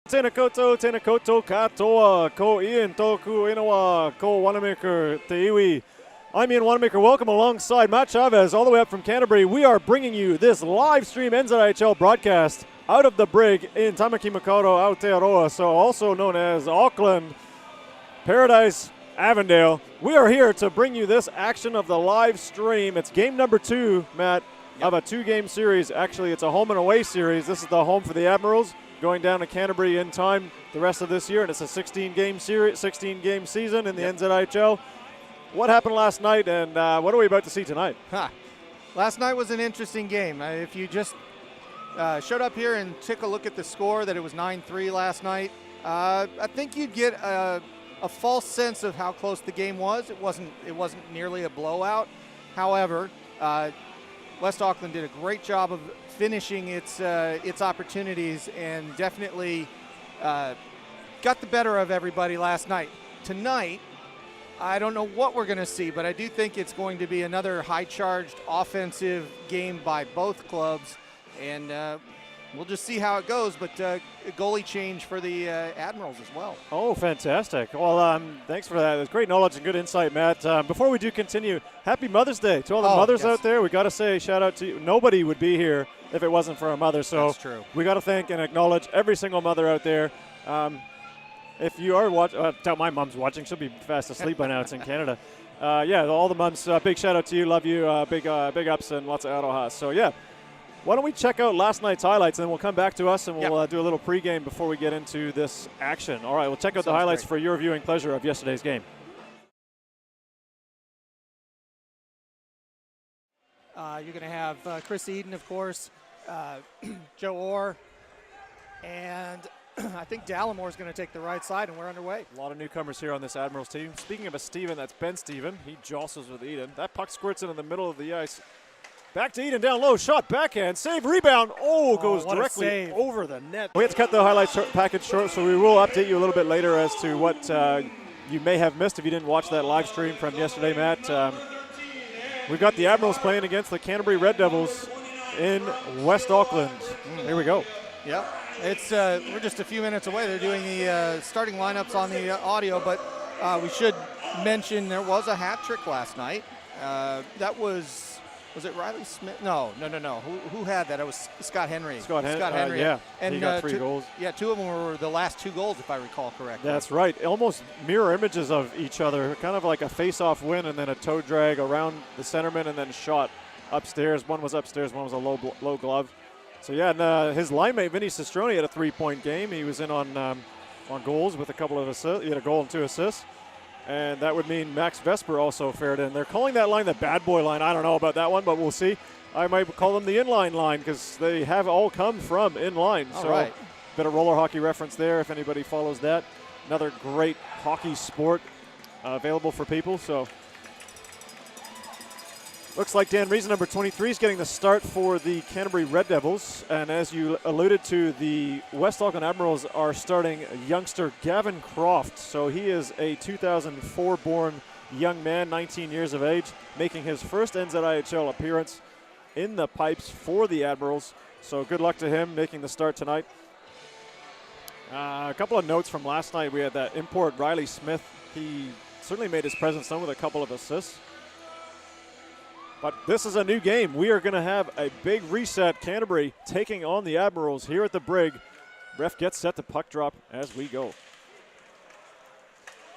Tēnā koutou katoa, ko Ian toku inawa, ko Wanamaker te iwi. I'm Ian Wanamaker. Welcome alongside Matt Chavez, all the way up from Canterbury. We are bringing you this live stream NZIHL broadcast out of the brig in Tamaki Makaurau, Aotearoa, so also known as Auckland, Paradise, Avondale. We are here to bring you this action of the live stream. It's game number 2, Matt, of a 2-game series. Actually, it's a home and away series. This is the home for the Admirals, going down to Canterbury in time the rest of this year, and it's a 16-game series, 16-game season in the NZIHL. What happened last night, and what are we about to see tonight? Last night was an interesting game. If you just showed up here and took a look at the score, that it was 9-3 last night, I think you'd get a false sense of how close the game was. It wasn't nearly a blowout. However, West Auckland did a great job of finishing its opportunities and definitely got the better of everybody last night. Tonight, I don't know what we're going to see, but I do think it's going to be another high-charged offensive game by both clubs, and we'll just see how it goes. But a goalie change for the Admirals as well. Oh, fantastic. Well, thanks for that. It was great knowledge and good insight, Matt. Before we do continue, happy Mother's Day to all the mothers out there. We got to say shout out to you. Nobody would be here if it wasn't for a mother. So that's true. We got to thank and acknowledge every single mother out there. If you are watching, tell my mom's watching. She'll be fast asleep by now. It's in Canada. Yeah, all the moms, big shout out to you. Love you. Big ups and lots of aroha. So, yeah. Why don't we check out last night's highlights, and then we'll come back to us, and we'll do a little pregame before we get into this action. All right, we'll check out the highlights for your viewing pleasure of yesterday's game. You're going to have Chris Eden, of course, Joe Orr, and I think Dallimore is going to take the right side, and we're underway. A lot of newcomers here on this Admirals team. Speaking of a Steven, that's Ben Steven. He jostles with Eden. That puck squirts in the middle of the ice. Back to Eden, down low, shot, backhand, save, rebound. Goes directly over the net. We had to cut the highlights package short, so we will update you a little bit later as to what you may have missed if you didn't watch that live stream from yesterday, Matt. We've got the Admirals playing against the Canterbury Red Devils in West Auckland. Here we go. Yep. It's we're just a few minutes away. They're doing the starting lineups on the audio, but we should mention there was a hat trick last night. That was it Riley Smith? No. Who had that? It was Scott Henry. Scott Henry. Yeah, and he got 3 goals. Yeah, 2 of them were the last 2 goals, if I recall correctly. That's right. Almost mirror images of each other, kind of like a face-off win and then a toe drag around the centerman and then shot upstairs. One was upstairs, one was a low glove. So, yeah, and his line mate, Vinny Cistroni, had a 3-point game. He was in on goals with a couple of assists. He had a goal and 2 assists. And that would mean Max Vesper also fared in. They're calling that line the bad boy line. I don't know about that one, but we'll see. I might call them the inline line because they have all come from inline. So right. Bit of roller hockey reference there if anybody follows that. Another great hockey sport available for people. So looks like Dan Reason, number 23, is getting the start for the Canterbury Red Devils. And as you alluded to, the West Auckland Admirals are starting youngster Gavin Croft. So he is a 2004-born young man, 19 years of age, making his first NZIHL appearance in the pipes for the Admirals. So good luck to him making the start tonight. A couple of notes from last night. We had that import Riley Smith. He certainly made his presence known with a couple of assists. But this is a new game. We are going to have a big reset. Canterbury taking on the Admirals here at the brig. Ref gets set to puck drop as we go.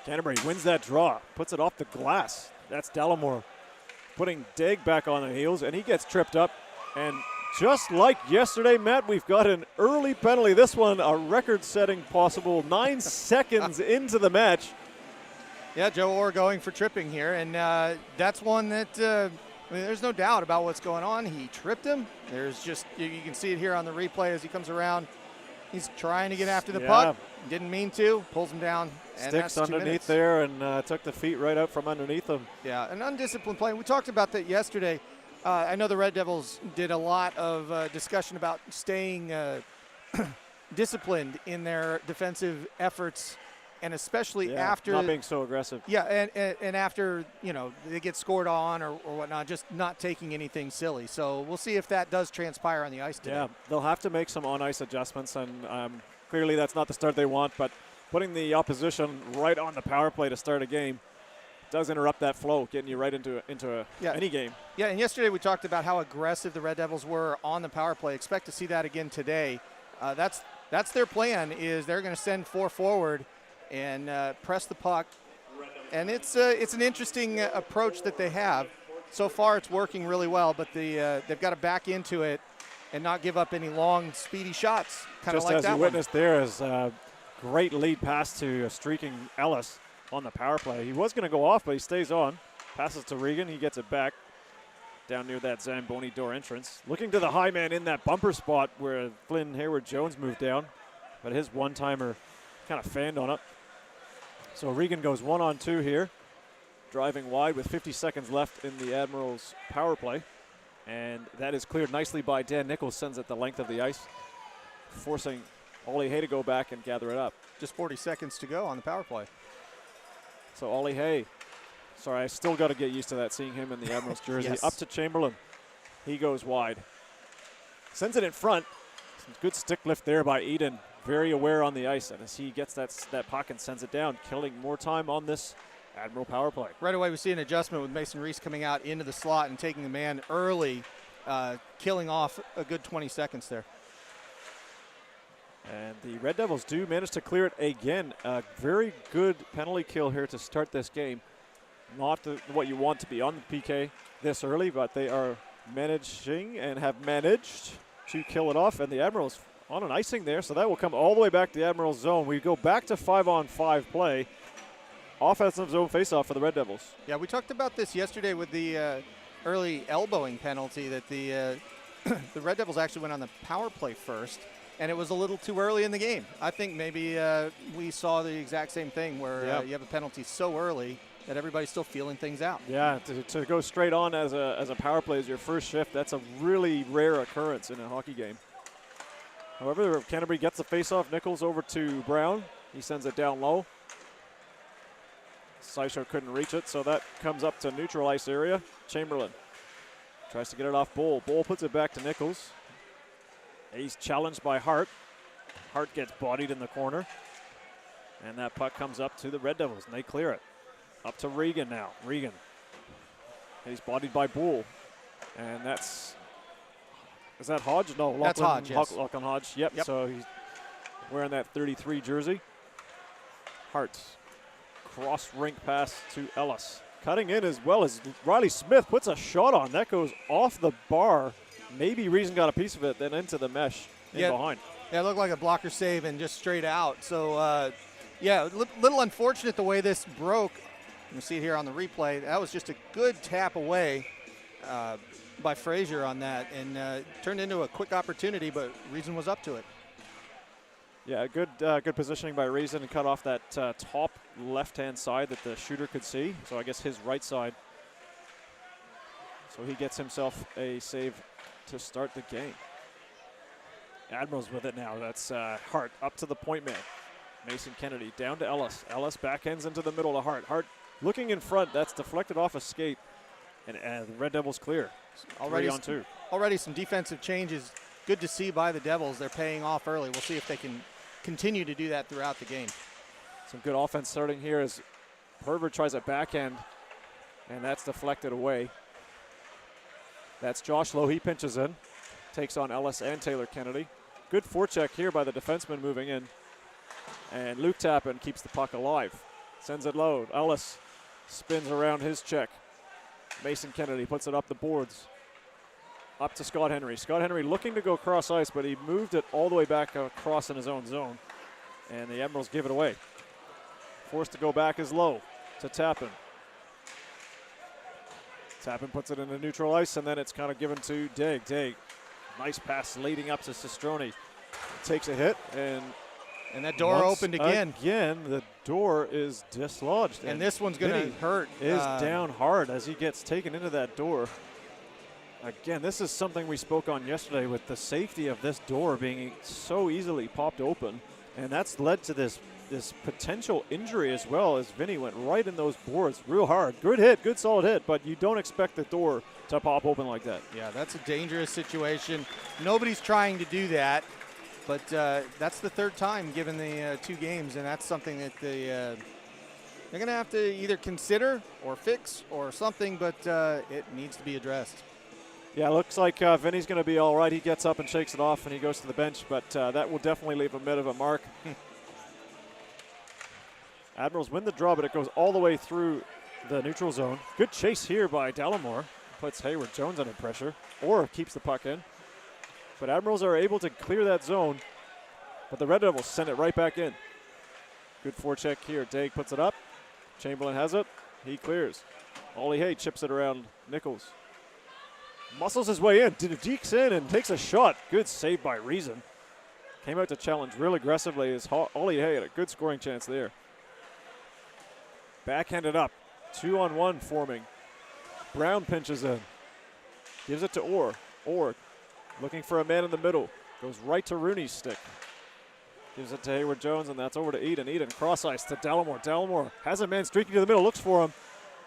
Canterbury wins that draw, puts it off the glass. That's Dallimore putting Degg back on the heels, and he gets tripped up. And just like yesterday, Matt, we've got an early penalty. This one, a record-setting possible 9 seconds into the match. Yeah, Joe Orr going for tripping here, and that's one that I mean, there's no doubt about what's going on. He tripped him. There's just, you can see it here on the replay as he comes around. He's trying to get after the puck. Didn't mean to. Pulls him down. And sticks underneath there and took the feet right out from underneath him. Yeah, an undisciplined play. We talked about that yesterday. I know the Red Devils did a lot of discussion about staying disciplined in their defensive efforts, and especially after not being so aggressive. Yeah, and after, you know, they get scored on or whatnot, just not taking anything silly. So we'll see if that does transpire on the ice today. Yeah, they'll have to make some on-ice adjustments, and Clearly that's not the start they want, but putting the opposition right on the power play to start a game does interrupt that flow, getting you right into any game. Yeah, and yesterday we talked about how aggressive the Red Devils were on the power play. Expect to see that again today. That's their plan, is they're going to send 4 forward and press the puck. And it's an interesting approach that they have. So far it's working really well, but they've got to back into it and not give up any long, speedy shots, kind of like that one. Just as you witnessed there is a great lead pass to a streaking Ellis on the power play. He was going to go off, but he stays on. Passes to Regan. He gets it back down near that Zamboni door entrance. Looking to the high man in that bumper spot where Flynn Hayward-Jones moved down, but his one-timer kind of fanned on it. So Regan goes 1-on-2 here, driving wide with 50 seconds left in the Admirals' power play. And that is cleared nicely by Dan Nichols, sends it the length of the ice, forcing Ollie Hay to go back and gather it up. Just 40 seconds to go on the power play. So Ollie Hay, sorry, I still got to get used to that, seeing him in the Admirals jersey. Yes. Up to Chamberlain. He goes wide. Sends it in front. Some good stick lift there by Eden. Very aware on the ice. And as he gets that puck and sends it down, killing more time on this Admiral power play. Right away we see an adjustment with Mason Reese coming out into the slot and taking the man early, killing off a good 20 seconds there. And the Red Devils do manage to clear it again. A very good penalty kill here to start this game. Not what you want to be on the PK this early, but they are managing and have managed to kill it off. And the Admirals on an icing there, so that will come all the way back to the Admirals zone. We go back to 5-on-5 play. Offensive zone faceoff for the Red Devils. Yeah, we talked about this yesterday with the early elbowing penalty, that the the Red Devils actually went on the power play first, and it was a little too early in the game. I think maybe we saw the exact same thing where you have a penalty so early that everybody's still feeling things out. Yeah, to go straight on as a power play as your first shift, that's a really rare occurrence in a hockey game. However, Canterbury gets the faceoff. Nichols over to Brown. He sends it down low. Sysho couldn't reach it, so that comes up to neutral ice area. Chamberlain tries to get it off Bull. Bull puts it back to Nichols. He's challenged by Hart. Hart gets bodied in the corner. And that puck comes up to the Red Devils, and they clear it. Up to Regan now. Regan. And he's bodied by Bull. And that's... Is that Hodge? No, Lachlan, that's Hodge, yes. Lachlan Hodge. Yep, so he's wearing that 33 jersey. Hart. Cross rink pass to Ellis. Cutting in as well as Riley Smith puts a shot on. That goes off the bar. Maybe Reason got a piece of it, then into the mesh behind. Yeah, it looked like a blocker save and just straight out. So, yeah, a little unfortunate the way this broke. You see it here on the replay. That was just a good tap away by Frazier on that, and turned into a quick opportunity, but Reason was up to it. Yeah, good positioning by Reason to cut off that top left-hand side that the shooter could see. So I guess his right side. So he gets himself a save to start the game. Admirals with it now. That's Hart up to the point man. Mason Kennedy down to Ellis. Ellis backhands into the middle to Hart. Hart looking in front. That's deflected off a skate. And the Red Devils clear. Already on 2. Already some defensive changes. Good to see by the Devils. They're paying off early. We'll see if they can continue to do that throughout the game. Some good offense starting here as Pervert tries a backhand, and that's deflected away. That's Josh Lowe. He pinches in, takes on Ellis and Taylor Kennedy. Good forecheck here by the defenseman moving in. And Luke Tappan keeps the puck alive. Sends it low. Ellis spins around his check. Mason Kennedy puts it up the boards. Up to Scott Henry. Scott Henry looking to go cross ice, but he moved it all the way back across in his own zone. And the Admirals give it away. Forced to go back is Lowe to Tappan. Tappan puts it into neutral ice, and then it's kind of given to Dig. Dig, nice pass leading up to Sestroni. Takes a hit, and that door opened again. Again, the door is dislodged. And this one's going to hurt. Is down hard as he gets taken into that door. Again, this is something we spoke on yesterday with the safety of this door being so easily popped open. And that's led to this potential injury as well, as Vinny went right in those boards real hard. Good hit, good solid hit, but you don't expect the door to pop open like that. Yeah, that's a dangerous situation. Nobody's trying to do that. But that's the third time given the 2 games, and that's something that they're going to have to either consider or fix or something, but it needs to be addressed. Yeah, looks like Vinny's going to be all right. He gets up and shakes it off, and he goes to the bench, but that will definitely leave a bit of a mark. Admirals win the draw, but it goes all the way through the neutral zone. Good chase here by Dallimore. Puts Hayward Jones under pressure, or keeps the puck in. But Admirals are able to clear that zone, but the Red Devils send it right back in. Good forecheck here. Daig puts it up. Chamberlain has it. He clears. Ollie Hay chips it around Nichols. Muscles his way in. Dekes in and takes a shot. Good save by Reason. Came out to challenge real aggressively as Ollie Hay had a good scoring chance there. Backhanded up. 2-on-1 forming. Brown pinches in. Gives it to Orr. Orr looking for a man in the middle. Goes right to Rooney's stick. Gives it to Hayward Jones, and that's over to Eden. Eden cross ice to Dallimore. Dallimore has a man streaking to the middle. Looks for him.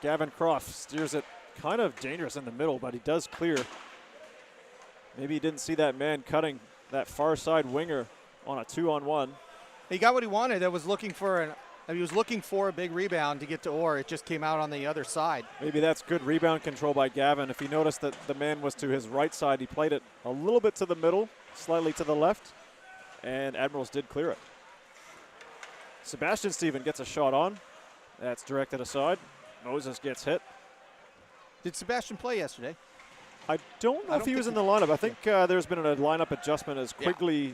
Gavin Croft steers it kind of dangerous in the middle, but he does clear. Maybe he didn't see that man cutting that far side winger on a 2-on-1. He got what he wanted. He was looking for a big rebound to get to Orr. It just came out on the other side. Maybe that's good rebound control by Gavin. If he noticed that the man was to his right side, he played it a little bit to the middle, slightly to the left, and Admirals did clear it. Sebastian Stephen gets a shot on. That's directed aside. Moses gets hit. Did Sebastian play yesterday? I don't know if he was in the lineup. I think there's been a lineup adjustment as Quigley,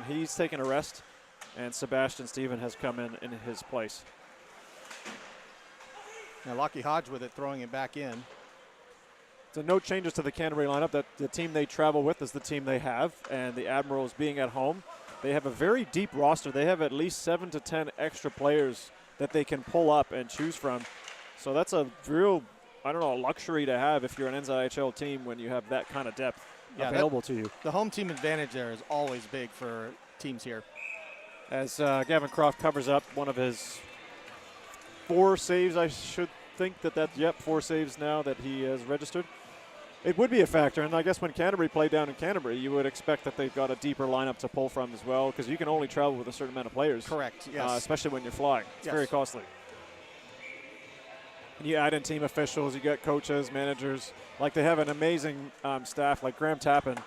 he's taken a rest, and Sebastian Stephen has come in his place. Now Lockie Hodge with it, throwing it back in. So no changes to the Canterbury lineup. That the team they travel with is the team they have, and the Admirals being at home, they have a very deep roster. They have at least 7 to 10 extra players that they can pull up and choose from. So that's a real, luxury to have if you're an NZIHL team when you have that kind of depth available to you. The home team advantage there is always big for teams here. As Gavin Croft covers up one of his 4 saves, I should think 4 saves now that he has registered. It would be a factor, and I guess when Canterbury played down in Canterbury, you would expect that they've got a deeper lineup to pull from as well, because you can only travel with a certain amount of players. Correct, yes. Especially when you're flying. It's very costly. And you add in team officials, you get coaches, managers. Like they have an amazing staff, like Graham Tappan.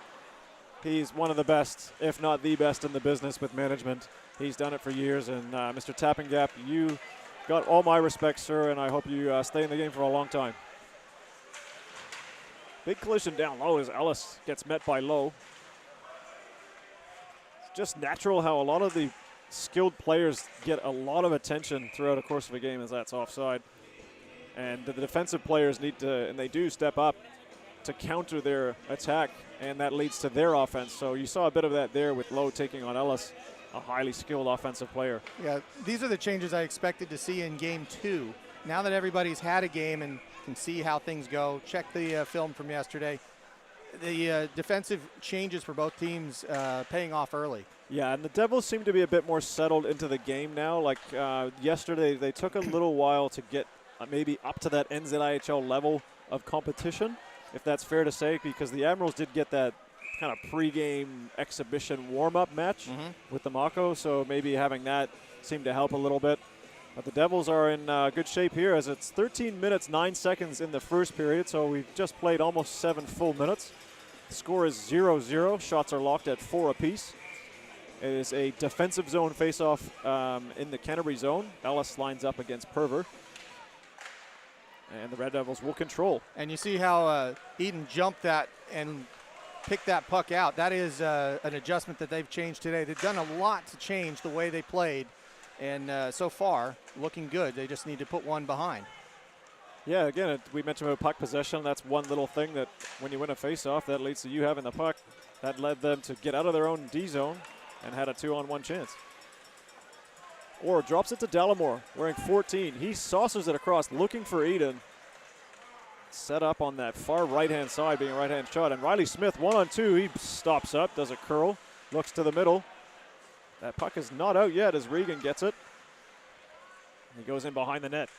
He's one of the best, if not the best in the business with management. He's done it for years, and Mr. Tappengap, you got all my respect, sir, and I hope you stay in the game for a long time. Big collision down low as Ellis gets met by Lowe. It's just natural how a lot of the skilled players get a lot of attention throughout the course of a game as that's offside. And the defensive players need to, and they do step up to counter their attack, and that leads to their offense. So you saw a bit of that there with Lowe taking on Ellis, a highly skilled offensive player. Yeah, these are the changes I expected to see in Game 2. Now that everybody's had a game and can see how things go, check the film from yesterday. The defensive changes for both teams paying off early. Yeah, and the Devils seem to be a bit more settled into the game now. Like yesterday, they took a little while to get maybe up to that NZIHL level of competition, if that's fair to say, because the Admirals did get that kind of pre-game exhibition warm-up match with the Mako, so maybe having that seemed to help a little bit. But the Devils are in good shape here as it's 13 minutes, 9 seconds in the first period, so we've just played almost 7 full minutes. The score is 0-0. Shots are locked at 4 apiece. It is a defensive zone face-off in the Canterbury zone. Ellis lines up against Perver. And the Red Devils will control. And you see how Eden jumped that and picked that puck out. That is an adjustment that they've changed today. They've done a lot to change the way they played. And so far, looking good. They just need to put one behind. Yeah, again, we mentioned about puck possession. That's one little thing that when you win a face-off, that leads to you having the puck. That led them to get out of their own D zone and had a 2-on-1 chance. Or drops it to Dallimore, wearing 14. He saucers it across, looking for Eden. Set up on that far right-hand side, being a right-hand shot. And Riley Smith, 1-on-2. He stops up, does a curl, looks to the middle. That puck is not out yet as Regan gets it. He goes in behind the net.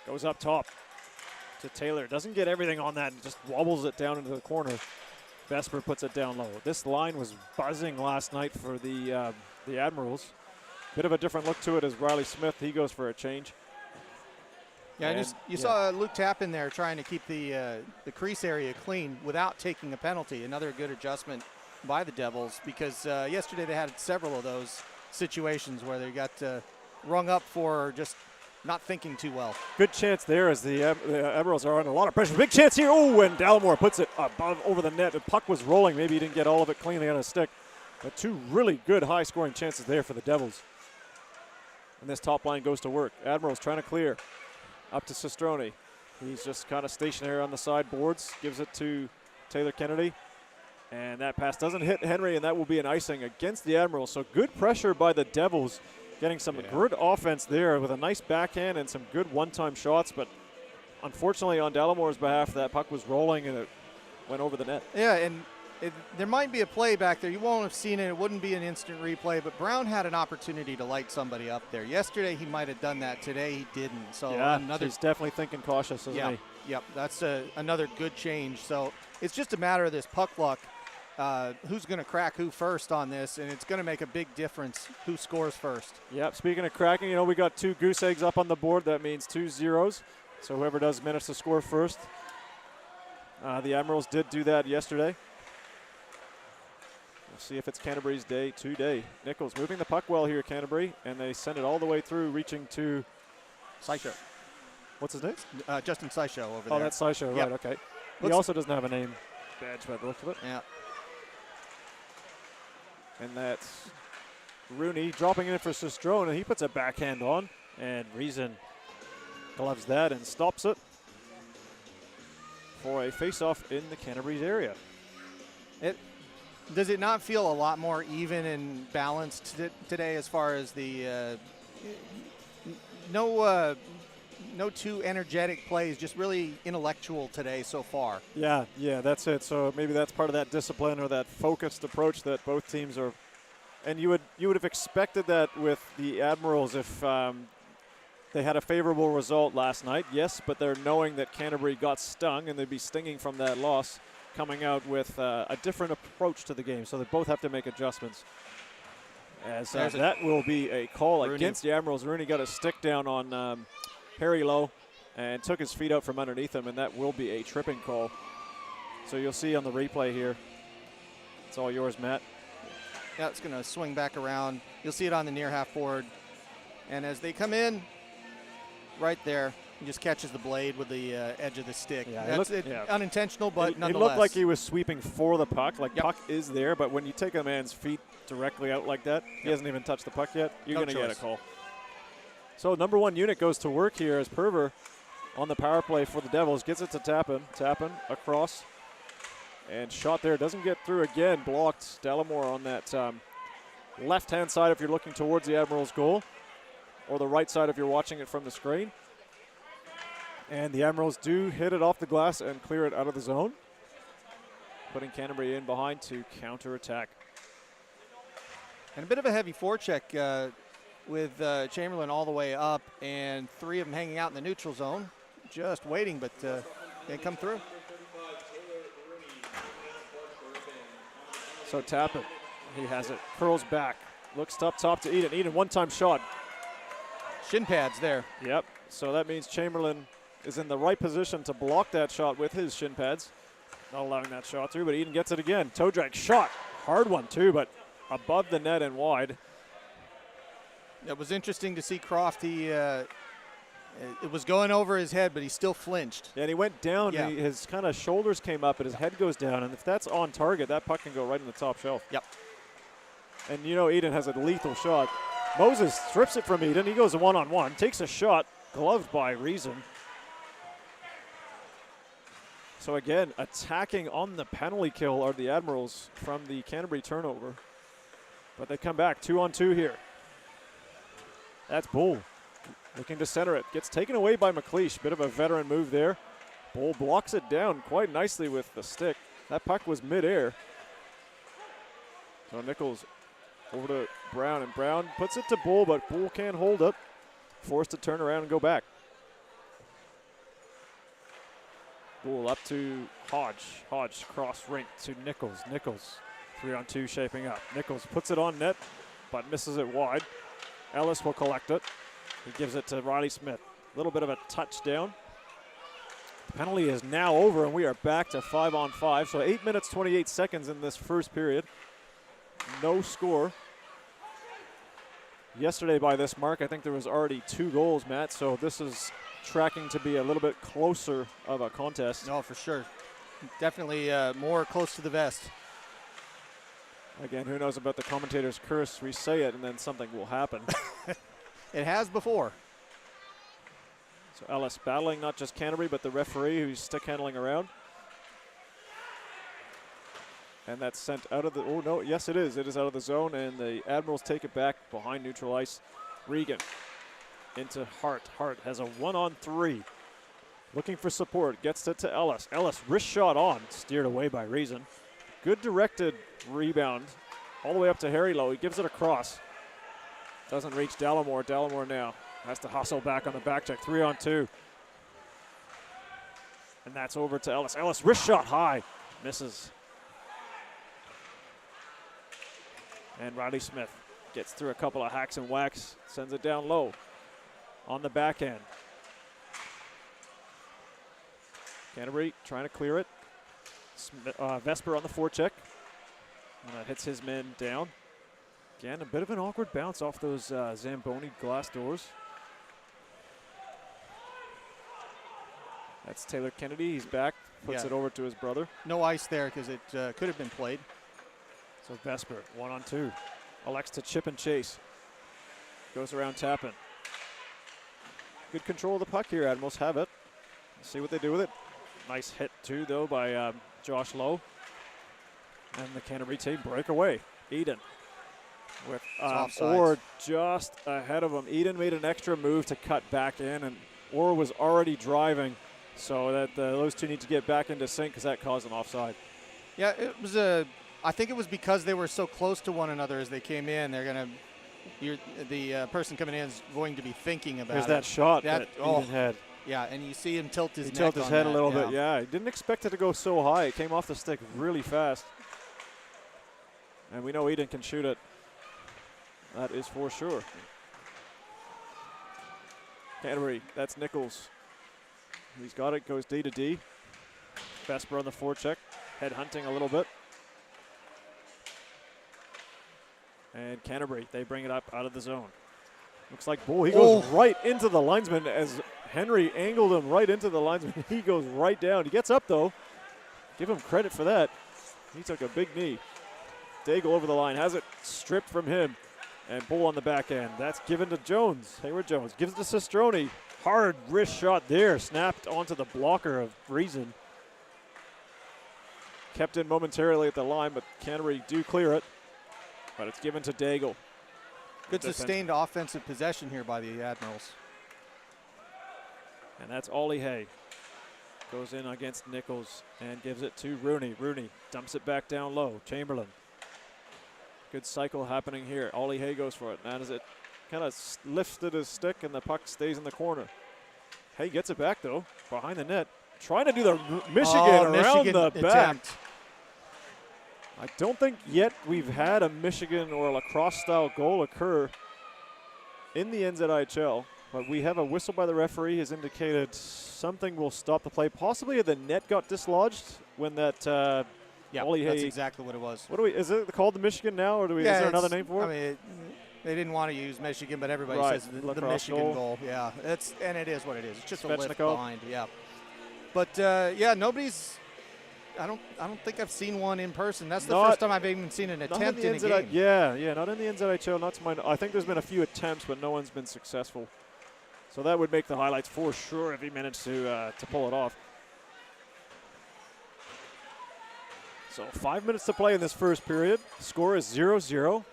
Goes up top to Taylor. Doesn't get everything on that and just wobbles it down into the corner. Vesper puts it down low. This line was buzzing last night for the Admirals. Bit of a different look to it as Riley Smith, he goes for a change. Yeah, and you saw Luke Tappan there trying to keep the crease area clean without taking a penalty. Another good adjustment by the Devils, because yesterday they had several of those situations where they got rung up for just not thinking too well. Good chance there as the Admirals are under a lot of pressure. Big chance here. Oh, and Dallimore puts it above over the net. The puck was rolling. Maybe he didn't get all of it cleanly on his stick. But two really good high-scoring chances there for the Devils. And this top line goes to work. Admirals trying to clear. Up to Sestrone. He's just kind of stationary on the sideboards. Gives it to Taylor Kennedy. And that pass doesn't hit Henry, and that will be an icing against the Admirals. So good pressure by the Devils, getting some good offense there with a nice backhand and some good one-time shots. But unfortunately, on Dallimore's behalf, that puck was rolling and it went over the net. Yeah, and there might be a play back there. You won't have seen it. It wouldn't be an instant replay, but Brown had an opportunity to light somebody up there. Yesterday, he might have done that. Today, he didn't. So he's definitely thinking cautious, isn't he? Yep, that's another good change. So it's just a matter of this puck luck. Who's going to crack who first on this, and it's going to make a big difference who scores first. Yep, speaking of cracking, we got 2 goose eggs up on the board. That means 2 zeros. So whoever does manage to score first. The Admirals did do that yesterday. We'll see if it's Canterbury's day today. Nichols moving the puck well here, Canterbury, and they send it all the way through, reaching to Syshow. What's his name? Justin Syshow over there. Oh, that's Syshow, right, okay. He also doesn't have a name badge by the look of it. Yeah. And that's Rooney dropping in for Sestrone, and he puts a backhand on, and Reason gloves that and stops it for a face-off in the Canterbury's area. Does it not feel a lot more even and balanced today as far as the no too energetic plays, just really intellectual today so far? Yeah, that's it. So maybe that's part of that discipline or that focused approach that both teams are. And you would have expected that with the Admirals if they had a favorable result last night. Yes, but they're knowing that Canterbury got stung and they'd be stinging from that loss, coming out with a different approach to the game. So they both have to make adjustments. As that will be a call against the Admirals. Rooney got a stick down on Harry Lowe and took his feet out from underneath him, and that will be a tripping call. So you'll see on the replay here. It's all yours, Matt. Yeah, it's going to swing back around. You'll see it on the near half board. And as they come in, right there, he just catches the blade with the edge of the stick. Yeah, That's unintentional, but nonetheless. It looked like he was sweeping for the puck. Puck is there, but when you take a man's feet directly out like that, he hasn't even touched the puck yet, you're going to get a call. So number 1 unit goes to work here as Perver on the power play for the Devils. Gets it to Tappan. Tappan across. And shot there. Doesn't get through again. Blocked. Dallimore on that left-hand side if you're looking towards the Admirals' goal. Or the right side if you're watching it from the screen. And the Admirals do hit it off the glass and clear it out of the zone, putting Canterbury in behind to counterattack. And a bit of a heavy forecheck with Chamberlain all the way up and 3 of them hanging out in the neutral zone, just waiting, but they come through. So Tappan, he has it, curls back, looks up top to Eden. Eden, one-time shot. Shin pads there. Yep, so that means Chamberlain is in the right position to block that shot with his shin pads. Not allowing that shot through, but Eden gets it again. Toe drag shot, hard one too, but above the net and wide. It was interesting to see Croft. It was going over his head, but he still flinched. Yeah, and he went down. Yeah. His kind of shoulders came up, and his head goes down. And if that's on target, that puck can go right in the top shelf. Yep. And Eden has a lethal shot. Moses strips it from Eden. He goes a one-on-one, takes a shot, gloved by Reason. So again, attacking on the penalty kill are the Admirals from the Canterbury turnover. But they come back 2-on-2 here. That's Bull looking to center it. Gets taken away by McLeish. Bit of a veteran move there. Bull blocks it down quite nicely with the stick. That puck was midair. So Nichols over to Brown, and Brown puts it to Bull, but Bull can't hold it. Forced to turn around and go back. Ball up to Hodge. Hodge cross rink to Nichols. Nichols 3-on-2 shaping up. Nichols puts it on net, but misses it wide. Ellis will collect it. He gives it to Riley Smith. A little bit of a touchdown. The penalty is now over, and we are back to 5-on-5. So 8 minutes, 28 seconds in this first period. No score. Yesterday by this mark, I think there was already 2 goals, Matt. So this is tracking to be a little bit closer of a contest. No, for sure. Definitely more close to the vest. Again, who knows about the commentator's curse? We say it, and then something will happen. It has before. So Ellis battling not just Canterbury, but the referee who's stick handling around. And that's sent out of the, oh no, yes it is. It is out of the zone, and the Admirals take it back behind neutral ice. Regan into Hart. Hart has a 1-on-3. Looking for support, gets it to Ellis. Ellis, wrist shot on, steered away by Reason. Good directed rebound all the way up to Harry Lowe. He gives it across. Doesn't reach Dallimore. Dallimore now has to hustle back on the back check. 3-on-2. And that's over to Ellis. Ellis, wrist shot high. Misses. And Riley Smith gets through a couple of hacks and whacks. Sends it down low on the back end. Canterbury trying to clear it. Vesper on the forecheck. And that hits his men down. Again, a bit of an awkward bounce off those Zamboni glass doors. That's Taylor Kennedy. He's back. Puts it over to his brother. No ice there because it could have been played. So Vesper, 1-on-2. Elects to chip and chase. Goes around Tappan. Good control of the puck here. Admirals have it. Let's see what they do with it. Nice hit too, though, by Josh Lowe. And the Canterbury team break away. Eden with Orr just ahead of him. Eden made an extra move to cut back in, and Orr was already driving, so that those two need to get back into sync because that caused an offside. Yeah, it was I think it was because they were so close to one another as they came in. They're gonna, the person coming in is going to be thinking about There's that shot that Eden had. Yeah, and you see him tilt his neck. Tilt his head a little bit. Yeah, he didn't expect it to go so high. It came off the stick really fast. And we know Eden can shoot it. That is for sure. Canterbury, that's Nichols. He's got it, goes D to D. Vesper on the forecheck, head hunting a little bit. And Canterbury, they bring it up out of the zone. Looks like Bull, he goes right into the linesman as Henry angled him right into the linesman. He goes right down. He gets up though. Give him credit for that. He took a big knee. Daigle over the line, has it stripped from him. And Bull on the back end. That's given to Jones. Hayward Jones gives it to Sestroni. Hard wrist shot there. Snapped onto the blocker of Reason. Kept in momentarily at the line, but Canterbury do clear it. But it's given to Daigle. Good sustained offensive possession here by the Admirals. And that's Ollie Hay. Goes in against Nichols and gives it to Rooney. Rooney dumps it back down low. Chamberlain. Good cycle happening here. Ollie Hay goes for it. And as it kind of lifted his stick and the puck stays in the corner. Hay gets it back though, behind the net. Trying to do the Michigan around the back. I don't think yet we've had a Michigan or a lacrosse style goal occur in the NZIHL. But we have a whistle by the referee has indicated something will stop the play. Possibly the net got dislodged when that Ollie Hay. That's exactly what it was. What do we? Is it called the Michigan now, or do we? Is there another name for it? I mean, they didn't want to use Michigan, but everybody says the Michigan goal. Yeah, and it is what it is. It's just a lift behind. Yeah, but nobody's. I don't think I've seen one in person. That's the first time I've even seen an attempt in a game. Yeah, not in the NZIHL. Not to my. I think there's been a few attempts, but no one's been successful. So that would make the highlights for sure if he managed to pull it off. So 5 minutes to play in this first period. Score is 0-0.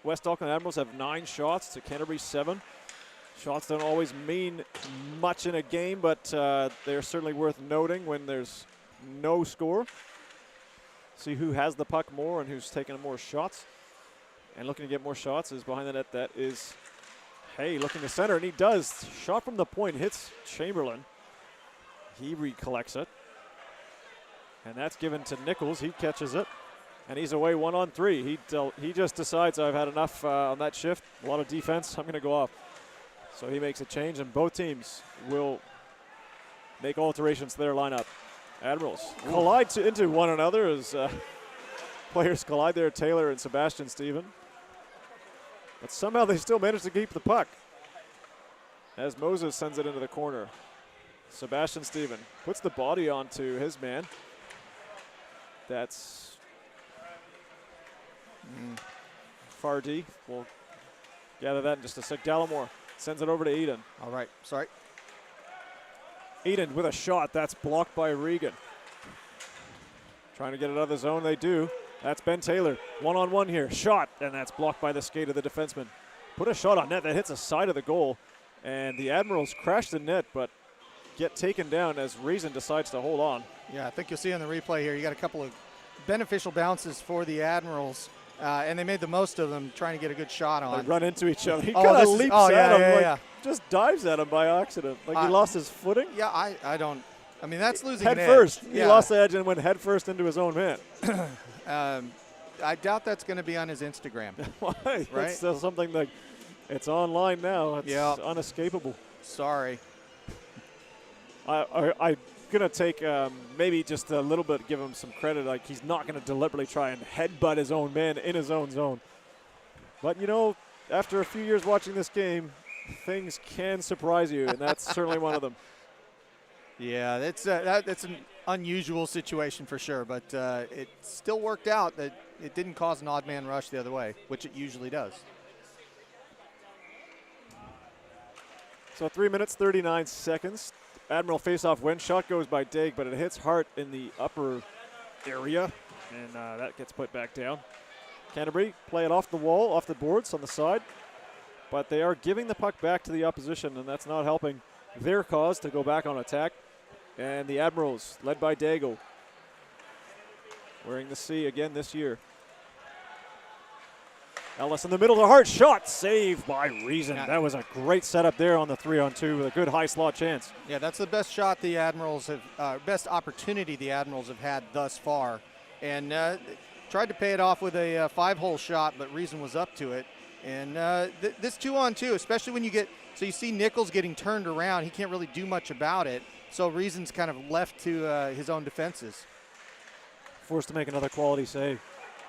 West Auckland Admirals have 9 shots to Canterbury 7. Shots don't always mean much in a game, but they're certainly worth noting when there's no score. See who has the puck more and who's taking more shots. And looking to get more shots is behind the net. That is Hay looking to center, and he does. Shot from the point hits Chamberlain. He recollects it. And that's given to Nichols. He catches it. And he's away 1-on-3. He just decides I've had enough on that shift. A lot of defense. I'm going to go off. So he makes a change, and both teams will make alterations to their lineup. Admirals collide into one another as players collide there, Taylor and Sebastian Stephen. But somehow they still manage to keep the puck as Moses sends it into the corner. Sebastian Stephen puts the body onto his man. That's Fardy. We'll gather that in just a sec. Dallimore sends it over to Eden. All right, sorry. Eden with a shot. That's blocked by Regan. Trying to get it out of the zone. They do. That's Ben Taylor. One-on-one here. Shot. And that's blocked by the skate of the defenseman. Put a shot on net that hits the side of the goal. And the Admirals crash the net, but get taken down as Reason decides to hold on. Yeah, I think you'll see on the replay here, you got a couple of beneficial bounces for the Admirals, and they made the most of them trying to get a good shot on. They run into each other. He kind of leaps at him, just dives at him by accident. Like he lost his footing. Yeah, I don't. I mean, that's losing head an first. edge. He lost the edge and went head first into his own man. I doubt that's going to be on his Instagram. Why? Right? That's still something that it's online now. It's unescapable. Sorry. I'm going to take maybe just a little bit, give him some credit. Like he's not going to deliberately try and headbutt his own man in his own zone. But, you know, after a few years watching this game, things can surprise you, and that's certainly one of them. Yeah, that's an unusual situation for sure, but it still worked out that it didn't cause an odd man rush the other way, which it usually does. So 3 minutes, 39 seconds. Admiral faceoff win. Shot goes by Daig, but it hits Hart in the upper area, and that gets put back down. Canterbury play it off the wall, off the boards on the side, but they are giving the puck back to the opposition, and that's not helping their cause to go back on attack. And the Admirals, led by Dago, wearing the C again this year. Ellis in the middle to Hart. Shot saved by Reason. That was a great setup there on the 3-on-2 with a good high slot chance. Yeah, that's the best shot the Admirals have, best opportunity the Admirals have had thus far. And tried to pay it off with a 5-hole shot, but Reason was up to it. And this 2-on-2, especially when you get, so you see Nichols getting turned around, he can't really do much about it. So Reason's kind of left to his own defenses. Forced to make another quality save.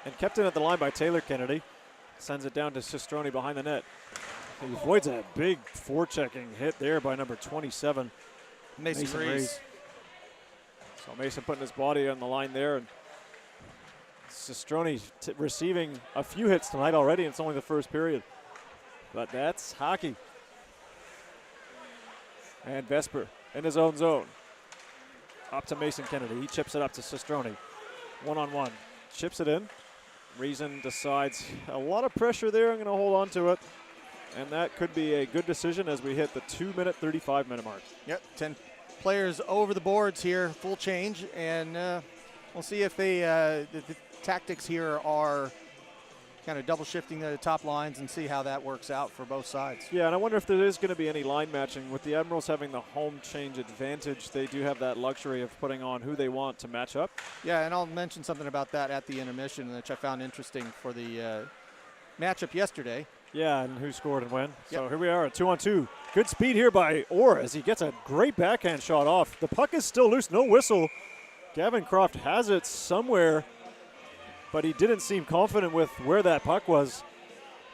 And kept in at the line by Taylor Kennedy. Sends it down to Sistroni behind the net. He avoids a big forechecking hit there by number 27, Mason Rees. So Mason putting his body on the line there. And Sistroni receiving a few hits tonight already. It's only the first period. But that's hockey. And Vesper in his own zone. Up to Mason Kennedy. He chips it up to Sistroni. One-on-one. Chips it in. Reason decides a lot of pressure there. I'm going to hold on to it. And that could be a good decision as we hit the 2-minute, 35-minute mark. Yep, 10 players over the boards here, full change. And we'll see if they, the tactics here are kind of double shifting the top lines and see how that works out for both sides. Yeah, and I wonder if there is going to be any line matching. With the Admirals having the home change advantage, they do have that luxury of putting on who they want to match up. Yeah, and I'll mention something about that at the intermission, which I found interesting for the matchup yesterday. Yeah, and who scored and when. Yep. So here we are at 2-on-2. Good speed here by Orr as he gets a great backhand shot off. The puck is still loose, no whistle. Gavin Croft has it somewhere, but he didn't seem confident with where that puck was.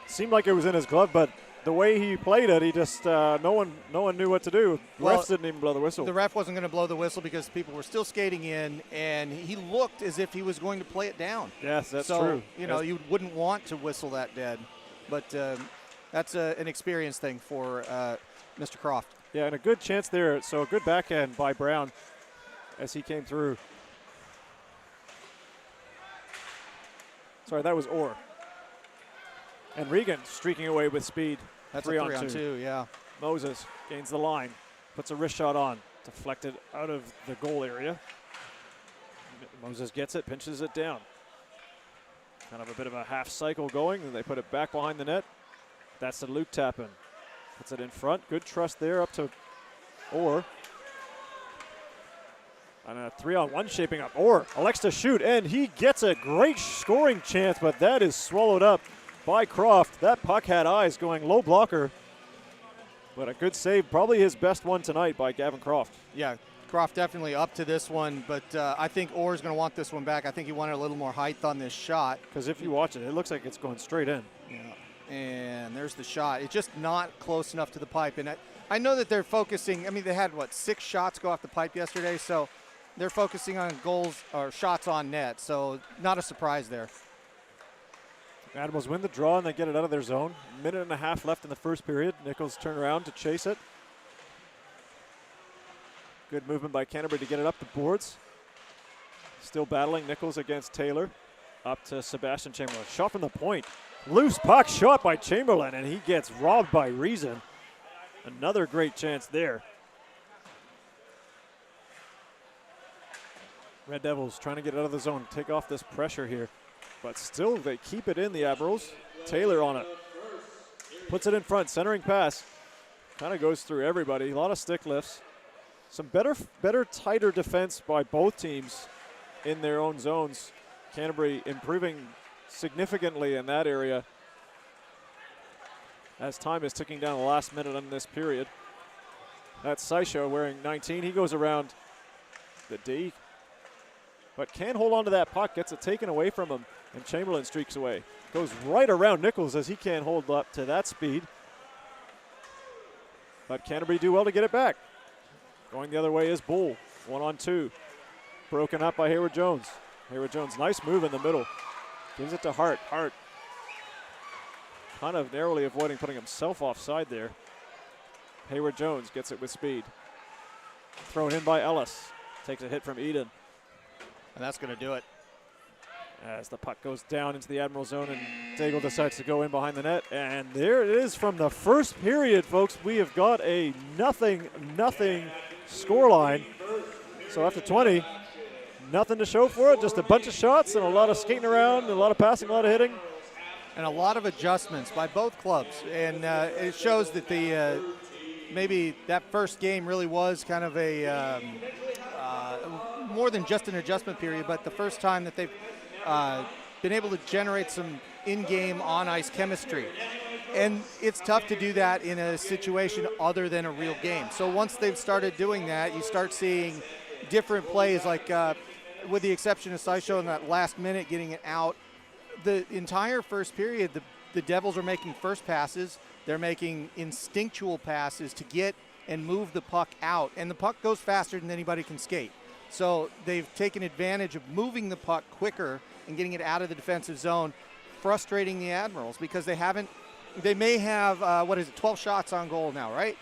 Seemed like it was in his glove, but the way he played it, he just no one knew what to do. Well, refs didn't even blow the whistle. The ref wasn't going to blow the whistle because people were still skating in, and he looked as if he was going to play it down. Yes, that's so, true. You know, you wouldn't want to whistle that dead, but that's an experience thing for Mr. Croft. Yeah, and a good chance there. So a good backhand by Brown as he came through. Sorry, that was Orr. And Regan streaking away with speed. That's a 3-on-2, yeah. Moses gains the line, puts a wrist shot on, deflected out of the goal area. Moses gets it, pinches it down. Kind of a bit of a half cycle going, and they put it back behind the net. That's the Luke Tappan. Puts it in front. Good trust there up to Orr. And a 3-on-1 shaping up. Orr elects to shoot, and he gets a great scoring chance, but that is swallowed up by Croft. That puck had eyes going low blocker. But a good save, probably his best one tonight by Gavin Croft. Yeah, Croft definitely up to this one, but I think Orr's going to want this one back. I think he wanted a little more height on this shot. Because if you watch it, it looks like it's going straight in. Yeah, and there's the shot. It's just not close enough to the pipe. And I know that they're focusing. I mean, they had, 6 shots go off the pipe yesterday, so they're focusing on goals or shots on net, so not a surprise there. Admirals win the draw and they get it out of their zone. Minute and a half left in the first period. Nichols turn around to chase it. Good movement by Canterbury to get it up the boards. Still battling Nichols against Taylor. Up to Sebastian Chamberlain. Shot from the point. Loose puck shot by Chamberlain, and he gets robbed by Reason. Another great chance there. Red Devils trying to get out of the zone, take off this pressure here. But still, they keep it in, the Admirals. Taylor on it. Puts it in front, centering pass. Kind of goes through everybody. A lot of stick lifts. Some better, tighter defense by both teams in their own zones. Canterbury improving significantly in that area as time is ticking down the last minute in this period. That's NZIHL wearing 19. He goes around the D, but can't hold on to that puck. Gets it taken away from him, and Chamberlain streaks away. Goes right around Nichols as he can't hold up to that speed. But Canterbury do well to get it back. Going the other way is Bull. 1-on-2. Broken up by Hayward Jones. Hayward Jones, nice move in the middle. Gives it to Hart. Hart kind of narrowly avoiding putting himself offside there. Hayward Jones gets it with speed. Thrown in by Ellis. Takes a hit from Eden. And that's going to do it. As the puck goes down into the Admiral zone and Daigle decides to go in behind the net. And there it is from the first period, folks. We have got a nothing scoreline. So after 20, nothing to show for it. Just a bunch of shots and a lot of skating around, and a lot of passing, a lot of hitting. And a lot of adjustments by both clubs. And it shows that the maybe that first game really was kind of a more than just an adjustment period, but the first time that they've been able to generate some in-game on-ice chemistry. And it's tough to do that in a situation other than a real game. So once they've started doing that, you start seeing different plays, like with the exception of NZIHL in that last minute getting it out. The entire first period, the Devils are making first passes. They're making instinctual passes to get and move the puck out. And the puck goes faster than anybody can skate. So they've taken advantage of moving the puck quicker and getting it out of the defensive zone, frustrating the Admirals because they may have, 12 shots on goal now, right?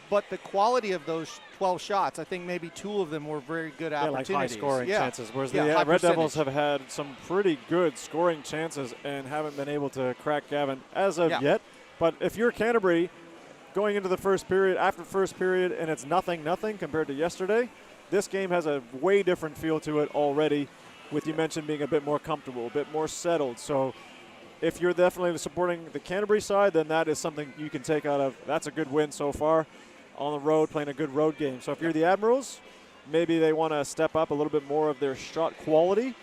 But the quality of those 12 shots, I think maybe 2 of them were very good opportunities. Like high-scoring chances, whereas the Red Devils have had some pretty good scoring chances and haven't been able to crack Gavin as of yet. But if you're Canterbury going into the first period, after first period, and it's 0-0 compared to yesterday, this game has a way different feel to it already, with you mentioned being a bit more comfortable, a bit more settled. So if you're definitely supporting the Canterbury side, then that is something you can take out of. That's a good win so far on the road, playing a good road game. So if you're the Admirals, maybe they want to step up a little bit more of their shot quality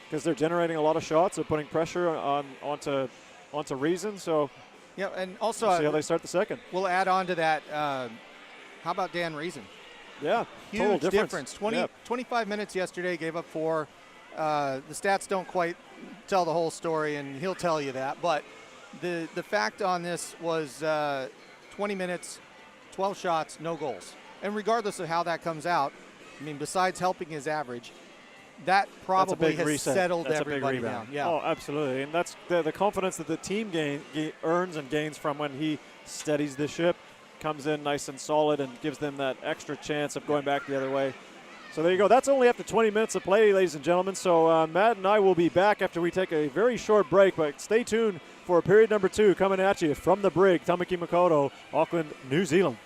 because they're generating a lot of shots. They're putting pressure onto Reason. So yeah, and also we'll see how they start the second. We'll add on to that. How about Dan Reason? Yeah, huge difference. 25 minutes yesterday, gave up 4. The stats don't quite tell the whole story, and he'll tell you that. But the fact on this was 20 minutes, 12 shots, no goals. And regardless of how that comes out, I mean, besides helping his average, that probably has settled everybody down. Yeah. Oh, absolutely. And that's the confidence that the team earns and gains from when he steadies the ship, comes in nice and solid, and gives them that extra chance of going back the other way. So there you go. That's only after 20 minutes of play, ladies and gentlemen. So Matt and I will be back after we take a very short break, but stay tuned for period number 2 coming at you from the brig, Tamaki Makaurau, Auckland, New Zealand.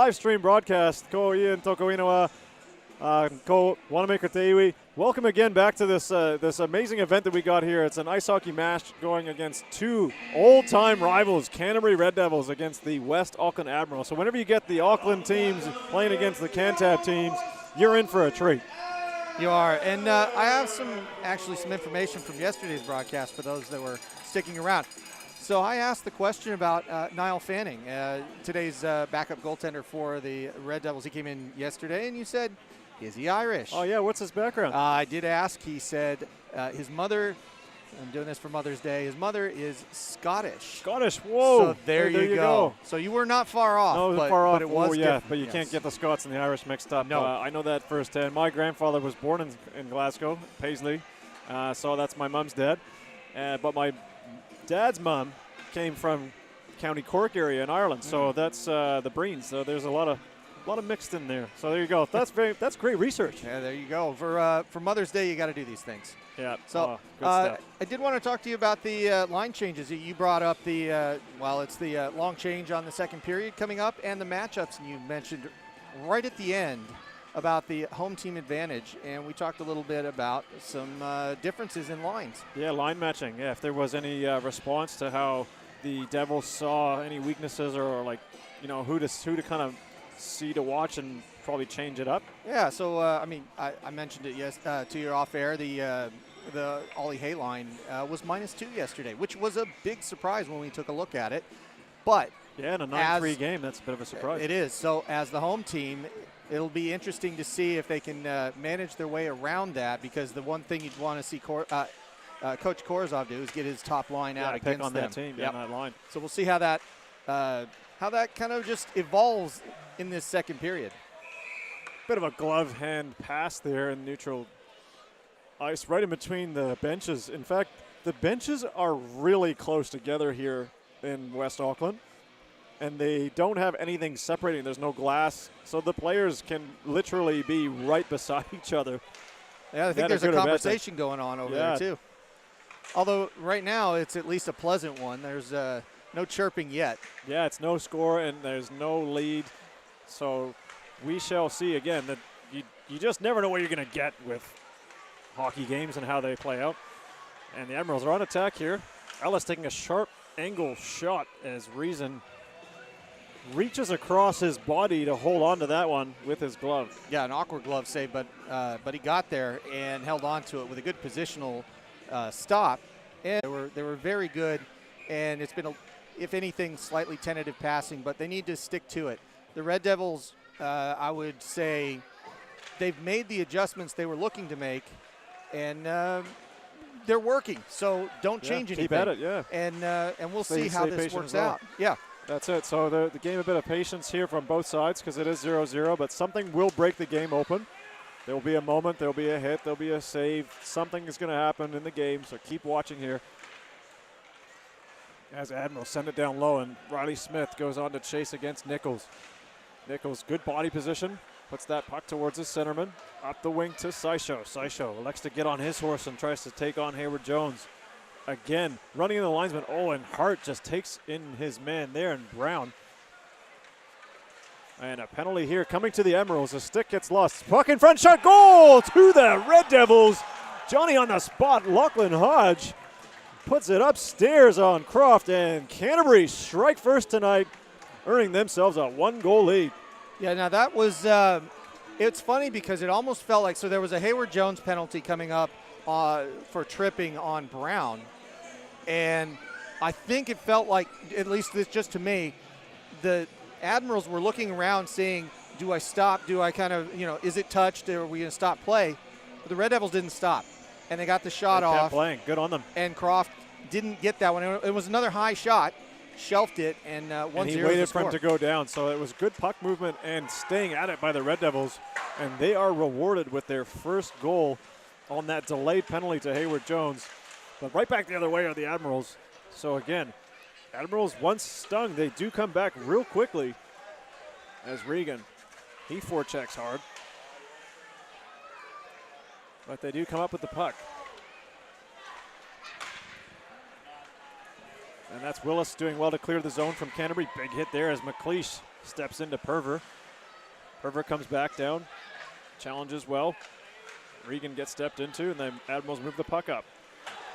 Live stream broadcast. Ko Ian Toko Inoa. Ko Wanamaker Teiwi. Welcome again back to this this amazing event that we got here. It's an ice hockey match going against two old-time rivals, Canterbury Red Devils against the West Auckland Admirals. So whenever you get the Auckland teams playing against the Cantab teams, you're in for a treat. You are, and I have some information from yesterday's broadcast for those that were sticking around. So I asked the question about Niall Fanning, today's backup goaltender for the Red Devils. He came in yesterday, and you said, is he Irish? Oh, yeah. What's his background? I did ask. He said his mother, I'm doing this for Mother's Day, his mother is Scottish. Scottish. Whoa. So there you go. So you were not far off. No, but, far off. But it was different. But you can't get the Scots and the Irish mixed up. No. I know that firsthand. My grandfather was born in Glasgow, Paisley. So that's my mom's dad. But my dad's mom came from County Cork area in Ireland. So that's the Breens. So there's a lot of mixed in there. So there you go. That's great research. Yeah, there you go. For Mother's Day, you got to do these things. Yeah. So good stuff. I did want to talk to you about the line changes. You brought up it's the long change on the second period coming up and the matchups, and you mentioned right at the end about the home team advantage, and we talked a little bit about some differences in lines. Yeah, line matching. Yeah, if there was any response to how the Devils saw any weaknesses or who to kind of see to watch and probably change it up. Yeah, so I mentioned it to you off air. The Ollie Hay line was -2 yesterday, which was a big surprise when we took a look at it. But yeah, in a 9-3 game, that's a bit of a surprise. It is. So as the home team, it'll be interesting to see if they can manage their way around that, because the one thing you'd want to see Coach Korzov do is get his top line out against pick on them. that team, on that line. So we'll see how that kind of just evolves in this second period. Bit of a glove hand pass there in neutral ice, right in between the benches. In fact, the benches are really close together here in West Auckland, and they don't have anything separating. There's no glass, so the players can literally be right beside each other. Yeah, I think there's a conversation going on over there too. Although right now it's at least a pleasant one. There's no chirping yet. Yeah, it's no score and there's no lead. So we shall see again that you just never know what you're going to get with hockey games and how they play out. And the Admirals are on attack here. Ellis taking a sharp angle shot as Reason reaches across his body to hold on to that one with his glove. Yeah, an awkward glove save, but he got there and held on to it with a good positional stop. And they were very good, and it's been, if anything, slightly tentative passing, but they need to stick to it. The Red Devils, I would say, they've made the adjustments they were looking to make, and they're working. So don't change anything. Keep at it, yeah. And we'll see how this works out. Yeah. That's it. So the game, a bit of patience here from both sides because it is 0-0, but something will break the game open. There will be a moment, there will be a hit, there will be a save. Something is going to happen in the game, so keep watching here. As Admirals send it down low, and Riley Smith goes on to chase against Nichols. Nichols, good body position, puts that puck towards his centerman. Up the wing to Saisho. Saisho elects to get on his horse and tries to take on Hayward Jones. Again, running in the linesman. Oh, and Hart just takes in his man there, and Brown. And a penalty here coming to the Admirals. The stick gets lost. Puck in front, shot, goal to the Red Devils. Johnny on the spot. Lachlan Hodge puts it upstairs on Croft, and Canterbury strike first tonight, earning themselves a 1-goal lead. Yeah, now that was, it's funny because it almost felt like, so there was a Hayward Jones penalty coming up for tripping on Brown. And I think it felt like, at least this just to me, the Admirals were looking around saying, do I stop? Do I kind of, is it touched? Or are we going to stop play? But the Red Devils didn't stop. And they got the shot off. Kept playing. Good on them. And Croft didn't get that one. It was another high shot. Shelved it, and 1-0 and he waited for him to go down. So it was good puck movement and staying at it by the Red Devils. And they are rewarded with their first goal on that delayed penalty to Hayward Jones. But right back the other way are the Admirals. So again, Admirals once stung, they do come back real quickly. As Regan, he forechecks hard. But they do come up with the puck. And that's Willis doing well to clear the zone from Canterbury. Big hit there as McLeish steps into Perver. Perver comes back down, challenges well. Regan gets stepped into, and then Admirals move the puck up.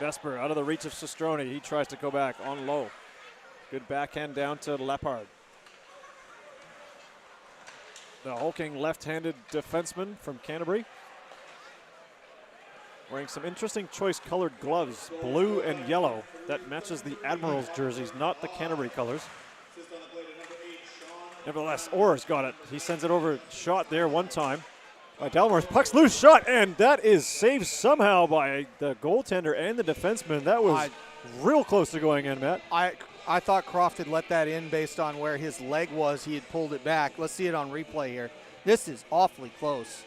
Vesper out of the reach of Sestroni. He tries to go back on low. Good backhand down to Leppard. The hulking left-handed defenseman from Canterbury. Wearing some interesting choice colored gloves, blue and yellow. That matches the Admirals jerseys, not the Canterbury colors. Nevertheless, Orr's got it. He sends it over, shot there one time by Delamore's. Puck's loose, shot, and that is saved somehow by the goaltender and the defenseman. That was real close to going in, Matt. I thought Croft had let that in based on where his leg was. He had pulled it back. Let's see it on replay here. This is awfully close.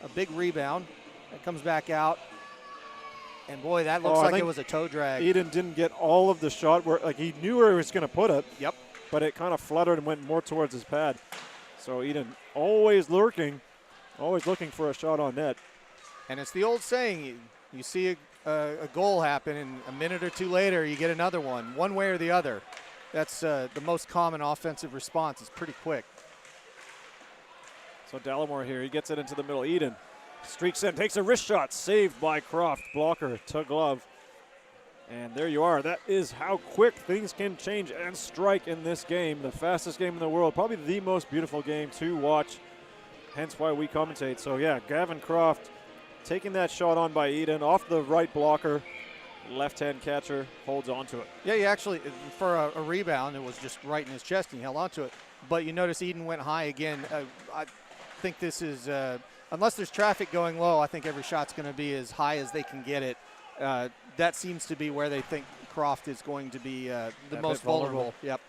A big rebound. It comes back out. And boy, that looks like it was a toe drag. Eden didn't get all of the shot where, like, he knew where he was going to put it. Yep. But it kind of fluttered and went more towards his pad. So Eden always lurking, always looking for a shot on net. And it's the old saying, you see a goal happen, and a minute or two later you get another one way or the other. That's the most common offensive response. It's pretty quick. So Delamore here, he gets it into the middle. Eden streaks in, takes a wrist shot, saved by Croft. Blocker to glove. And there you are. That is how quick things can change and strike in this game. The fastest game in the world, probably the most beautiful game to watch, hence why we commentate. So yeah, Gavin Croft taking that shot on by Eden off the right blocker. Left-hand catcher holds onto it. Yeah, he actually, for a rebound, it was just right in his chest and he held onto it. But you notice Eden went high again. I think this is, unless there's traffic going low, I think every shot's going to be as high as they can get it. That seems to be where they think Croft is going to be the most vulnerable. Yep.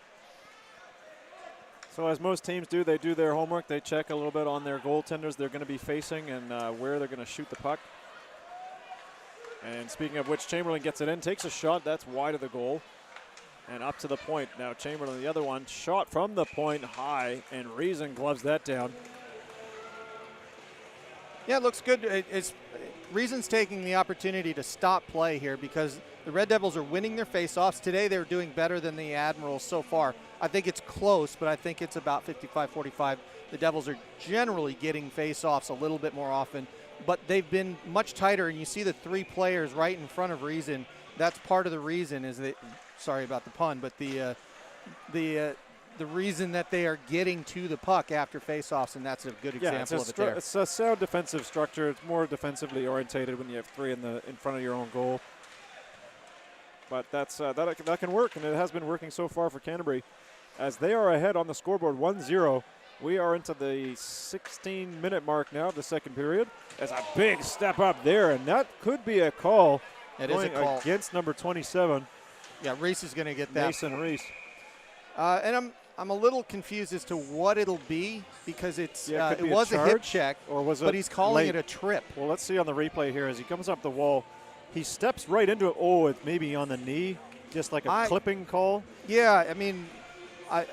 So as most teams do, they do their homework. They check a little bit on their goaltenders they're going to be facing and where they're going to shoot the puck. And speaking of which, Chamberlain gets it in, takes a shot. That's wide of the goal. And up to the point. Now Chamberlain, the other one, shot from the point high, and Reason gloves that down. Yeah, it looks good. Reason's taking the opportunity to stop play here because the Red Devils are winning their face-offs. Today they're doing better than the Admirals so far. I think it's close, but I think it's about 55-45. The Devils are generally getting face-offs a little bit more often, but they've been much tighter, and you see the three players right in front of Reason. That's part of the reason is that, sorry about the pun, but the reason that they are getting to the puck after face-offs, and that's a good example of it there. It's a sound defensive structure. It's more defensively orientated when you have three in front of your own goal. But that's that can work, and it has been working so far for Canterbury. As they are ahead on the scoreboard 1-0, we are into the 16-minute mark now of the second period. There's a big step up there, and that could be a call. It is a call against number 27. Yeah, Reese is going to get that. Mason Reese. And I'm a little confused as to what it'll be because it was a hip check, or was it but he's calling late? it a trip. Well, let's see on the replay here as he comes up the wall. He steps right into it. Oh, it's maybe on the knee, just like a clipping call. Yeah, I mean, I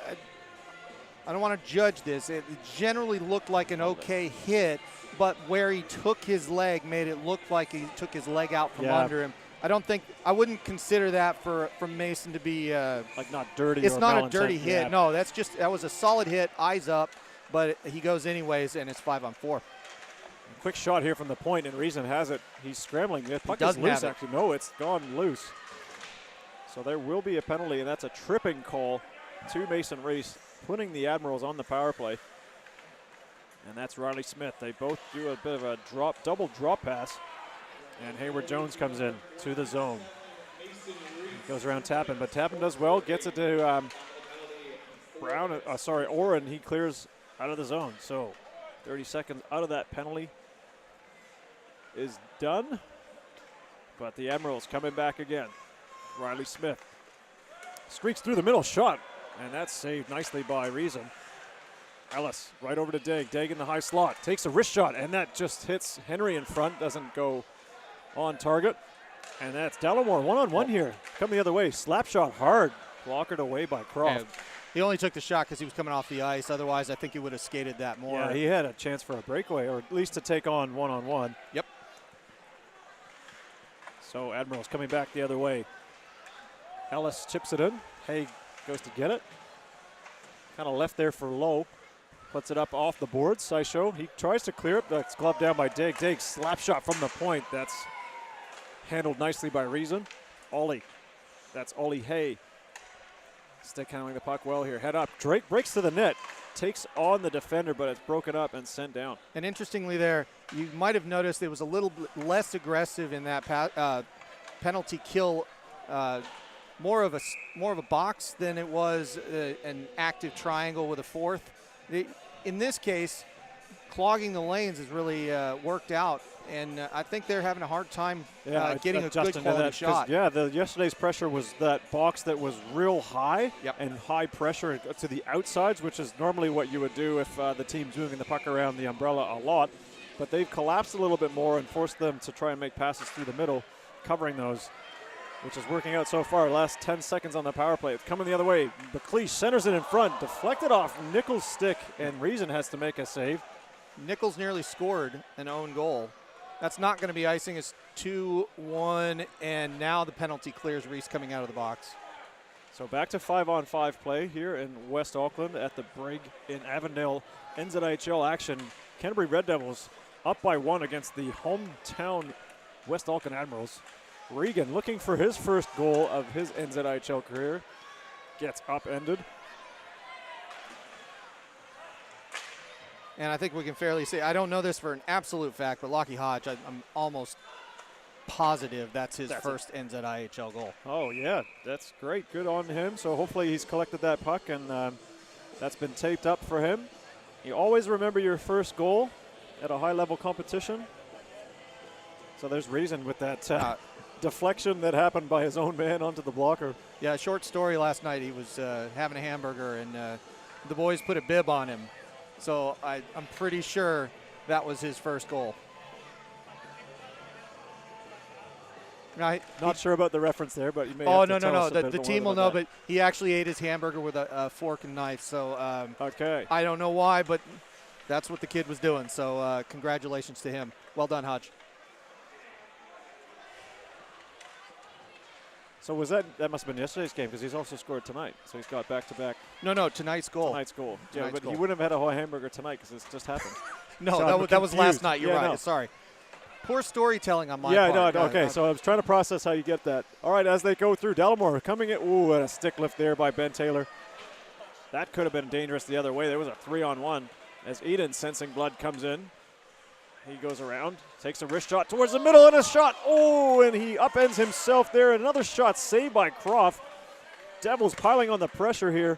don't want to judge this. It generally looked like an okay hit, but where he took his leg made it look like he took his leg out from under him. I wouldn't consider that from Mason to be like not dirty. It's or not a dirty hit. Yeah. No, that was a solid hit, eyes up, but he goes anyways, and it's 5-on-4. Quick shot here from the point, and Reason has it. He's scrambling. The puck is doesn't loose, have it. actually. No, it's gone loose. So there will be a penalty, and that's a tripping call to Mason Reese, putting the Admirals on the power play. And that's Riley Smith. They both do a bit of a double drop pass. And Hayward Jones comes in to the zone. He goes around Tappan, but Tappan does well, gets it to Oren. He clears out of the zone. So 30 seconds out of that penalty is done. But the Admirals coming back again. Riley Smith streaks through the middle, shot, and that's saved nicely by Reason. Ellis right over to Degg. Degg in the high slot, takes a wrist shot, and that just hits Henry in front, doesn't go on target. And that's Delamore one-on-one here. Come the other way, slap shot hard, blockered away by Croft. Yeah, he only took the shot because he was coming off the ice. Otherwise, I think he would have skated that more. Yeah, he had a chance for a breakaway, or at least to take on one-on-one. Yep. So Admirals coming back the other way. Ellis chips it in. Hay goes to get it. Kind of left there for low. Puts it up off the board. Saisho, he tries to clear it. That's gloved down by Dig. Dig, slap shot from the point. That's handled nicely by Reason. Ollie. That's Ollie Hay. Stick handling the puck well here. Head up. Drake breaks to the net. Takes on the defender, but it's broken up and sent down. And interestingly there, you might have noticed it was a little less aggressive in that penalty kill. More of a box than it was an active triangle with a fourth. In this case, clogging the lanes has really worked out, and I think they're having a hard time getting a good quality shot. Yeah, yesterday's pressure was that box that was real high and high pressure to the outsides, which is normally what you would do if the team's moving the puck around the umbrella a lot. But they've collapsed a little bit more and forced them to try and make passes through the middle, covering those, which is working out so far. Last 10 seconds on the power play. It's coming the other way. McLeish centers it in front, deflected off Nichols' stick, and Reason has to make a save. Nichols nearly scored an own goal. That's not going to be icing. It's 2-1, and now the penalty clears Reese coming out of the box. So back to 5-on-5 play here in West Auckland at the Brig in Avondale. NZIHL action. Canterbury Red Devils up by 1 against the hometown West Auckland Admirals. Regan looking for his first goal of his NZIHL career. Gets upended. And I think we can fairly say, I don't know this for an absolute fact, but Lockie Hodge, I'm almost positive that's his first NZIHL goal. Oh, yeah, that's great. Good on him. So hopefully he's collected that puck, and that's been taped up for him. You always remember your first goal at a high-level competition. So there's Reason with that deflection that happened by his own man onto the blocker. Yeah, short story last night. He was having a hamburger, and the boys put a bib on him. So I'm pretty sure that was his first goal. Not sure about the reference there, but you may have to no, tell no, us no. a bit The more team will about know, that. but he actually ate his hamburger with a fork and knife. So okay. I don't know why, but that's what the kid was doing. So congratulations to him. Well done, Hodge. So was that must have been yesterday's game, because he's also scored tonight. So he's got back-to-back. No, tonight's goal. Tonight's goal. Tonight's but goal. He wouldn't have had a whole hamburger tonight because it's just happened. No, so that was last night. You're right. No. Sorry. Poor storytelling on my part. part. Yeah, no, okay. So I was trying to process how you get that. All right, as they go through, Delamore coming in. Ooh, and a stick lift there by Ben Taylor. That could have been dangerous the other way. There was a 3-on-1 as Eden, sensing blood, comes in. He goes around, takes a wrist shot towards the middle, and a shot. Oh, and he upends himself there. Another shot saved by Croft. Devils piling on the pressure here.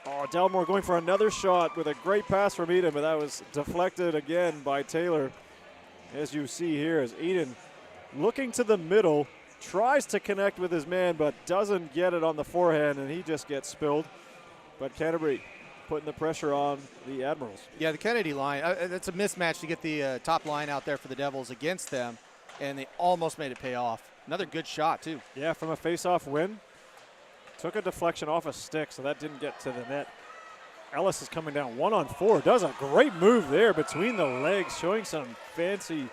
Oh, Delamore going for another shot with a great pass from Eden, but that was deflected again by Taylor. As you see here, as Eden looking to the middle, tries to connect with his man, but doesn't get it on the forehand, and he just gets spilled. But Canterbury putting the pressure on the Admirals. Yeah, the Kennedy line, that's a mismatch to get the top line out there for the Devils against them, and they almost made it pay off. Another good shot, too. Yeah, from a face-off win. Took a deflection off a stick, so that didn't get to the net. Ellis is coming down 1-on-4. Does a great move there between the legs, showing some fancy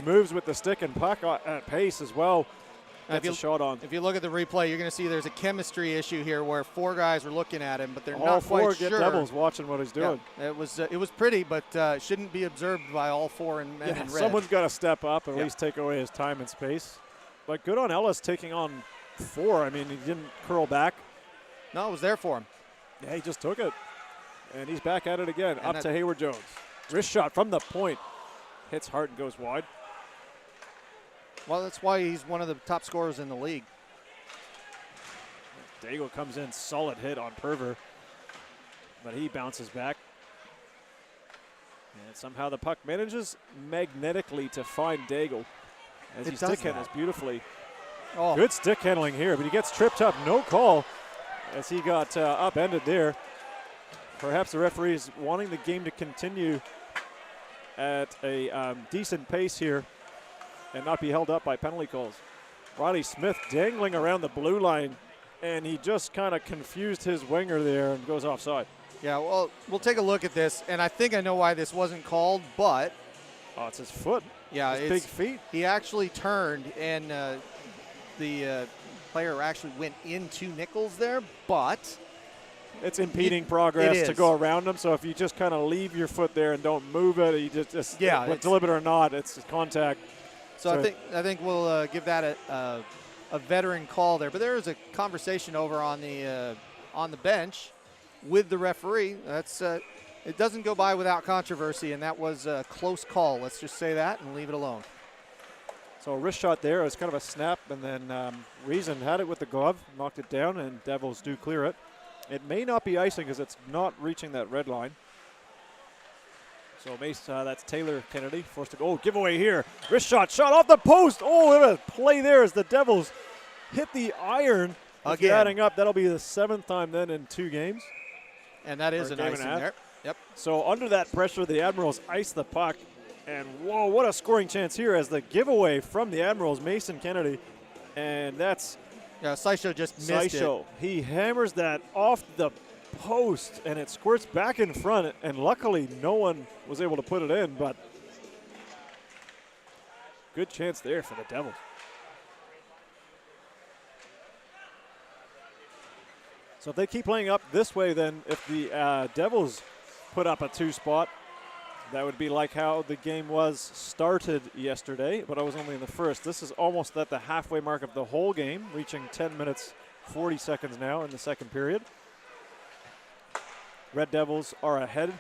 moves with the stick and puck at pace as well. That's a shot on. If you look at the replay, you're going to see there's a chemistry issue here where 4 guys are looking at him, but they're all not quite four sure. Get Devils watching what he's doing. Yeah, it was pretty, but shouldn't be observed by all 4 in men in red. Someone's got to step up and at least take away his time and space. But good on Ellis taking on 4. I mean, he didn't curl back. No, it was there for him. Yeah, he just took it. And he's back at it again, and up to Hayward Jones. Wrist shot from the point. Hits hard and goes wide. Well, that's why he's one of the top scorers in the league. Daigle comes in, solid hit on Perver, but he bounces back. And somehow the puck manages magnetically to find Daigle as he stick handles beautifully. Oh. Good stick handling here, but he gets tripped up, no call, as he got upended there. Perhaps the referees wanting the game to continue at a decent pace here and not be held up by penalty calls. Riley Smith dangling around the blue line, and he just kind of confused his winger there and goes offside. Yeah, well, we'll take a look at this, and I think I know why this wasn't called, but... Oh, it's his foot. Yeah, his big feet. He actually turned, and the player actually went into Nichols there, but it's impeding progress it to is. go around him. So if you just kind of leave your foot there and don't move it, you just deliberate or not, it's contact. So I think we'll give that a veteran call there. But there is a conversation over on the bench with the referee. That's it doesn't go by without controversy, and that was a close call. Let's just say that and leave it alone. So a wrist shot there. It was kind of a snap, and then Reason had it with the glove, knocked it down, and Devils do clear it. It may not be icing because it's not reaching that red line. So Mace, that's Taylor Kennedy forced to go. Oh, giveaway here. Wrist shot off the post. Oh, what a play there as the Devils hit the iron. If you're adding up, that'll be the 7th time then in 2 games. And that is an icing there. Yep. So under that pressure, the Admirals ice the puck. And whoa, what a scoring chance here as the giveaway from the Admirals, Mason Kennedy. And that's Saisho just missed it. He hammers that off the post, and it squirts back in front. And luckily, no one was able to put it in, but good chance there for the Devils. So if they keep playing up this way, then if the Devils put up a 2 spot, that would be like how the game was started yesterday, but I was only in the first. This is almost at the halfway mark of the whole game, reaching 10 minutes, 40 seconds now in the second period. Red Devils are ahead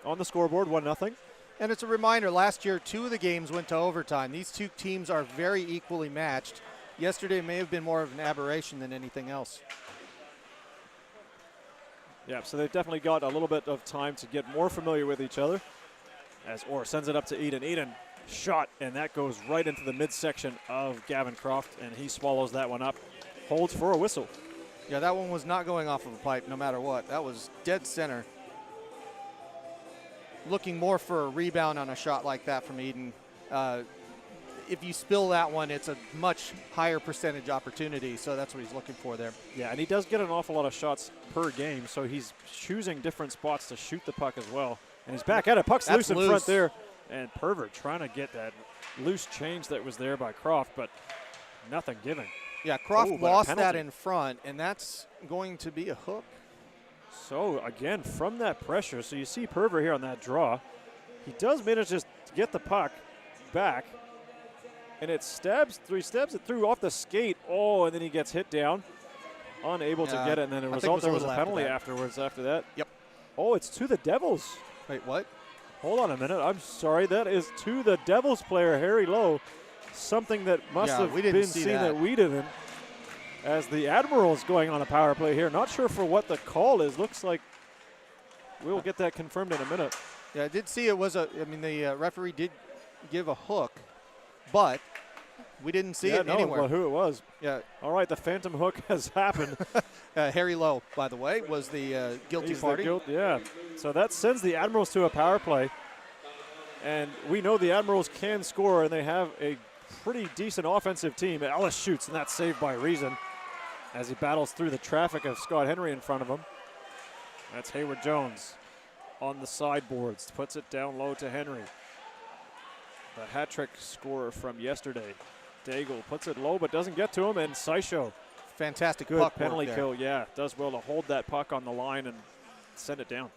on the scoreboard, 1-0. And it's a reminder, last year 2 of the games went to overtime. These 2 teams are very equally matched. Yesterday may have been more of an aberration than anything else. Yeah, so they've definitely got a little bit of time to get more familiar with each other. As Orr sends it up to Eden. Eden shot, and that goes right into the midsection of Gavin Croft, and he swallows that one up. Holds for a whistle. Yeah, that one was not going off of a pipe no matter what. That was dead center. Looking more for a rebound on a shot like that from Eden. If you spill that one, it's a much higher percentage opportunity, so that's what he's looking for there. Yeah, and he does get an awful lot of shots per game, so he's choosing different spots to shoot the puck as well. And he's back at it. Puck's loose in front there. And Pervert trying to get that loose change that was there by Croft, but nothing given. Yeah, Croft lost that in front, and that's going to be a hook. So, again, from that pressure, so you see Pervert here on that draw. He does manage just to get the puck back, and he stabs it through off the skate. Oh, and then he gets hit down. Unable to get it, and then the result there was a penalty afterwards after that. Yep. Oh, it's to the Devils. Wait, what? Hold on a minute. I'm sorry. That is to the Devils player, Harry Lowe. Something that must have been seen that we didn't. As the Admirals going on a power play here. Not sure for what the call is. Looks like we'll get that confirmed in a minute. Yeah, I did see it was the referee did give a hook, but we didn't see it anywhere. Well, who it was. Yeah. All right, the phantom hook has happened. Harry Lowe, by the way, was the guilty party. Yeah. So that sends the Admirals to a power play. And we know the Admirals can score, and they have a pretty decent offensive team. Ellis shoots, and that's saved by Reason as he battles through the traffic of Scott Henry in front of him. That's Hayward Jones on the sideboards. Puts it down low to Henry. The hat trick scorer from yesterday. Daigle puts it low but doesn't get to him, and Saisho. Fantastic Good puck penalty work kill, yeah. Does well to hold that puck on the line and send it down.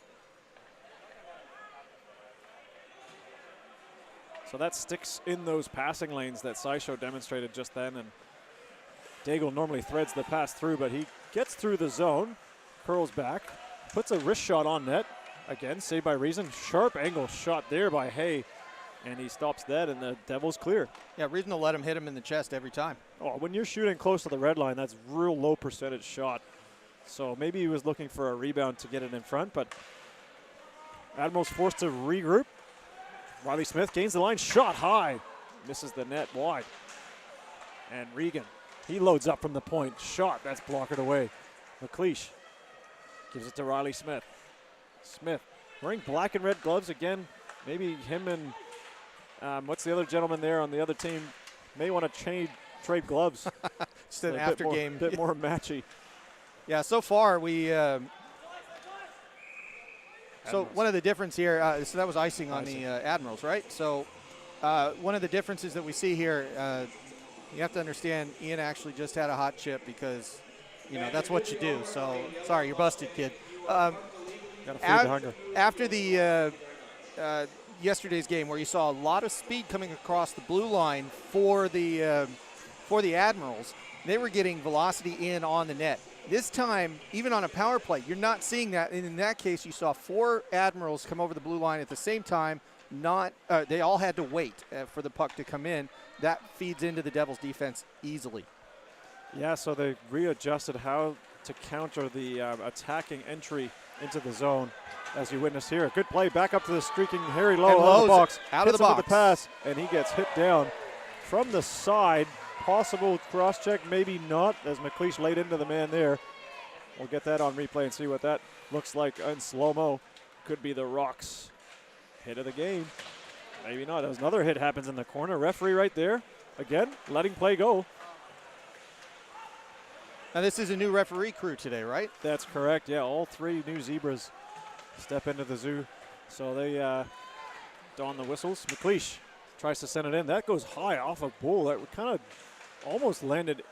So that sticks in those passing lanes that Saisho demonstrated just then, and Daigle normally threads the pass through, but he gets through the zone, curls back, puts a wrist shot on net. Again, saved by Reason. Sharp angle shot there by Hay. And he stops that, and the Devils clear. Yeah, Reason will let him hit him in the chest every time. Oh, when you're shooting close to the red line, that's real low percentage shot. So maybe he was looking for a rebound to get it in front, but Admirals forced to regroup. Riley Smith gains the line, shot high. Misses the net wide. And Regan, he loads up from the point. Shot, that's blockered away. McLeish gives it to Riley Smith. Smith wearing black and red gloves again. Maybe him and what's the other gentleman there on the other team? May want to trade gloves. Just an after game. Bit more matchy. Yeah, so far we. So one of the difference here, so that was icing on the Admirals, right? So one of the differences that we see here, You have to understand, Ian actually just had a hot chip because, that's what you do. So, sorry, you're busted, kid. Gotta feed the hunger. After the yesterday's game, where you saw a lot of speed coming across the blue line for the Admirals, they were getting velocity in on the net. This time, even on a power play, you're not seeing that. And in that case, you saw 4 Admirals come over the blue line at the same time. They all had to wait for the puck to come in. That feeds into the Devils' defense easily. Yeah, so they readjusted how to counter the attacking entry into the zone, as you witness here. Good play back up to the streaking Harry Lowe out of the box. Out of the box. box. The pass, and he gets hit down from the side. Possible cross-check, maybe not, as McLeish laid into the man there. We'll get that on replay and see what that looks like in slow-mo. Could be the Rocks' hit of the game. Maybe not. As another hit happens in the corner. Referee right there. Again, letting play go. Now this is a new referee crew today, right? That's correct. Yeah, all 3 new Zebras step into the zoo. So they don the whistles. McLeish tries to send it in. That goes high off of Bull. That kind of almost landed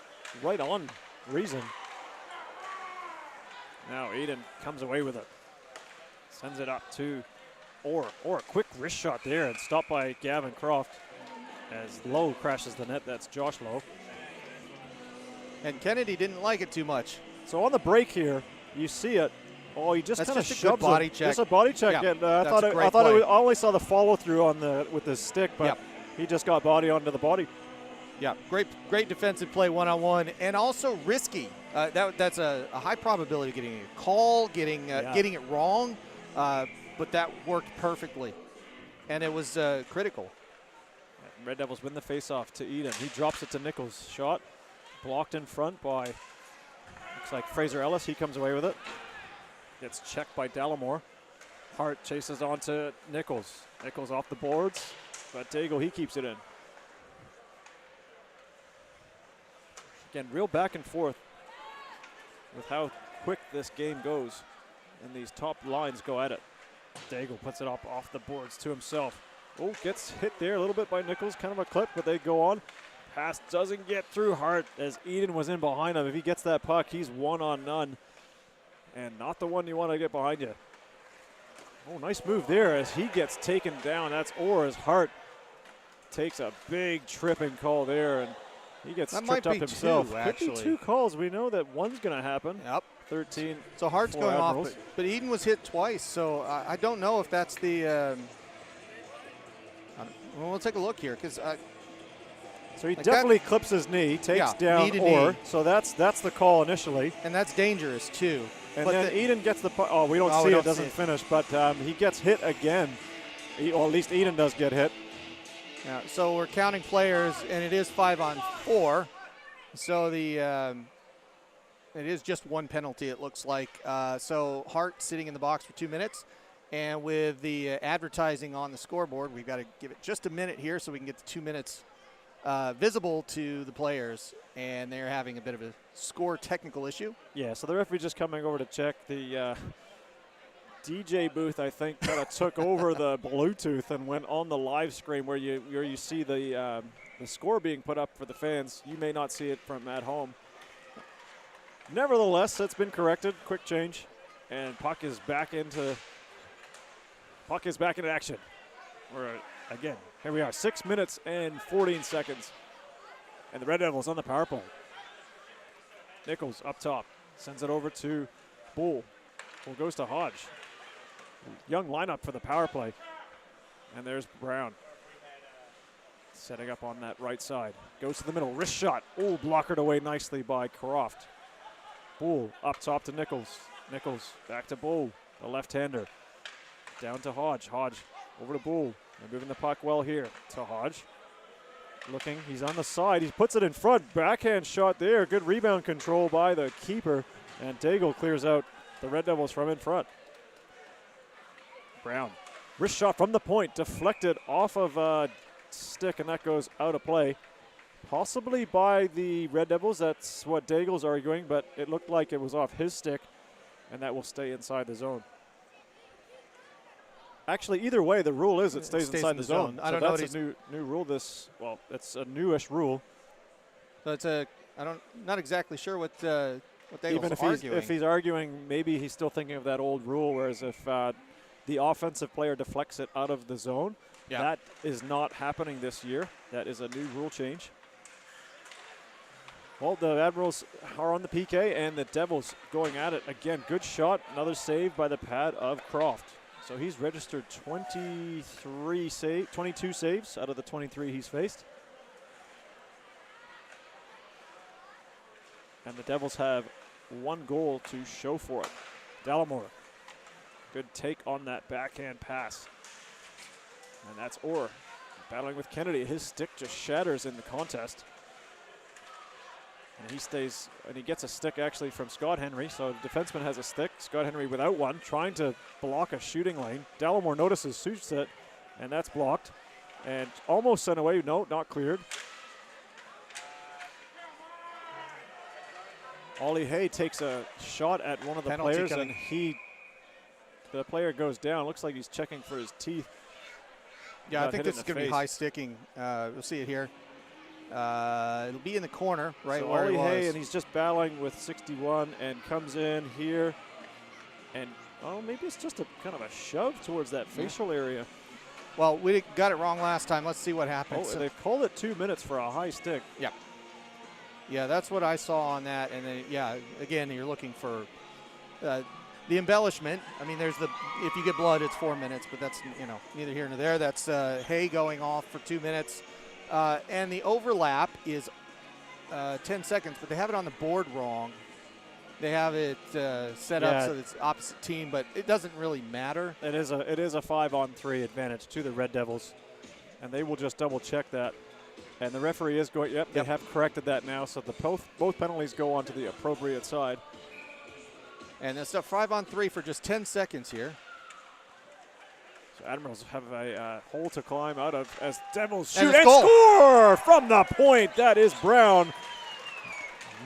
right on Reason. Now Eden comes away with it. Sends it up to Orr. A quick wrist shot there and stopped by Gavin Croft as Lowe crashes the net. That's Josh Lowe. And Kennedy didn't like it too much. So on the break here, you see it. Oh, he just kind of shoves body it. check. Just a body check. Yeah, And, I only saw the follow through on with the stick, but he just got body onto the body. Yeah, great defensive play one-on-one, and also risky. That's a high probability of getting a call, getting it wrong, but that worked perfectly, and it was critical. Red Devils win the faceoff to Eden. He drops it to Nichols. Shot blocked in front by, looks like Fraser Ellis. He comes away with it. Gets checked by Dallimore. Hart chases on to Nichols. Nichols off the boards, but Daigle, he keeps it in. Again, real back and forth with how quick this game goes, and these top lines go at it. Daigle puts it up off the boards to himself. Oh, gets hit there a little bit by Nichols, kind of a clip, but they go on. Pass doesn't get through Hart as Eden was in behind him. If he gets that puck, he's 1-on-none, and not the one you want to get behind you. Oh, nice move there as he gets taken down. That's Orr as Hart takes a big tripping call there, and he gets tripped up himself. Could be 2 calls. We know that one's going to happen. Yep. 13. So Hart's going Admirals. off, but Eden was hit twice, so I don't know if that's the well, we'll take a look here, because so he definitely clips his knee, takes down Orr. So that's the call initially. And that's dangerous, too. And but then Eden gets the puck. Oh, we don't see it. Doesn't finish, but he gets hit again. Or at least Eden does get hit. Yeah, so we're counting players, and it is 5-on-4. So it is just one penalty, it looks like. So Hart sitting in the box for 2 minutes. And with the advertising on the scoreboard, we've got to give it just a minute here so we can get the 2 minutes visible to the players. And they're having a bit of a score technical issue. Yeah, so the referee just coming over to check. The DJ booth, I think, kind of took over the Bluetooth and went on the live screen where you see the score being put up for the fans. You may not see it from at home. Nevertheless, that's been corrected. Quick change, and puck is back into action. Again, here we are, 6 minutes and 14 seconds, and the Red Devils on the power play. Nichols up top, sends it over to Bull. Bull goes to Hodge. Young lineup for the power play. And there's Brown. Setting up on that right side. Goes to the middle. Wrist shot. Oh, blockered away nicely by Croft. Bull up top to Nichols. Nichols back to Bull, the left-hander. Down to Hodge. Hodge over to Bull. They're moving the puck well here to Hodge. Looking, he's on the side. He puts it in front. Backhand shot there. Good rebound control by the keeper. And Daigle clears out the Red Devils from in front. Brown. Wrist shot from the point. Deflected off of a stick, and that goes out of play. Possibly by the Red Devils. That's what Daigle's arguing, but it looked like it was off his stick, and that will stay inside the zone. Actually, either way, the rule is it stays inside the zone. I don't know. That's a new rule. It's a newish rule. So it's not exactly sure what Daigle's Even if he's arguing, maybe he's still thinking of that old rule, whereas if the offensive player deflects it out of the zone, that is not happening this year. That is a new rule change. Well, the Admirals are on the PK, and the Devils going at it again. Good shot, another save by the pad of Croft. So he's registered 22 saves out of the 23 he's faced. And the Devils have 1 goal to show for it. Dallimore, good take on that backhand pass. And that's Orr battling with Kennedy. His stick just shatters in the contest. And he stays, and he gets a stick actually from Scott Henry. So the defenseman has a stick. Scott Henry without one, trying to block a shooting lane. Dallimore notices, shoots it, and that's blocked. And almost sent away. No, not cleared. Ollie Hay takes a shot at one of the players, and the player goes down. Looks like he's checking for his teeth. Yeah, I think this is going to be high sticking. We'll see it here. It'll be in the corner, right so where Ollie it was. Hay, and he's just battling with 61 and comes in here. And, maybe it's just a kind of a shove towards that facial area. Well, we got it wrong last time. Let's see what happens. Oh, they called it 2 minutes for a high stick. Yeah. Yeah, that's what I saw on that. And then, again, you're looking for the embellishment. I mean, if you get blood, it's 4 minutes, but that's, neither here nor there. That's Hay going off for 2 minutes. And the overlap is 10 seconds, but they have it on the board wrong. They have it set up so it's opposite team, but it doesn't really matter. It is a 5-on-3 advantage to the Red Devils, and they will just double check that. And the referee is going, they have corrected that now, so both penalties go on to the appropriate side. And that's a 5-on-3 for just 10 seconds here. So Admirals have a hole to climb out of as Devils shoot and score from the point. That is Brown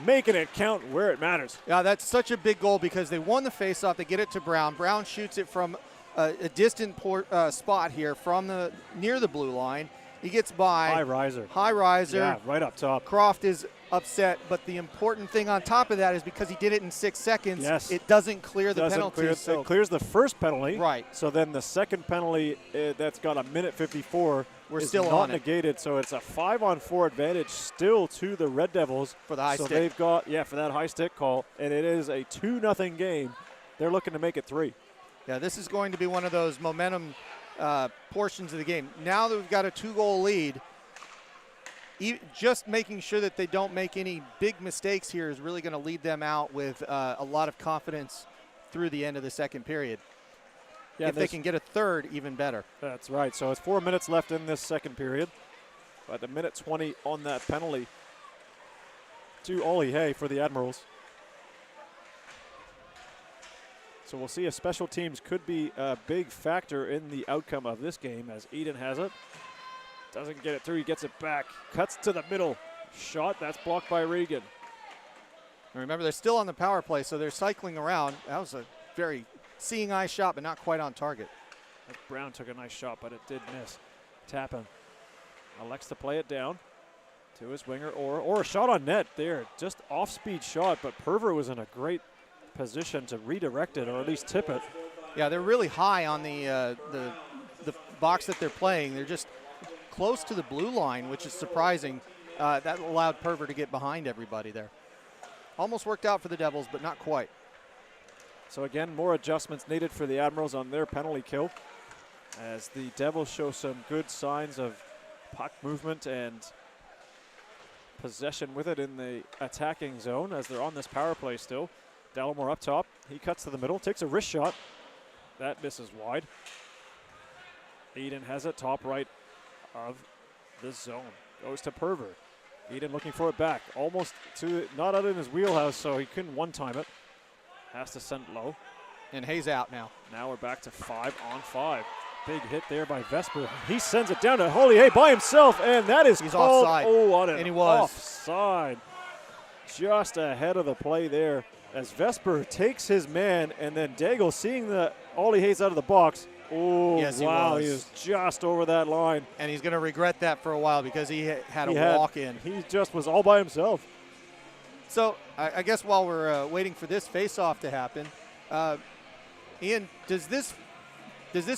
making it count where it matters. Yeah, that's such a big goal because they won the faceoff. They get it to Brown. Brown shoots it from a distant spot here from near the blue line. He gets by. High riser. Yeah, right up top. Croft is upset, but the important thing on top of that is because he did it in 6 seconds, it doesn't clear the penalty. It clears the first penalty. Right. So then the second penalty that's got a minute 54 is still not on negated. So it's a 5-on-4 advantage still to the Red Devils. For the high stick. So they've got, for that high stick call. And it is a 2-0 game. They're looking to make it 3. Yeah, this is going to be one of those momentum portions of the game. Now that we've got a 2-goal lead, just making sure that they don't make any big mistakes here is really going to lead them out with a lot of confidence through the end of the second period. Yeah, if they can get a third, even better. That's right. So it's 4 minutes left in this second period. But the minute 20 on that penalty to Ollie Hay for the Admirals. So we'll see if special teams could be a big factor in the outcome of this game as Eden has it. Doesn't get it through, he gets it back. Cuts to the middle. Shot, that's blocked by Regan. And remember, they're still on the power play, so they're cycling around. That was a very seeing eye shot, but not quite on target. Brown took a nice shot, but it did miss. Tappan elects to play it down to his winger, or a shot on net there. Just off-speed shot, but Perver was in a great position to redirect it, or at least tip it. Yeah, they're really high on the box that they're playing. They're just close to the blue line, which is surprising. That allowed Perver to get behind everybody there. Almost worked out for the Devils, but not quite. So again, more adjustments needed for the Admirals on their penalty kill as the Devils show some good signs of puck movement and possession with it in the attacking zone as they're on this power play still. Dallimore up top. He cuts to the middle, takes a wrist shot. That misses wide. Eden has it top right of the zone. Goes to Perver. Eden looking for it back. Almost to, not out in his wheelhouse, so he couldn't one-time it. Has to send it low. And Hayes out now. Now we're back to 5-on-5. Big hit there by Vesper. He sends it down to Ollie Hay by himself, and that is called offside. On an and he was. Offside. Just ahead of the play there as Vesper takes his man, and then Daigle, seeing the Ollie Hayes out of the box, Oh, Yes, wow, he he was. was just over that line. And he's going to regret that for a while because he had He a walk in. He just was all by himself. So I guess while we're waiting for this face-off to happen, Ian, does this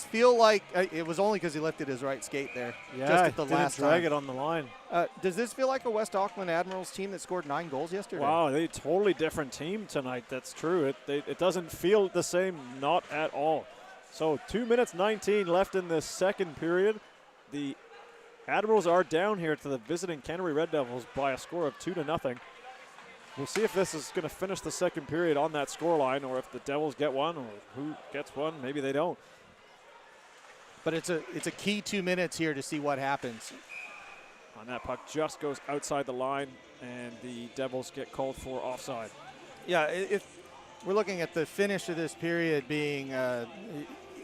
feel like it was only because he lifted his right skate there? Yeah, just at the didn't last drag time. it on the line. Does this feel like a West Auckland Admirals team that scored 9 goals yesterday? Wow, they totally different team tonight. That's true. It doesn't feel the same, not at all. So 2 minutes 19 left in the second period. The Admirals are down here to the visiting Canterbury Red Devils by a score of 2-0. We'll see if this is going to finish the second period on that scoreline, or if the Devils get one, or who gets one. Maybe they don't. But it's a key 2 minutes here to see what happens. And that puck just goes outside the line, and the Devils get called for offside. Yeah, if we're looking at the finish of this period being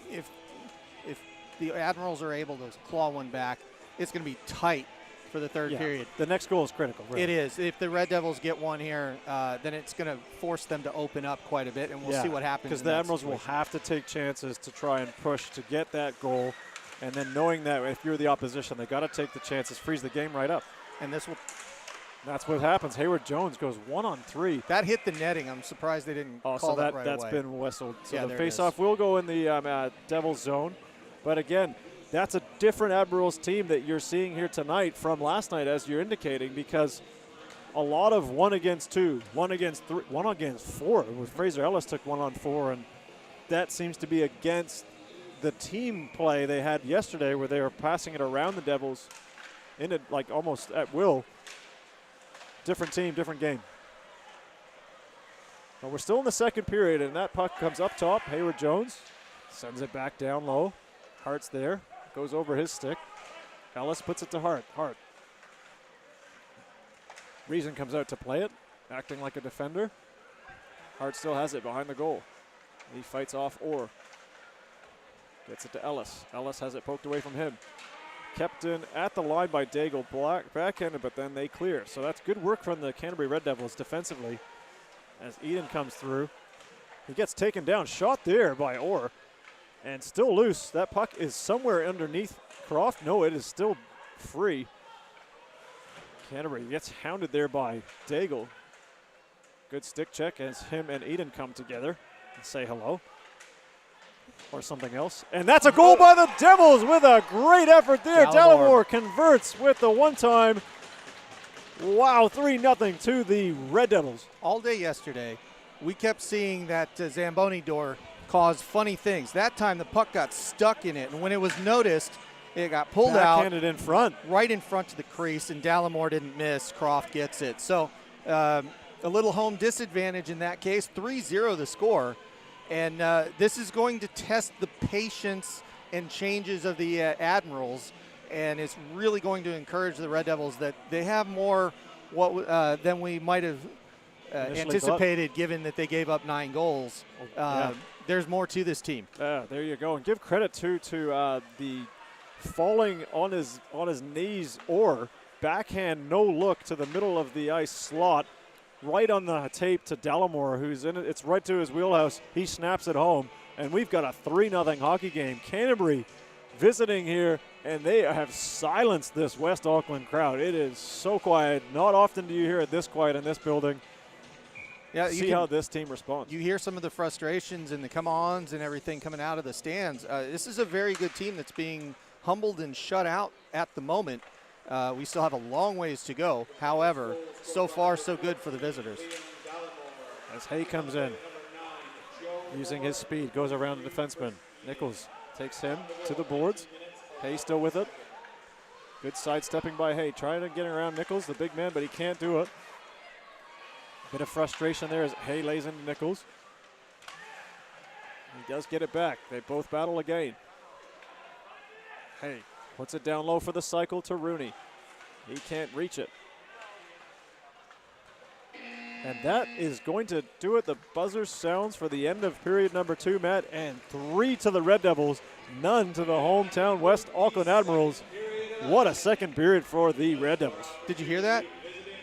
if the Admirals are able to claw one back, it's going to be tight for the third period. The next goal is critical. Really. It is. If the Red Devils get one here, then it's going to force them to open up quite a bit, and we'll see what happens. Because the Admirals will have to take chances to try and push to get that goal. And then knowing that if you're the opposition, they got to take the chances, freeze the game right up. And that's what happens. Hayward Jones goes 1-on-3. That hit the netting. I'm surprised they didn't call that right that's away. been whistled. So yeah, the faceoff will go in the Devils zone. But again, that's a different Admirals team that you're seeing here tonight from last night, as you're indicating, because a lot of 1-against-2, 1-against-3, 1-against-4. Fraser Ellis took 1-on-4, and that seems to be against the team play they had yesterday, where they were passing it around the Devils in it like almost at will. Different team, different game. But we're still in the second period, and that puck comes up top. Hayward Jones sends it back down low. Hart's there. Goes over his stick. Ellis puts it to Hart. Hart. Reason comes out to play it, acting like a defender. Hart still has it behind the goal. He fights off Orr. Gets it to Ellis. Ellis has it poked away from him. Kept in at the line by Daigle, backhanded, but then they clear. So that's good work from the Canterbury Red Devils defensively as Eden comes through. He gets taken down, shot there by Orr, and still loose. That puck is somewhere underneath Croft. No, it is still free. Canterbury gets hounded there by Daigle. Good stick check as him and Eden come together and say hello. Or something else. And that's a goal by the Devils with a great effort there. Dallimore converts with the one-time. Wow, 3-0 to the Red Devils. All day yesterday, we kept seeing that Zamboni door cause funny things. That time the puck got stuck in it, and when it was noticed, it got pulled out. Backhanded in front. Right in front of the crease, and Dallimore didn't miss. Croft gets it. So a little home disadvantage in that case. 3-0 the score. And this is going to test the patience and changes of the Admirals, and it's really going to encourage the Red Devils that they have more than we might have anticipated, given that they gave up 9 goals. There's more to this team. There you go. And give credit to the falling on his knees or backhand no look to the middle of the ice slot. Right on the tape to Dallimore, who's in it. It's right to his wheelhouse. He snaps it home, and we've got a 3-0 hockey game. Canterbury visiting here, and they have silenced this West Auckland crowd. It is so quiet. Not often do you hear it this quiet in this building. Yeah, see how this team responds. You hear some of the frustrations and the come-ons and everything coming out of the stands. This is a very good team that's being humbled and shut out at the moment. We still have a long ways to go. However, so far so good for the visitors. As Hay comes in, using his speed, goes around the defenseman. Nichols takes him to the boards. Hay still with it. Good sidestepping by Hay, trying to get around Nichols, the big man, but he can't do it. Bit of frustration there as Hay lays into Nichols. He does get it back. They both battle again. Hay puts it down low for the cycle to Rooney. He can't reach it. And that is going to do it. The buzzer sounds for the end of period number 2, Matt, and 3 to the Red Devils, none to the hometown West Auckland Admirals. What a second period for the Red Devils. Did you hear that?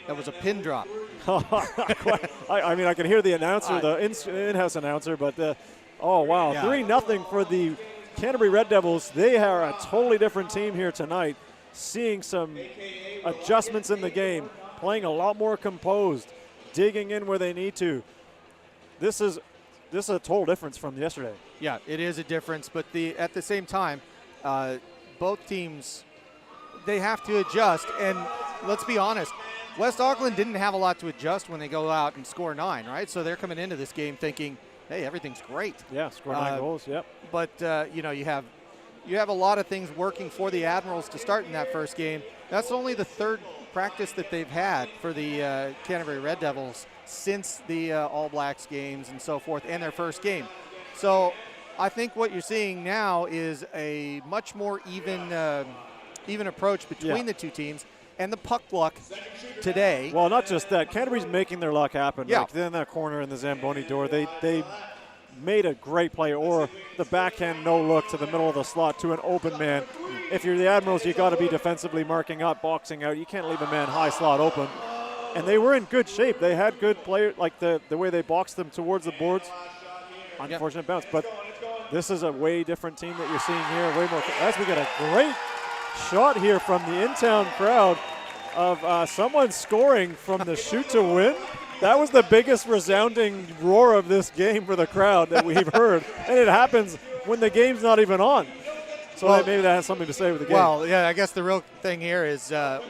That was a pin drop. I mean, I can hear the announcer, the in-house announcer, but oh, wow. 3-0 for the Canterbury Red Devils, they are a totally different team here tonight, seeing some adjustments in the game, playing a lot more composed, digging in where they need to. This is a total difference from yesterday. Yeah, it is a difference, but at the same time, both teams, they have to adjust. And let's be honest, West Auckland didn't have a lot to adjust when they go out and score 9, right? So they're coming into this game thinking, hey, everything's great. Yeah, score 9 goals, yep. But, you have a lot of things working for the Admirals to start in that first game. That's only the third practice that they've had for the Canterbury Red Devils since the All Blacks games and so forth, and their first game. So I think what you're seeing now is a much more even approach between the two teams, and the puck luck today. Well, not just that. Canterbury's making their luck happen. Yeah. Like in that corner in the Zamboni door, they made a great play, or the backhand no look to the middle of the slot to an open man. If you're the Admirals, you got to be defensively marking out, boxing out. You can't leave a man high slot open. And they were in good shape. They had good players, like the way they boxed them towards the boards. Unfortunate bounce, but this is a way different team that you're seeing here. Way more. As we get a great shot here from the in-town crowd of someone scoring from the shoot to win. That was the biggest resounding roar of this game for the crowd that we've heard, and it happens when the game's not even on. So maybe that has something to say with the game. Well, yeah, I guess the real thing here is the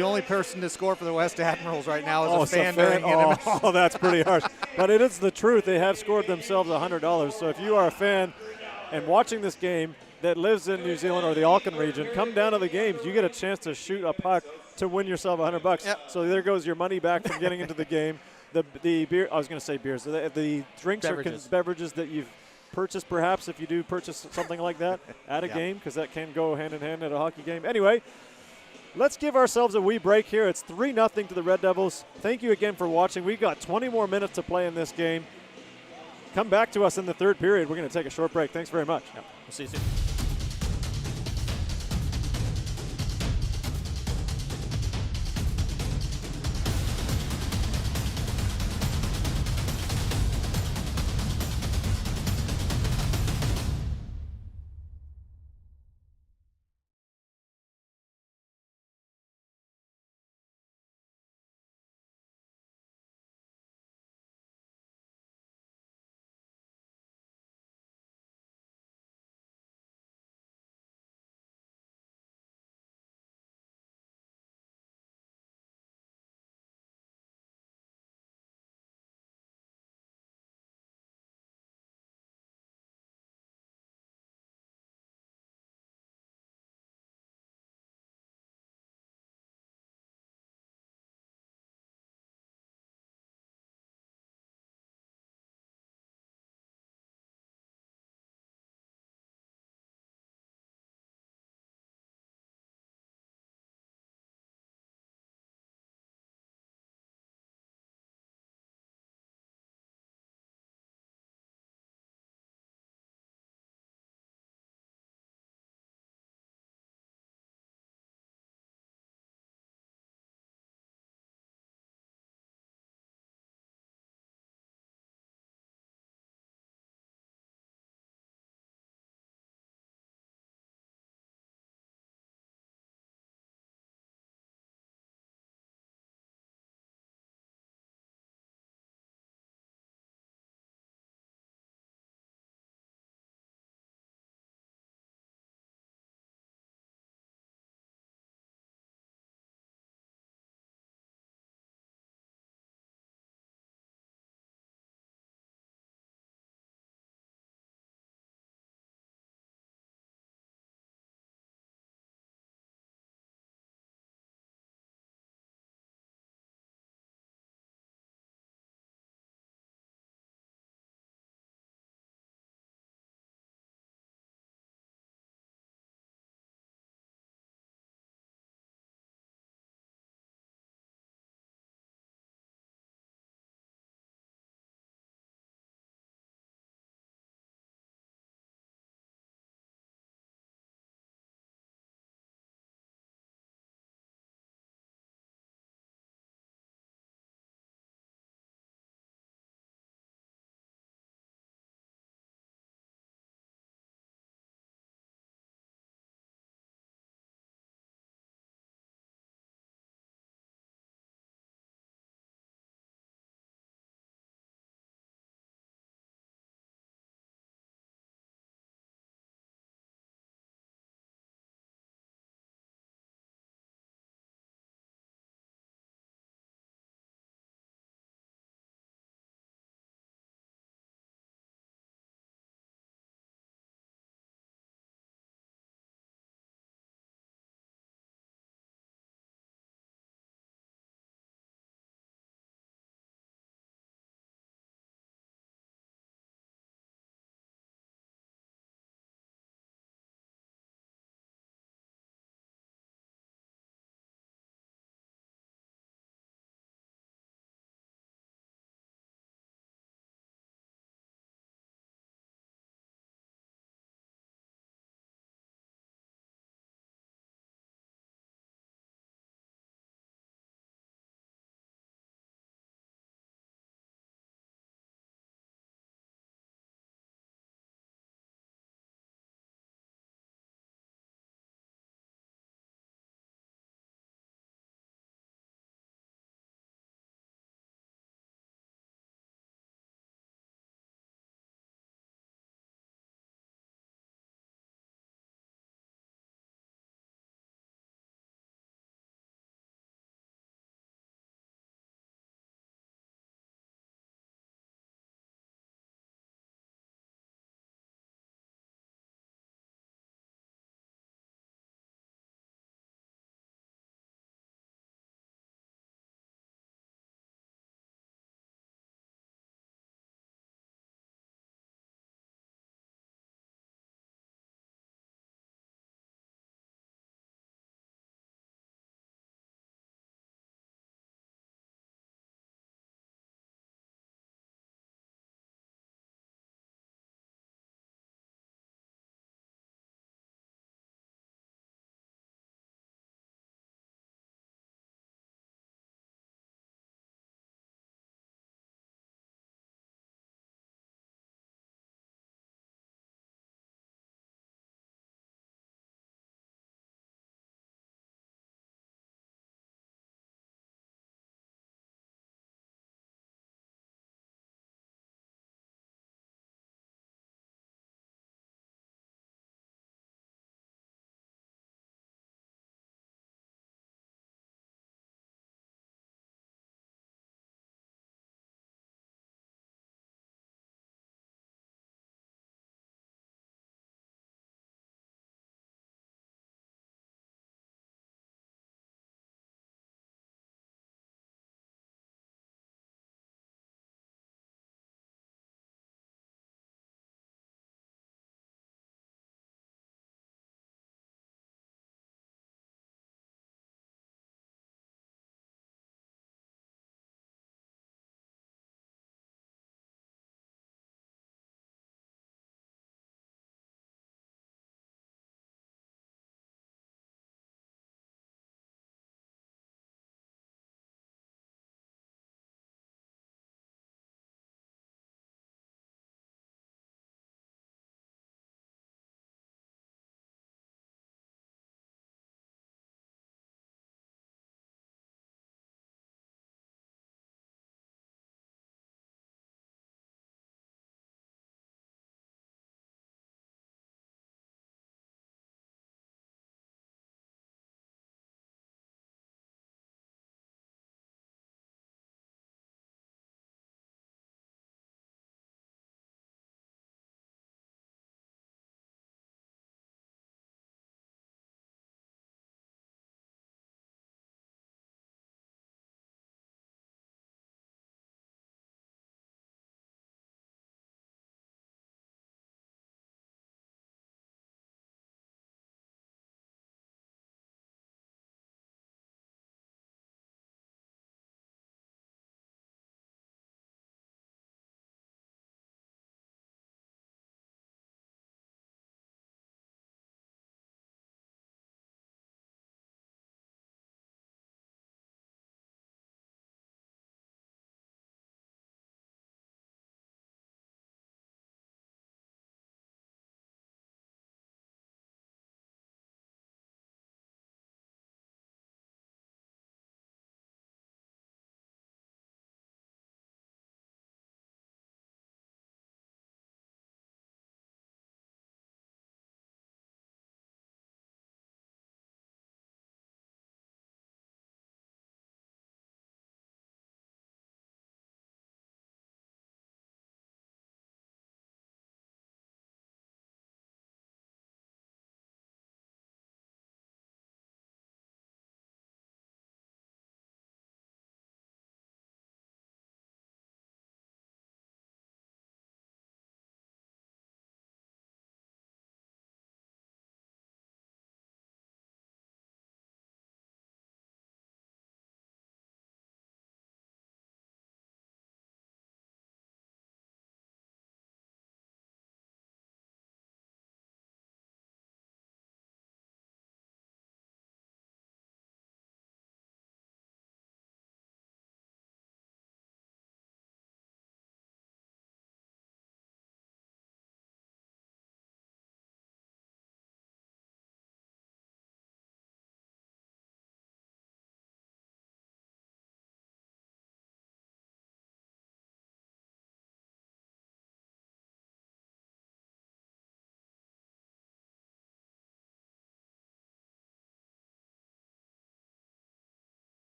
only person to score for the West Admirals right now is a fan during it. Oh, that's pretty harsh. But it is the truth. They have scored themselves $100. So if you are a fan and watching this game that lives in New Zealand or the Auckland region, come down to the games. You get a chance to shoot a puck to win yourself $100. Yep. So there goes your money back from getting into the game. The beer, I was going to say beers, the drinks Beverages. or beverages that you've purchased, perhaps, if you do purchase something like that at a game, because that can go hand in hand at a hockey game. Anyway, let's give ourselves a wee break here. It's 3-0 to the Red Devils. Thank you again for watching. We've got 20 more minutes to play in this game. Come back to us in the third period. We're going to take a short break. Thanks very much. We'll see you soon.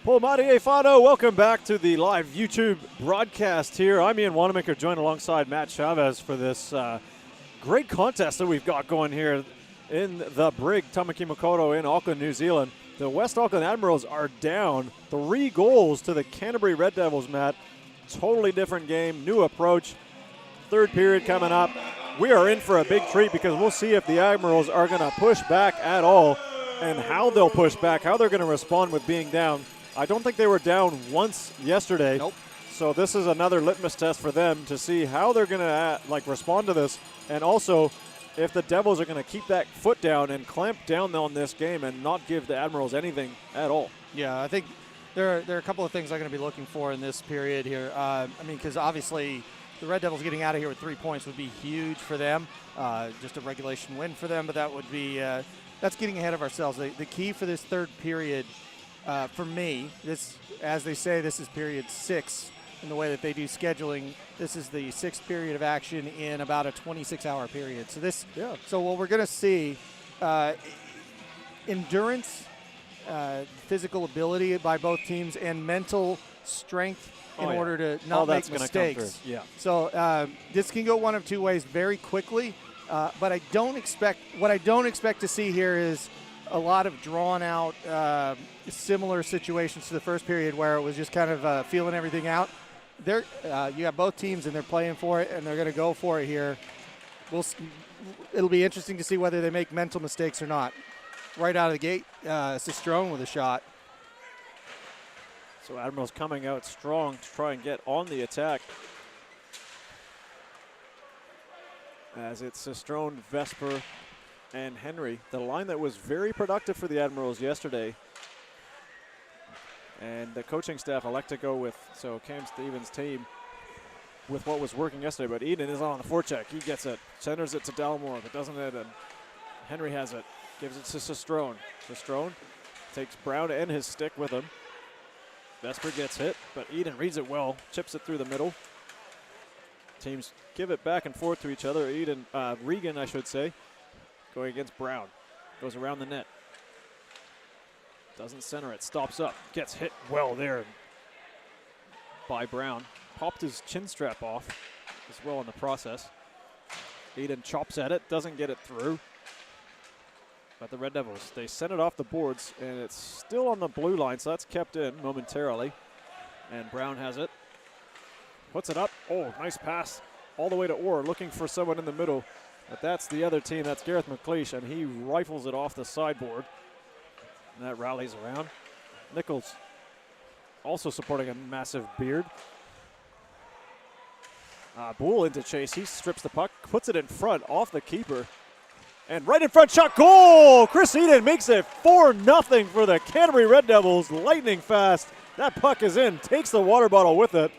Polmati Fano, welcome back to the live YouTube broadcast here. I'm Ian Wanamaker, joined alongside Matt Chavez for this great contest that we've got going here in the Brig Tamaki Makaurau in Auckland, New Zealand. The West Auckland Admirals are down 3 goals to the Canterbury Red Devils, Matt. Totally different game, new approach. Third period coming up. We are in for a big treat because we'll see if the Admirals are going to push back at all and how they'll push back, how they're going to respond with being down. I don't think they were down once yesterday. Nope. So this is another litmus test for them to see how they're going to respond to this, and also if the Devils are going to keep that foot down and clamp down on this game and not give the Admirals anything at all. Yeah, I think there are a couple of things I'm going to be looking for in this period here. Because obviously the Red Devils getting out of here with 3 points would be huge for them. Just a regulation win for them, but that would be that's getting ahead of ourselves. The key for this third period, for me, as they say, this is period 6 in the way that they do scheduling. This is the 6th period of action in about a 26-hour period. So what we're going to see, endurance, physical ability by both teams, and mental strength in order to not make mistakes. Yeah. So this can go one of two ways very quickly. But what I don't expect to see here is a lot of drawn out similar situations to the first period where it was just kind of feeling everything out. You got both teams and they're playing for it and they're going to go for it here. It'll be interesting to see whether they make mental mistakes or not. Right out of the gate, Cistrone with a shot. So Admirals coming out strong to try and get on the attack. As it's Cistrone, Vesper, and Henry. The line that was very productive for the Admirals yesterday. And the coaching staff elect to go with, Cam Stevens' team, with what was working yesterday. But Eden is on the forecheck. He gets it, centers it to Dalmore, but doesn't hit, and Henry has it, gives it to Cistrone. Cistrone takes Brown and his stick with him. Vesper gets hit, but Eden reads it well, chips it through the middle. Teams give it back and forth to each other. Regan, I should say, going against Brown. Goes around the net. Doesn't center it, stops up, gets hit well there by Brown. Popped his chin strap off as well in the process. Eden chops at it, doesn't get it through. But the Red Devils, they send it off the boards, and it's still on the blue line, so that's kept in momentarily. And Brown has it. Puts it up. Oh, nice pass all the way to Orr, looking for someone in the middle. But that's the other team. That's Gareth McLeish, and he rifles it off the sideboard. And that rallies around. Nichols also supporting a massive beard. Boole into chase. He strips the puck, puts it in front off the keeper. And right in front, shot, goal! Chris Eden makes it 4-0 for the Canterbury Red Devils. Lightning fast. That puck is in, takes the water bottle with it.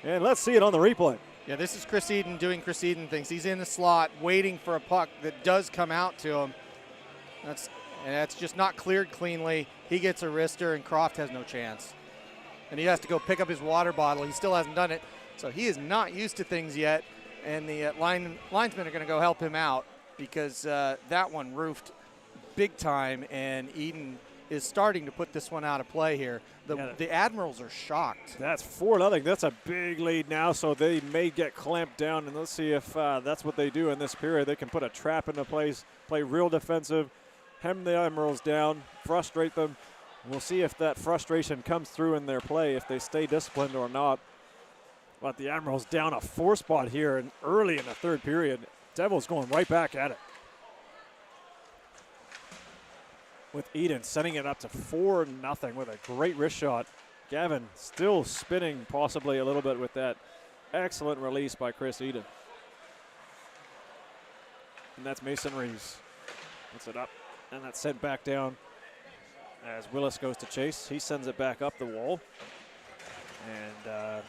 And let's see it on the replay. Yeah, this is Chris Eden doing Chris Eden things. He's in the slot waiting for a puck that does come out to him. That's just not cleared cleanly. He gets a wrister, and Croft has no chance. And he has to go pick up his water bottle. He still hasn't done it. So he is not used to things yet. And the linesmen are going to go help him out because that one roofed big time, and Eden is starting to put this one out of play here. The Admirals are shocked. That's 4-0. That's a big lead now, so they may get clamped down, and let's see if that's what they do in this period. They can put a trap into place, play real defensive, hem the Admirals down, frustrate them. We'll see if that frustration comes through in their play, if they stay disciplined or not. But the Admirals down a 4 spot here and early in the third period. Devils going right back at it. With Eden sending it up to 4-0 with a great wrist shot. Gavin still spinning possibly a little bit with that excellent release by Chris Eden. And that's Mason Reeves. Puts it up, and that's sent back down as Willis goes to chase. He sends it back up the wall. And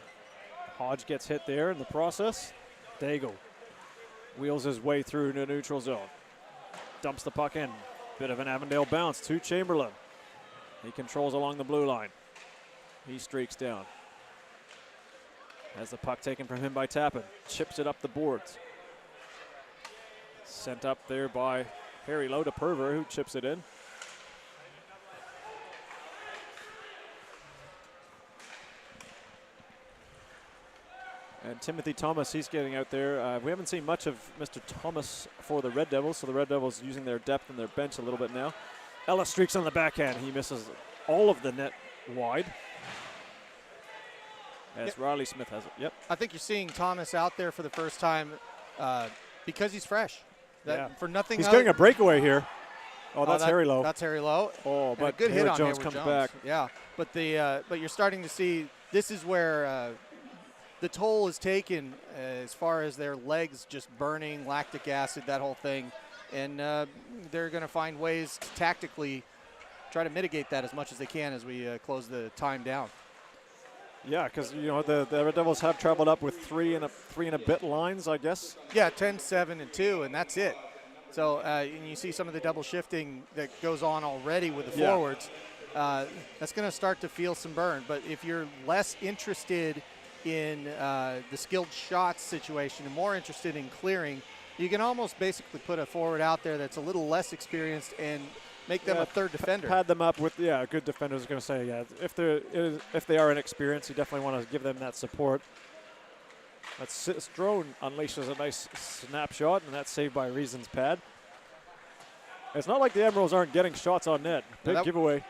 Hodge gets hit there in the process. Daigle wheels his way through the neutral zone. Dumps the puck in. Bit of an Avondale bounce to Chamberlain. He controls along the blue line. He streaks down. Has the puck taken from him by Tappan. Chips it up the boards. Sent up there by Harry Lowe to Perver, who chips it in. And Timothy Thomas, he's getting out there. We haven't seen much of Mr. Thomas for the Red Devils, so the Red Devils using their depth and their bench a little bit now. Ellis streaks on the backhand. He misses all of the net wide. As Riley Smith has it. Yep. I think you're seeing Thomas out there for the first time because he's fresh. For nothing. He's getting a breakaway here. Oh, that's Harry Lowe. That's Harry Lowe. Oh, but a good hit on Jones Hayward comes Jones. back. Yeah, but you're starting to see this is where the toll is taken as far as their legs just burning, lactic acid, that whole thing, and they're going to find ways to tactically try to mitigate that as much as they can as we close the time down. Yeah, because the Red Devils have traveled up with three and a bit lines, I guess. Yeah, 10, 7, and 2, and that's it. So and you see some of the double shifting that goes on already with the forwards. That's going to start to feel some burn. But if you're less interested in the skilled shots situation and more interested in clearing, you can almost basically put a forward out there that's a little less experienced and make them a third defender. Pad them up with a good defender. I was going to say, if they are inexperienced, you definitely want to give them that support. That Strone unleashes a nice snapshot, and that's saved by Reason's pad. It's not like the Admirals aren't getting shots on net. Big giveaway.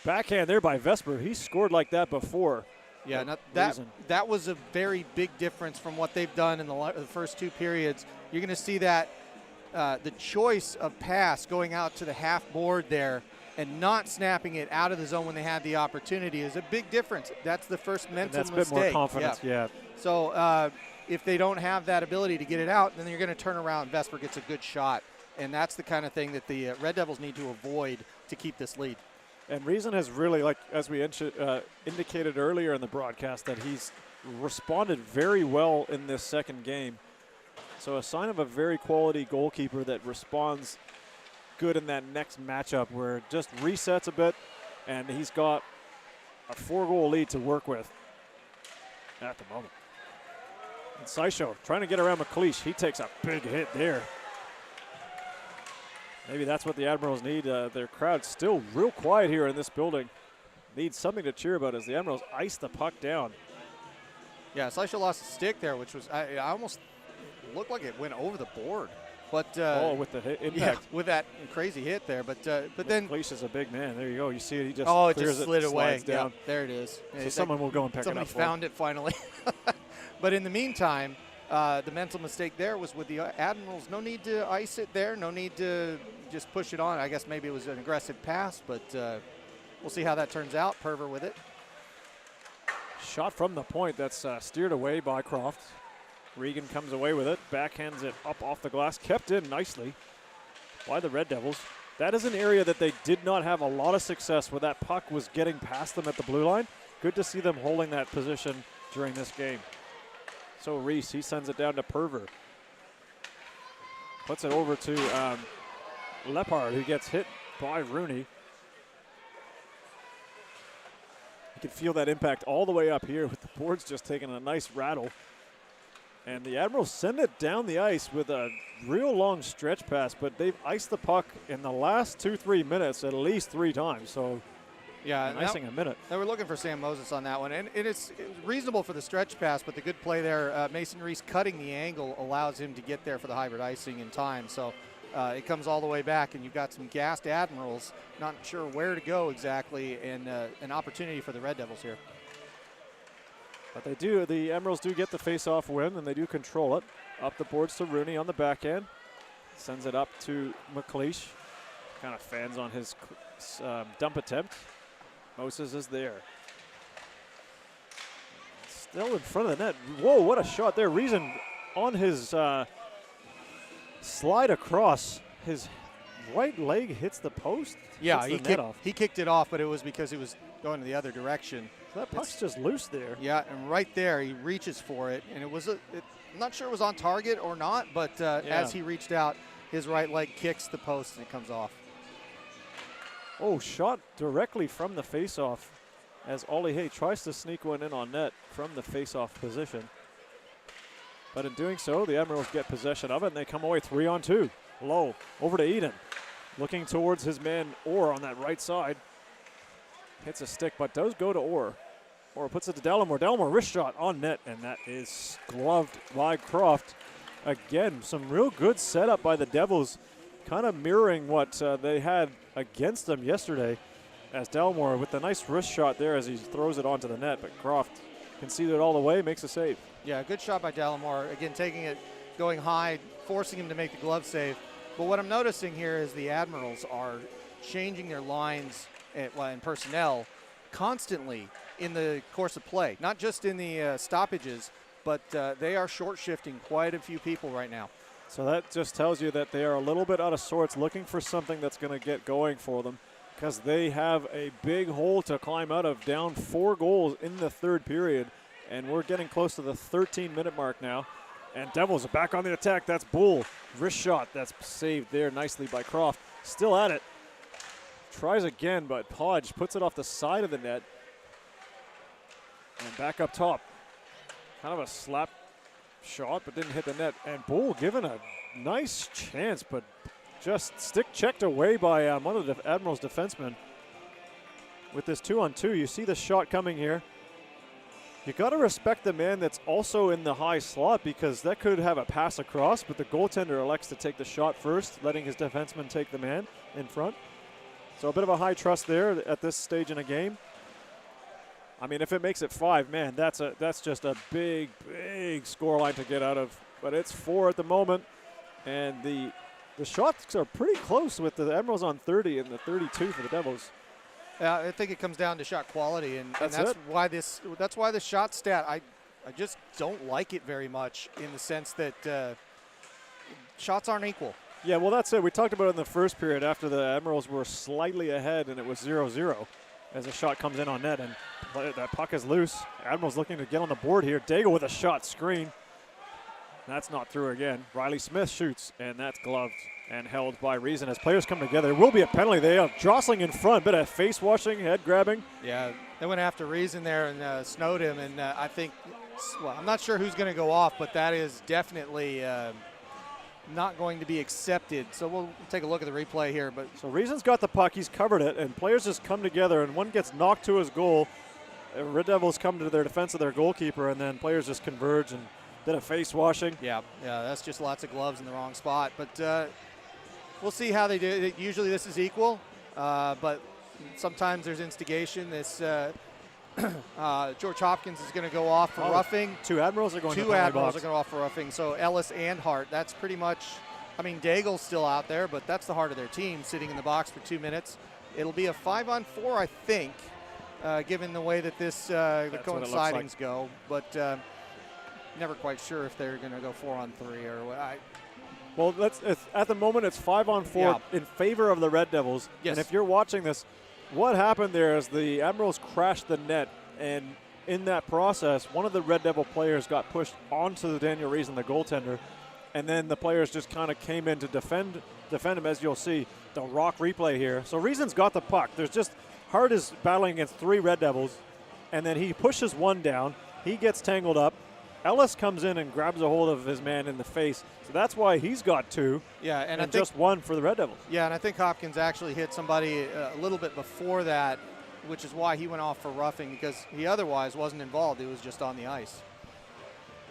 Backhand there by Vesper. He scored like that before. Yeah, that was a very big difference from what they've done in the first two periods. You're going to see that the choice of pass going out to the half board there and not snapping it out of the zone when they had the opportunity is a big difference. That's the first mental mistake. That's a bit more confidence, yeah. So if they don't have that ability to get it out, then you're going to turn around. Vesper gets a good shot, and that's the kind of thing that the Red Devils need to avoid to keep this lead. And Reason has really, as we indicated earlier in the broadcast, that he's responded very well in this second game. So a sign of a very quality goalkeeper that responds good in that next matchup where it just resets a bit, and he's got a 4-goal lead to work with at the moment. And Saisho trying to get around McLeish. He takes a big hit there. Maybe that's what the Admirals need. Their crowd's still real quiet here in this building. Needs something to cheer about as the Admirals ice the puck down. Yeah, Saisho lost a stick there, which was I almost looked like it went over the board. But with the hit impact. Yeah, with that crazy hit there. But then McLeish is a big man. There you go. You see it. He just it clears just slid away. Down. Yeah, there it is. So someone will go and pick it up. Somebody found it finally. But in the meantime, the mental mistake there was with the Admirals. No need to ice it there. No need to just push it on. I guess maybe it was an aggressive pass, but we'll see how that turns out. Perver with it. Shot from the point that's steered away by Croft. Regan comes away with it, backhands it up off the glass, kept in nicely by the Red Devils. That is an area that they did not have a lot of success where that puck was getting past them at the blue line. Good to see them holding that position during this game. So Reese, he sends it down to Perver. Puts it over to Lepard, who gets hit by Rooney. You can feel that impact all the way up here with the boards just taking a nice rattle. And the Admirals send it down the ice with a real long stretch pass, but they've iced the puck in the last 2-3 minutes at least 3 times. So yeah, icing a minute. They were looking for Sam Moses on that one, and it was reasonable for the stretch pass, but the good play there, Mason Reese cutting the angle allows him to get there for the hybrid icing in time. So it comes all the way back, and you've got some gassed Admirals, not sure where to go exactly, and an opportunity for the Red Devils here. But they do, the Admirals do get the face-off win, and they do control it. Up the boards to Rooney on the backhand. Sends it up to McLeish. Kind of fans on his dump attempt. Moses is there. Still in front of the net. Whoa, what a shot there. Reason on his slide across. His right leg hits the post. Yeah, he kicked it off, but it was because he was going the other direction. So that puck's just loose there. Yeah, and right there he reaches for it, and it was I'm not sure it was on target or not, but as he reached out, his right leg kicks the post and it comes off. Oh, shot directly from the face-off as Ollie Hay tries to sneak one in on net from the face-off position. But in doing so, the Admirals get possession of it, and they come away 3-on-2. Low, over to Eden. Looking towards his man Orr on that right side. Hits a stick, but does go to Orr. or puts it to Delamore. Delamore wrist shot on net, and that is gloved by Croft. Again, some real good setup by the Devils, kind of mirroring what they had against them yesterday, as Delamore with the nice wrist shot there as he throws it onto the net, but Croft conceded it all the way, makes a save. Yeah, good shot by Delamore. Again, taking it, going high, forcing him to make the glove save. But what I'm noticing here is the Admirals are changing their lines and personnel constantly in the course of play, not just in the stoppages, but they are short shifting quite a few people right now. So that just tells you that they are a little bit out of sorts, looking for something that's going to get going for them, because they have a big hole to climb out of, down 4 goals in the third period, and we're getting close to the 13-minute mark now. And Devils are back on the attack. That's Bull. Wrist shot. That's saved there nicely by Croft. Still at it. Tries again, but Podge puts it off the side of the net. And back up top. Kind of a slap shot, but didn't hit the net. And Bull given a nice chance, but just stick checked away by one of the Admirals' defensemen. With this 2-on-2, you see the shot coming here. You got to respect the man that's also in the high slot, because that could have a pass across, but the goaltender elects to take the shot first, letting his defenseman take the man in front. So a bit of a high trust there at this stage in a game. I mean, if it makes it 5, man, that's just a big, big scoreline to get out of. But it's 4 at the moment, and the shots are pretty close with the Admirals on 30 and the 32 for the Devils. I think it comes down to shot quality, and that's why the shot stat, I just don't like it very much, in the sense that shots aren't equal. Yeah, well, that's it. We talked about it in the first period after the Admirals were slightly ahead, and it was 0-0 as a shot comes in on net, and that puck is loose. Admirals looking to get on the board here. Daigle with a shot screen. That's not through again. Riley Smith shoots, and that's gloved and held by Reason. As players come together, there will be a penalty. They are jostling in front, bit of face washing, head grabbing. Yeah, they went after Reason there and snowed him, and I think, well, I'm not sure who's going to go off, but that is definitely not going to be accepted. So we'll take a look at the replay here. But so Reason's got the puck, he's covered it, and players just come together, and one gets knocked to his goal. Red Devils come to their defense of their goalkeeper, and then players just converge and did a face washing. Yeah, that's just lots of gloves in the wrong spot. But we'll see how they do it. Usually this is equal, but sometimes there's instigation. This George Hopkins is going to go off for roughing. 2 Admirals are going to the penalty box. 2 Admirals are going off for roughing. So Ellis and Hart, that's pretty much, I mean, Daigle's still out there, but that's the heart of their team, sitting in the box for 2 minutes. It'll be a 5-on-4, I think, given the way that the coincidings go. But never quite sure if they're going to go 4-on-3 or what. Well, at the moment it's 5-on-4 in favor of the Red Devils. Yes. And if you're watching this, what happened there is the Admirals crashed the net, and in that process, one of the Red Devil players got pushed onto the Daniel Reason, the goaltender, and then the players just kind of came in to defend him, as you'll see the rock replay here. So Reason's got the puck. There's just Hart is battling against 3 Red Devils, and then he pushes one down. He gets tangled up. Ellis comes in and grabs a hold of his man in the face. So that's why he's got 2. Yeah, and I think just 1 for the Red Devils. Yeah, and I think Hopkins actually hit somebody a little bit before that, which is why he went off for roughing, because he otherwise wasn't involved. He was just on the ice.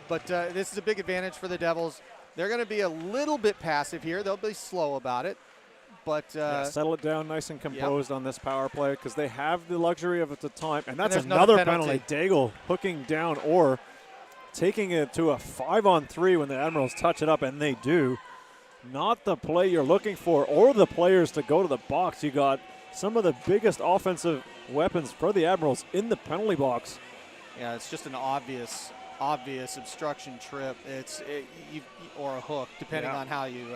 But this is a big advantage for the Devils. They're going to be a little bit passive here. They'll be slow about it. But settle it down nice and composed on this power play, because they have the luxury of it at the time. And that's there's another penalty. Daigle hooking down or taking it to a 5-on-3 when the Admirals touch it up, and they do. Not the play you're looking for, or the players to go to the box. You got some of the biggest offensive weapons for the Admirals in the penalty box. Yeah, it's just an obvious obstruction trip. Or a hook, depending on how you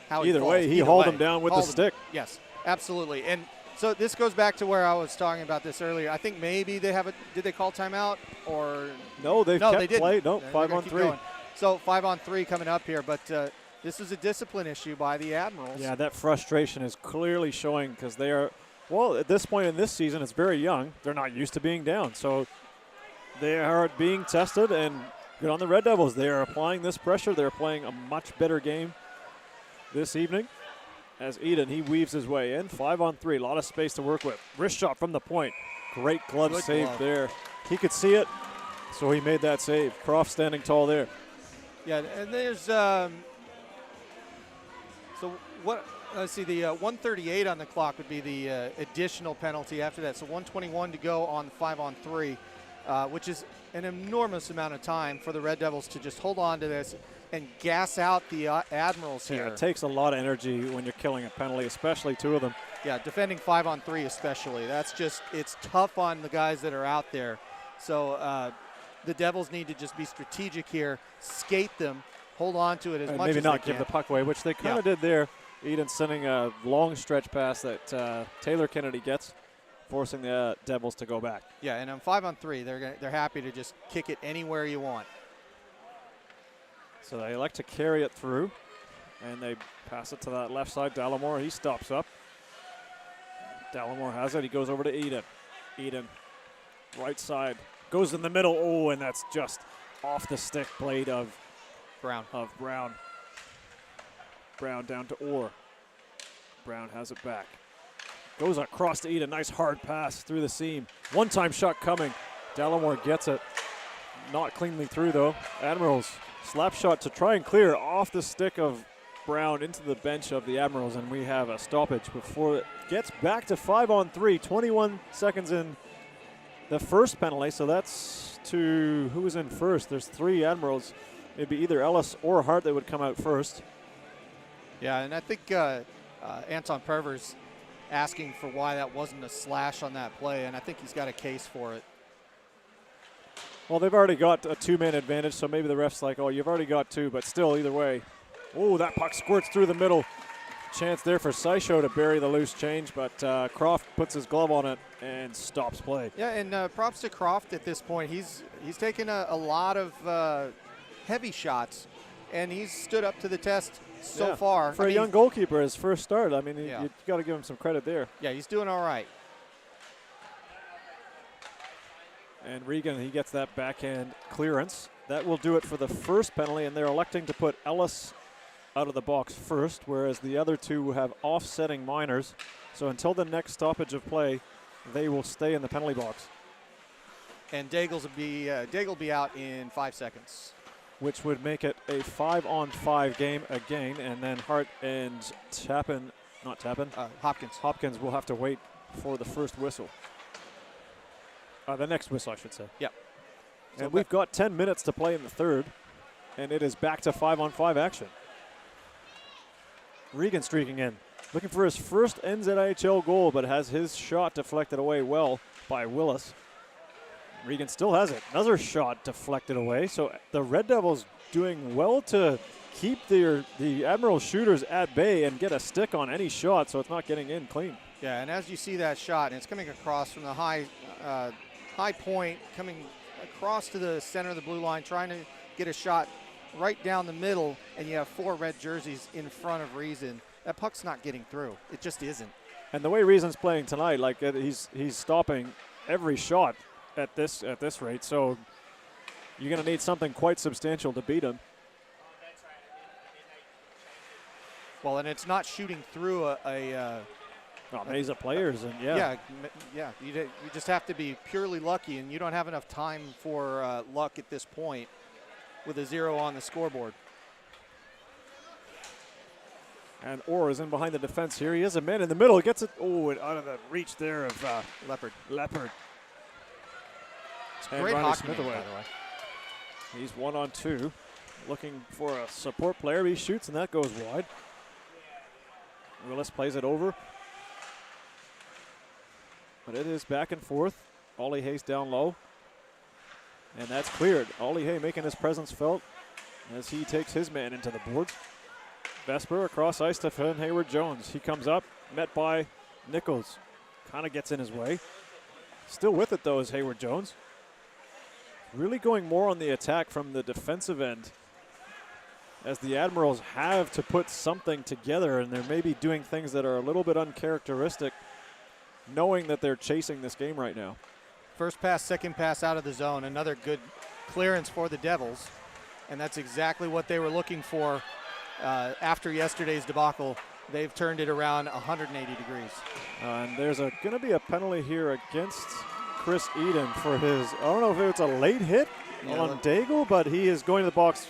how Either way, he hauled him down with the stick. Yes, absolutely. And so this goes back to where I was talking about this earlier. I think maybe they did they call timeout or no? They kept play. No, They're 5-on-3. So 5-on-3 coming up here, but this is a discipline issue by the Admirals. Yeah, that frustration is clearly showing, because they are, well, at this point in this season, it's very young. They're not used to being down, so they are being tested. And good on the Red Devils. They are applying this pressure. They're playing a much better game this evening. As Eden, he weaves his way in. 5-on-3, a lot of space to work with. Wrist shot from the point. Great glove save there He could see it, so he made that save. Croft standing tall there. Yeah, and there's so what? Let's see, the 138 on the clock would be the additional penalty after that. So 121 to go on 5-on-3, which is an enormous amount of time for the Red Devils to just hold on to this and gas out the Admirals here. Yeah, it takes a lot of energy when you're killing a penalty, especially two of them. Yeah, defending 5-on-3 especially. That's just, it's tough on the guys that are out there. So the Devils need to just be strategic here, skate them, hold on to it as much as they can. Maybe not give the puck away, which they kind of did there. Eden sending a long stretch pass that Taylor Kennedy gets, forcing the Devils to go back. Yeah, and on 5-on-3, they're happy to just kick it anywhere you want. So they elect to carry it through, and they pass it to that left side. Dallimore, he stops up. Dallimore has it. He goes over to Eden. Eden, right side, goes in the middle. Oh, and that's just off the stick blade of Brown. Brown down to Orr. Brown has it back. Goes across to Eden. Nice hard pass through the seam. One-time shot coming. Dallimore gets it. Not cleanly through, though. Admirals, slap shot to try and clear off the stick of Brown into the bench of the Admirals, and we have a stoppage before it gets back to 5-on-3. 21 seconds in the first penalty, so that's to who was in first. There's three Admirals. It'd be either Ellis or Hart that would come out first. Yeah, and I think Anton Perver's asking for why that wasn't a slash on that play, and I think he's got a case for it. Well, they've already got a two-man advantage, so maybe the ref's like, oh, you've already got two, but still, either way. Oh, that puck squirts through the middle. Chance there for Sysho to bury the loose change, but Croft puts his glove on it and stops play. Yeah, and props to Croft at this point. He's taken a lot of heavy shots, and he's stood up to the test so far. For a young goalkeeper, his first start, I mean, you got to give him some credit there. Yeah, he's doing all right. And Regan, he gets that backhand clearance. That will do it for the first penalty, and they're electing to put Ellis out of the box first, whereas the other two have offsetting minors. So until the next stoppage of play, they will stay in the penalty box. And Daigle will be out in 5 seconds. Which would make it a 5-on-5 game again, and then Hart and Hopkins will have to wait for the first whistle. The next whistle, I should say. Yep. And we've got 10 minutes to play in the third, and it is back to 5-on-5 action. Regan streaking in, looking for his first NZIHL goal, but has his shot deflected away well by Willis. Regan still has it. Another shot deflected away. So the Red Devils doing well to keep the Admiral shooters at bay and get a stick on any shot, so it's not getting in clean. Yeah, and as you see that shot, and it's coming across from the high point, coming across to the center of the blue line, trying to get a shot right down the middle, and you have 4 red jerseys in front of Reason. That puck's not getting through. It just isn't. And the way Reason's playing tonight, like he's stopping every shot at this rate, so you're going to need something quite substantial to beat him. Well, and it's not shooting through a maze of players, and you just have to be purely lucky, and you don't have enough time for luck at this point with a 0 on the scoreboard. And Orr is in behind the defense here. He has a man in the middle. He gets it, out of the reach there of Leopard. It's great hockey man, by the way. He's 1-on-2, looking for a support player. He shoots, and that goes wide. Willis plays it over. But it is back and forth. Ollie Hayes down low. And that's cleared. Ollie Hay making his presence felt as he takes his man into the boards. Vesper across ice to Finn Hayward-Jones. He comes up, met by Nichols. Kind of gets in his way. Still with it, though, is Hayward-Jones. Really going more on the attack from the defensive end, as the Admirals have to put something together, and they're maybe doing things that are a little bit uncharacteristic, knowing that they're chasing this game right now. First pass, second pass out of the zone. Another good clearance for the Devils, and that's exactly what they were looking for after yesterday's debacle. They've turned it around 180 degrees. And there's going to be a penalty here against Chris Eden for his, I don't know if it's a late hit on Daigle, but he is going to the box.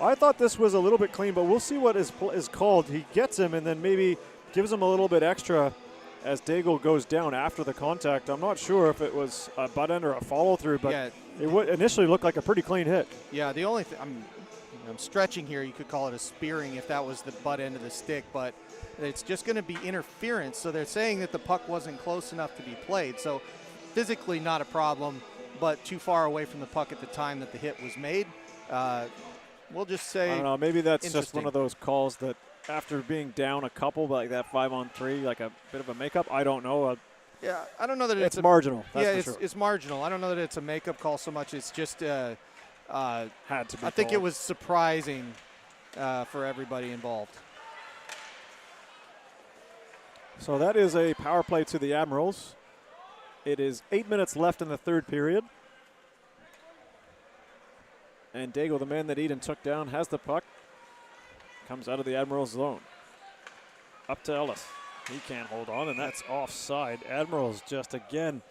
I thought this was a little bit clean, but we'll see what is called. He gets him and then maybe gives him a little bit extra as Daigle goes down after the contact. I'm not sure if it was a butt end or a follow through, but it would initially look like a pretty clean hit. Yeah, the only thing, I'm stretching here. You could call it a spearing if that was the butt end of the stick, but it's just going to be interference. So they're saying that the puck wasn't close enough to be played. So physically not a problem, but too far away from the puck at the time that the hit was made. We'll just say, I don't know, maybe that's just one of those calls that after being down a couple, like that 5-on-3, like a bit of a makeup. I don't know. Yeah, I don't know that it's marginal. That's it's marginal. I don't know that it's a makeup call so much. It's just had to be. I think it was surprising for everybody involved. So that is a power play to the Admirals. It is 8 minutes left in the third period. And Daigle, the man that Eden took down, has the puck. Comes out of the Admirals zone. Up to Ellis. He can't hold on, and that's offside. Admirals just, again,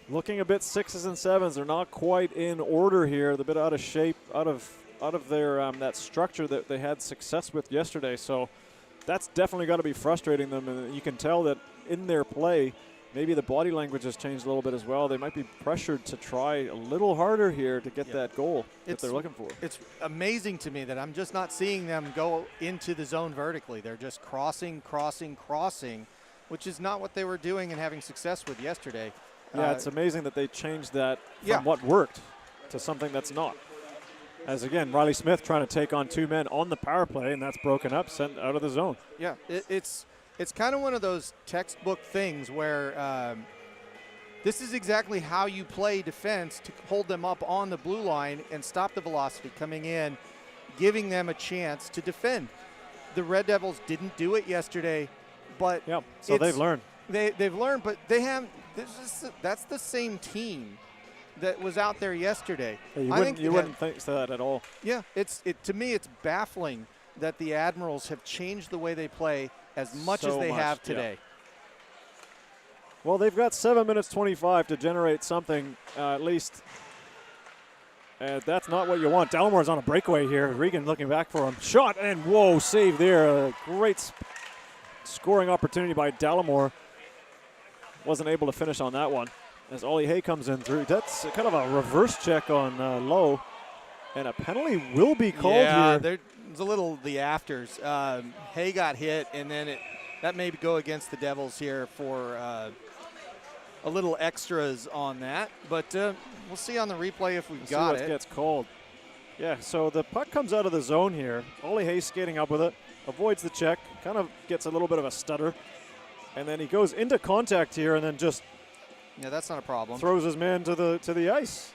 looking a bit 6s and 7s. They're not quite in order here. They're a bit out of shape, out of their that structure that they had success with yesterday. So that's definitely got to be frustrating them. And you can tell that in their play, maybe the body language has changed a little bit as well. They might be pressured to try a little harder here to get that goal that they're looking for. It's amazing to me that I'm just not seeing them go into the zone vertically. They're just crossing, which is not what they were doing and having success with yesterday. Yeah, it's amazing that they changed that from what worked to something that's not. As again, Riley Smith trying to take on two men on the power play, and that's broken up, sent out of the zone. Yeah, it's kind of one of those textbook things where this is exactly how you play defense to hold them up on the blue line and stop the velocity coming in, giving them a chance to defend. The Red Devils didn't do it yesterday, but so they've learned. They've learned, but they have. That's the same team that was out there yesterday. Yeah, you wouldn't think that at all. Yeah, to me it's baffling that the Admirals have changed the way they play as much as they have today. Yeah. Well, they've got 7 minutes 25 to generate something at least. That's not what you want. Dallamore's on a breakaway here. Regan looking back for him. Shot and whoa, save there. A great scoring opportunity by Dallamore. Wasn't able to finish on that one. As Ollie Hay comes in through. That's kind of a reverse check on Lowe. And a penalty will be called here. Yeah, there's a little the afters. Hay got hit, and then that may go against the Devils here for a little extras on that. But we'll see on the replay if we've got it. Gets called. Yeah, so the puck comes out of the zone here. Ollie Hay skating up with it. Avoids the check. Kind of gets a little bit of a stutter. And then he goes into contact here and then just that's not a problem. Throws his man to the ice.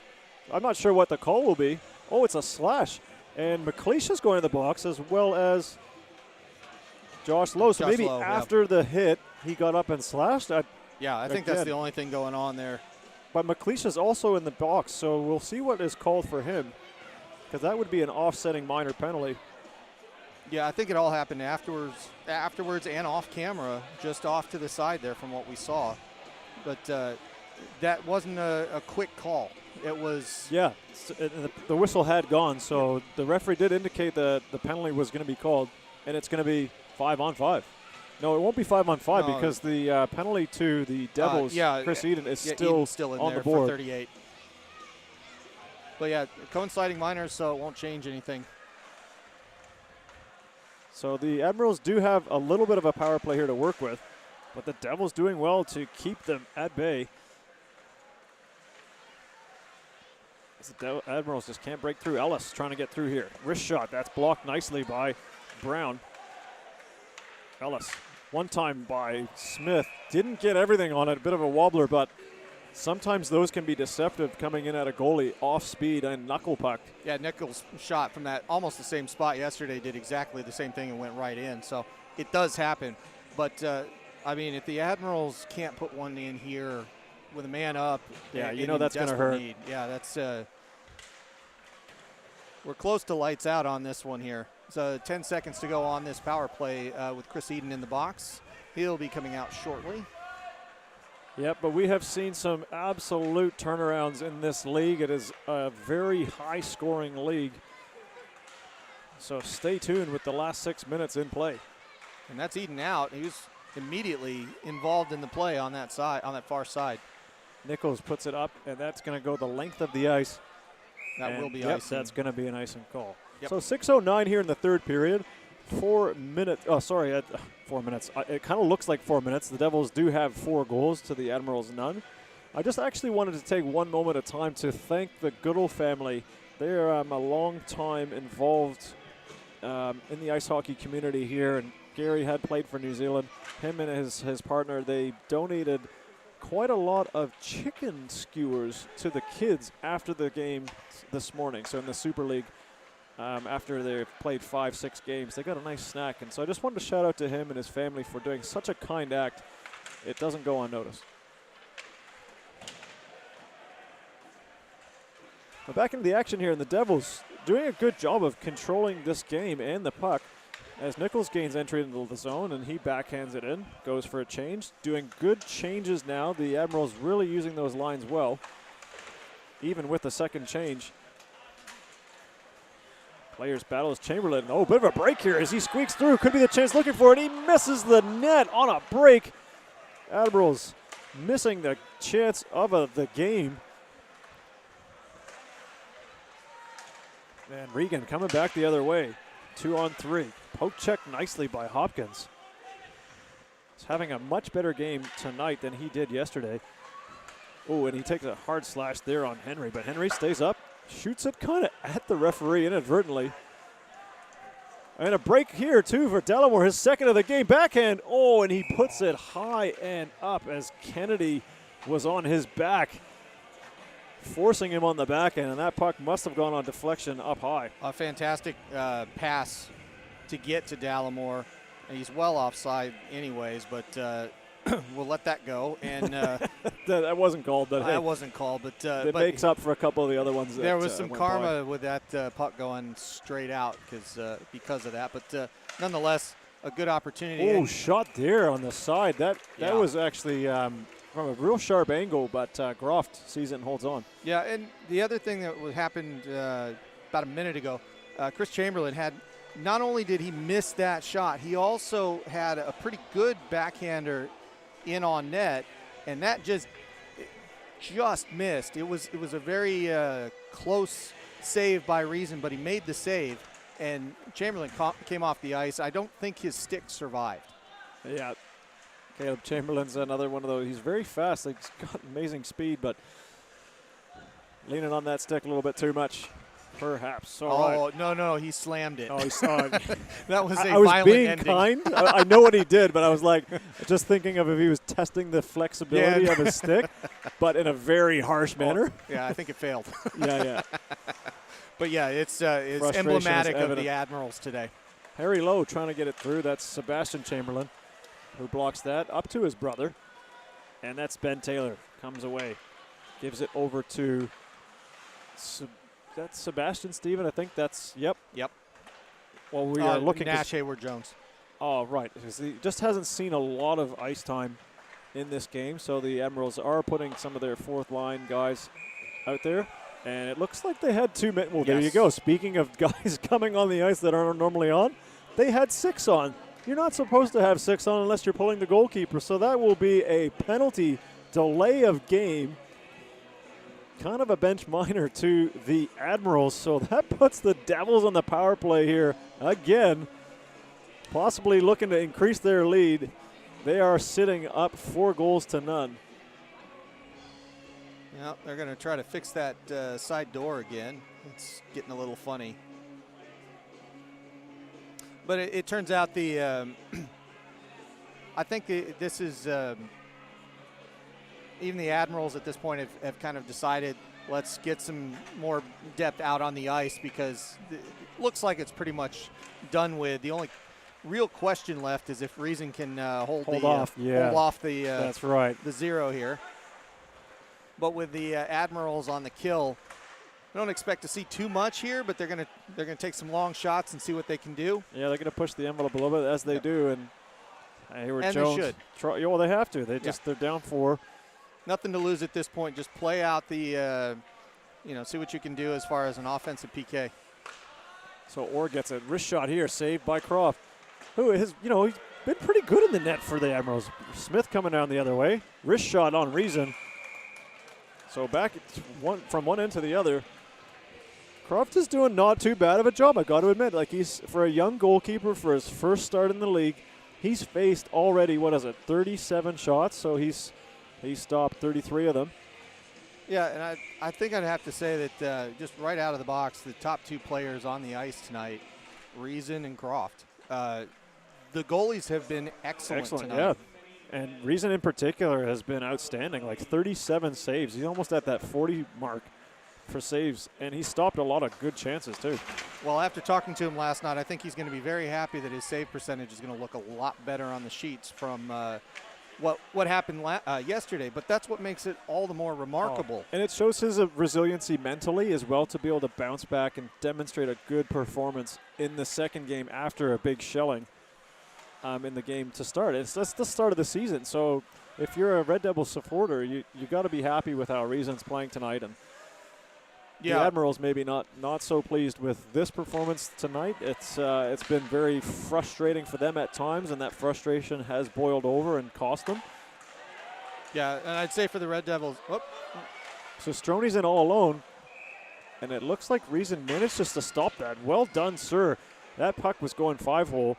I'm not sure what the call will be. Oh, it's a slash. And McLeish's going to the box as well as Josh Lowe. So maybe after the hit, he got up and slashed. I think that's the only thing going on there. But McLeish's also in the box, so we'll see what is called for him, because that would be an offsetting minor penalty. Yeah, I think it all happened afterwards and off camera, just off to the side there from what we saw. But that wasn't a quick call. It was. Yeah, the whistle had gone, so the referee did indicate that the penalty was going to be called, and it's going to be 5-on-5. No, it won't be 5-on-5 because the penalty to the Devils, Chris Eden, is still in on there the board. For 38. But yeah, coinciding minors, so it won't change anything. So the Admirals do have a little bit of a power play here to work with, but the Devils doing well to keep them at bay. The Admirals just can't break through. Ellis trying to get through here. Wrist shot. That's blocked nicely by Brown. Ellis, one time by Smith. Didn't get everything on it. A bit of a wobbler, but sometimes those can be deceptive coming in at a goalie off speed and knuckle puck. Yeah, Nichols' shot from that almost the same spot yesterday did exactly the same thing and went right in. So it does happen. But, I mean, if the Admirals can't put one in here with a man up. Yeah, you know that's going to hurt. Need. Yeah, that's we're close to lights out on this one here. So 10 seconds to go on this power play with Chris Eden in the box. He'll be coming out shortly. Yep, but we have seen some absolute turnarounds in this league. It is a very high-scoring league. So stay tuned with the last 6 minutes in play. And that's Eden out. He was immediately involved in the play on that side, on that far side. Nichols puts it up, and that's going to go the length of the ice. That will be yep, icing. that's going to be an icing call. Yep. So 6:09 here in the third period. 4 minutes. Oh, sorry, 4 minutes. It kind of looks like 4 minutes. The Devils do have 4 goals to the Admirals none. I just actually wanted to take one moment of time to thank the Goodall family. They're a long time involved in the ice hockey community here, and Gary had played for New Zealand. Him and his partner, they donated quite a lot of chicken skewers to the kids after the game this morning. So in the Super League, after they've played 5-6 games, they got a nice snack. And so I just wanted to shout out to him and his family for doing such a kind act. It doesn't go unnoticed. But back into the action here, and the Devils doing a good job of controlling this game and the puck. As Nichols gains entry into the zone and he backhands it in, goes for a change. Doing good changes now. The Admirals really using those lines well, even with the second change. Players battles Chamberlain. Oh, bit of a break here as he squeaks through. Could be the chance looking for it. He misses the net on a break. Admirals missing the chance of the game. And Regan coming back the other way. 2-on-3. Poke check nicely by Hopkins. He's having a much better game tonight than he did yesterday. Oh, and he takes a hard slash there on Henry, but Henry stays up, shoots it kind of at the referee inadvertently. And a break here, too, for Delamore, his second of the game. Backhand. Oh, and he puts it high and up as Kennedy was on his back, forcing him on the backhand, and that puck must have gone on deflection up high. A fantastic pass to get to Delamore. He's well offside anyways, but we'll let that go. And that wasn't called. But that wasn't called, but it makes up for a couple of the other ones. There was some karma with that puck going straight out because of that. But nonetheless, a good opportunity. Oh, shot there on the side. That was actually from a real sharp angle, but Groft sees it and holds on. Yeah, and the other thing that happened about a minute ago, Chris Chamberlain had, not only did he miss that shot, he also had a pretty good backhander in on net, and that just missed. It was a very close save by Reason, but he made the save, and Chamberlain came off the ice. I don't think his stick survived. Yeah. Caleb Chamberlain's another one of those. He's very fast. He's got amazing speed, but leaning on that stick a little bit too much, perhaps. Oh, right. No, he slammed it. Oh, he saw it. That was a I was violent being ending. kind. I know what he did, but I was like, just thinking of if he was testing the flexibility of his stick, but in a very harsh manner. Yeah, I think it failed. Yeah. But yeah, it's emblematic of the Admirals today. Harry Lowe trying to get it through. That's Sebastian Chamberlain, who blocks that up to his brother. And that's Ben Taylor. Comes away. Gives it over to that's Sebastian Stephen. I think that's, yep. Well, we are looking. Nash Hayward Jones. Oh, right. He just hasn't seen a lot of ice time in this game. So the Admirals are putting some of their fourth line guys out there. And it looks like they had 2 minutes. Well, there you go. Speaking of guys coming on the ice that aren't normally on, they had 6 on. You're not supposed to have 6 on unless you're pulling the goalkeeper. So that will be a penalty delay of game. Kind of a bench minor to the Admirals. So that puts the Devils on the power play here again, possibly looking to increase their lead. They are sitting up 4-0. Yeah, they're going to try to fix that side door again. It's getting a little funny. But it turns out I think this is, even the Admirals at this point have kind of decided, let's get some more depth out on the ice, because it looks like it's pretty much done with. The only real question left is if Reason can hold off the that's right, the zero here. But with the Admirals on the kill, I don't expect to see too much here, but they're gonna take some long shots and see what they can do. Yeah, they're gonna push the envelope a little bit as they do, and Hayward and Jones. They should. Well, they have to. They're down 4. nothing to lose at this point. Just play out the, see what you can do as far as an offensive PK. So Orr gets a wrist shot here, saved by Croft, who is, he's been pretty good in the net for the Admirals. Smith coming down the other way. Wrist shot on Reason. So back from one end to the other. Croft is doing not too bad of a job, I got to admit. Like, he's, for a young goalkeeper, for his first start in the league, he's faced already, 37 shots, so he's stopped 33 of them. Yeah, and I think I'd have to say that just right out of the box, the top two players on the ice tonight, Reason and Croft. The goalies have been excellent tonight. Yeah. And Reason in particular has been outstanding, like 37 saves. He's almost at that 40 mark for saves, and he stopped a lot of good chances too. Well, after talking to him last night, I think he's going to be very happy that his save percentage is going to look a lot better on the sheets from what happened yesterday. But that's what makes it all the more remarkable. And it shows his resiliency mentally as well, to be able to bounce back and demonstrate a good performance in the second game after a big shelling in the game to start. That's the start of the season. So if you're a Red Devil supporter, you got to be happy with how Reason's playing tonight. And the Admirals maybe not so pleased with this performance tonight. It's been very frustrating for them at times, and that frustration has boiled over and cost them. Yeah, and I'd say for the Red Devils, so Stroney's in all alone, and it looks like Reason managed just to stop that. Well done, sir. That puck was going 5-hole,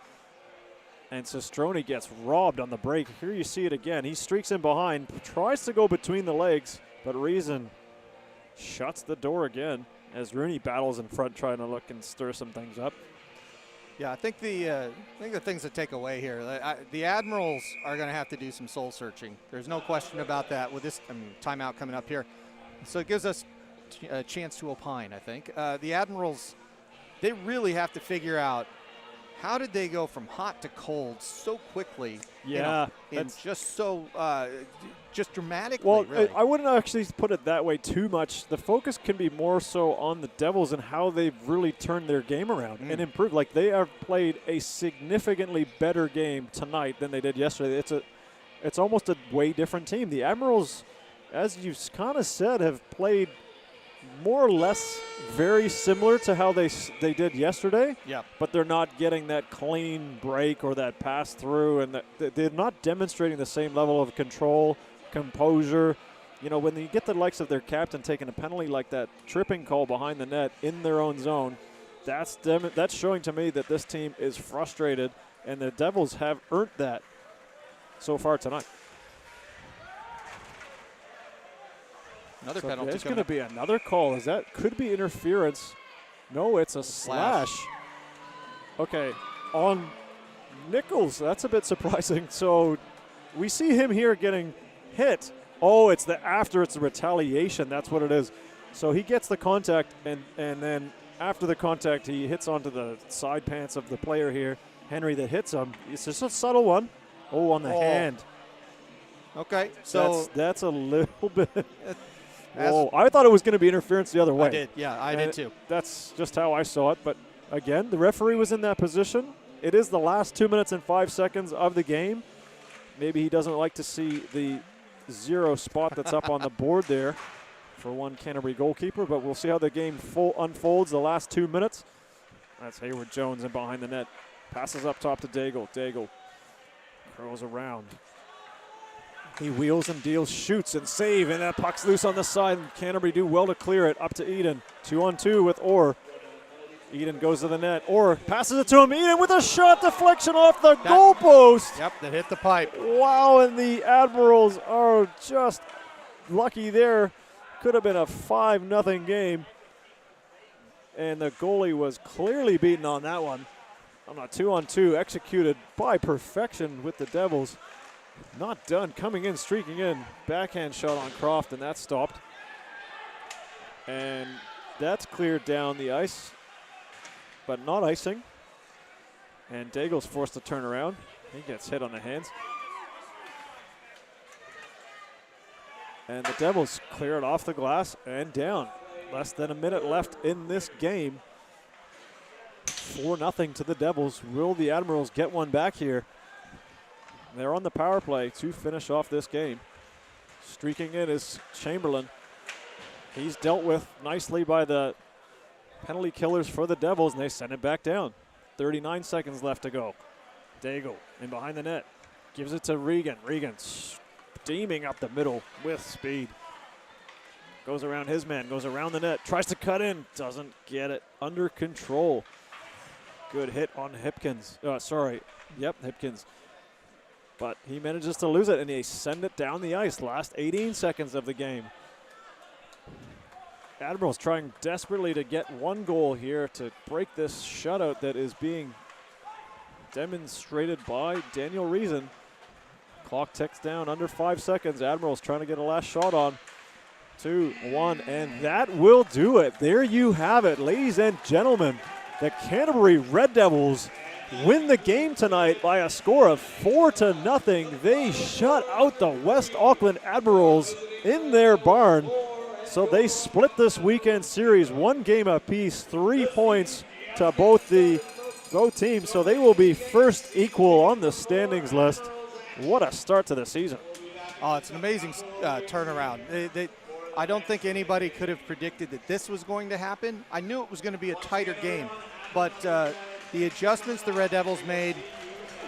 and Sestroni gets robbed on the break. Here you see it again. He streaks in behind, tries to go between the legs, but Reason shuts the door again as Rooney battles in front, trying to look and stir some things up. Yeah, I think the things to take away here, the Admirals are going to have to do some soul searching. There's no question about that with this timeout coming up here. So it gives us a chance to opine, I think. The Admirals, they really have to figure out, how did they go from hot to cold so quickly? Yeah. Just dramatically, well, really. I wouldn't actually put it that way too much. The focus can be more so on the Devils and how they've really turned their game around and improved. Like, they have played a significantly better game tonight than they did yesterday. It's almost a way different team. The Admirals, as you kind of said, have played more or less very similar to how they did yesterday. Yeah. But they're not getting that clean break or that pass through, and they're not demonstrating the same level of control, composure. When you get the likes of their captain taking a penalty like that tripping call behind the net in their own zone, that's showing to me that this team is frustrated, and the Devils have earned that so far tonight. Another so penalty. There's going to be another call. That could be interference. No, it's a slash. Okay, on Nichols. That's a bit surprising. So we see him here getting hit. Oh, it's the retaliation. That's what it is. So he gets the contact, and then after the contact, he hits onto the side pants of the player here, Henry, that hits him. It's just a subtle one. Oh, on the hand. Okay, so that's a little bit. Whoa, I thought it was going to be interference the other way. I did, yeah, I did too. That's just how I saw it. But again, the referee was in that position. It is the last 2 minutes and 5 seconds of the game. Maybe he doesn't like to see the 0 spot that's up on the board there for one Canterbury goalkeeper, but we'll see how the game unfolds the last 2 minutes. That's Hayward Jones in behind the net. Passes up top to Daigle. Daigle curls around. He wheels and deals, shoots and save, and that puck's loose on the side. Canterbury do well to clear it. Up to Eden. 2-on-2 with Orr. Eden goes to the net. Orr passes it to him. Eden with a shot deflection off the goalpost. Yep, that hit the pipe. Wow, and the Admirals are just lucky there. Could have been a 5-0 game. And the goalie was clearly beaten on that one. On a 2-on-2 executed by perfection with the Devils. Not done, coming in, streaking in. Backhand shot on Croft, and that stopped. And that's cleared down the ice, but not icing. And Daigle's forced to turn around. He gets hit on the hands. And the Devils clear it off the glass and down. Less than a minute left in this game. 4-0 to the Devils. Will the Admirals get one back here? They're on the power play to finish off this game. Streaking in is Chamberlain. He's dealt with nicely by the penalty killers for the Devils, and they send it back down. 39 seconds left to go. Daigle in behind the net. Gives it to Regan. Regan steaming up the middle with speed. Goes around his man, goes around the net, tries to cut in, doesn't get it under control. Good hit on Hipkins. Hipkins. But he manages to lose it, and they send it down the ice. Last 18 seconds of the game. Admirals trying desperately to get one goal here to break this shutout that is being demonstrated by Daniel Reason. Clock ticks down under 5 seconds. Admirals trying to get a last shot on. 2-1, and that will do it. There you have it, ladies and gentlemen. The Canterbury Red Devils win the game tonight by a score of 4-0. They shut out the West Auckland Admirals in their barn. So they split this weekend series 1 game apiece, 3 points to both teams. So they will be first equal on the standings list. What a start to the season. Oh, it's an amazing turnaround. I don't think anybody could have predicted that this was going to happen. I knew it was going to be a tighter game, but the adjustments the Red Devils made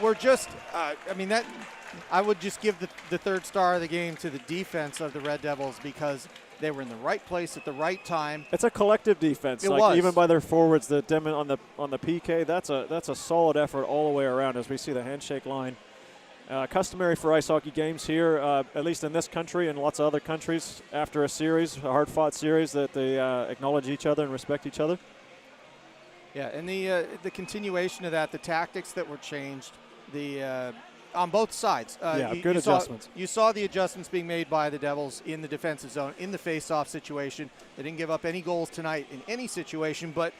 were just, I would just give the third star of the game to the defense of the Red Devils because they were in the right place at the right time. It's a collective defense. It was. Even by their forwards, the on the PK, that's a solid effort all the way around as we see the handshake line. Customary for ice hockey games here, at least in this country and lots of other countries, after a series, a hard-fought series, that they acknowledge each other and respect each other. Yeah, and the continuation of that, the tactics that were changed, on both sides. Good adjustments. You saw the adjustments being made by the Devils in the defensive zone, in the face-off situation. They didn't give up any goals tonight in any situation, but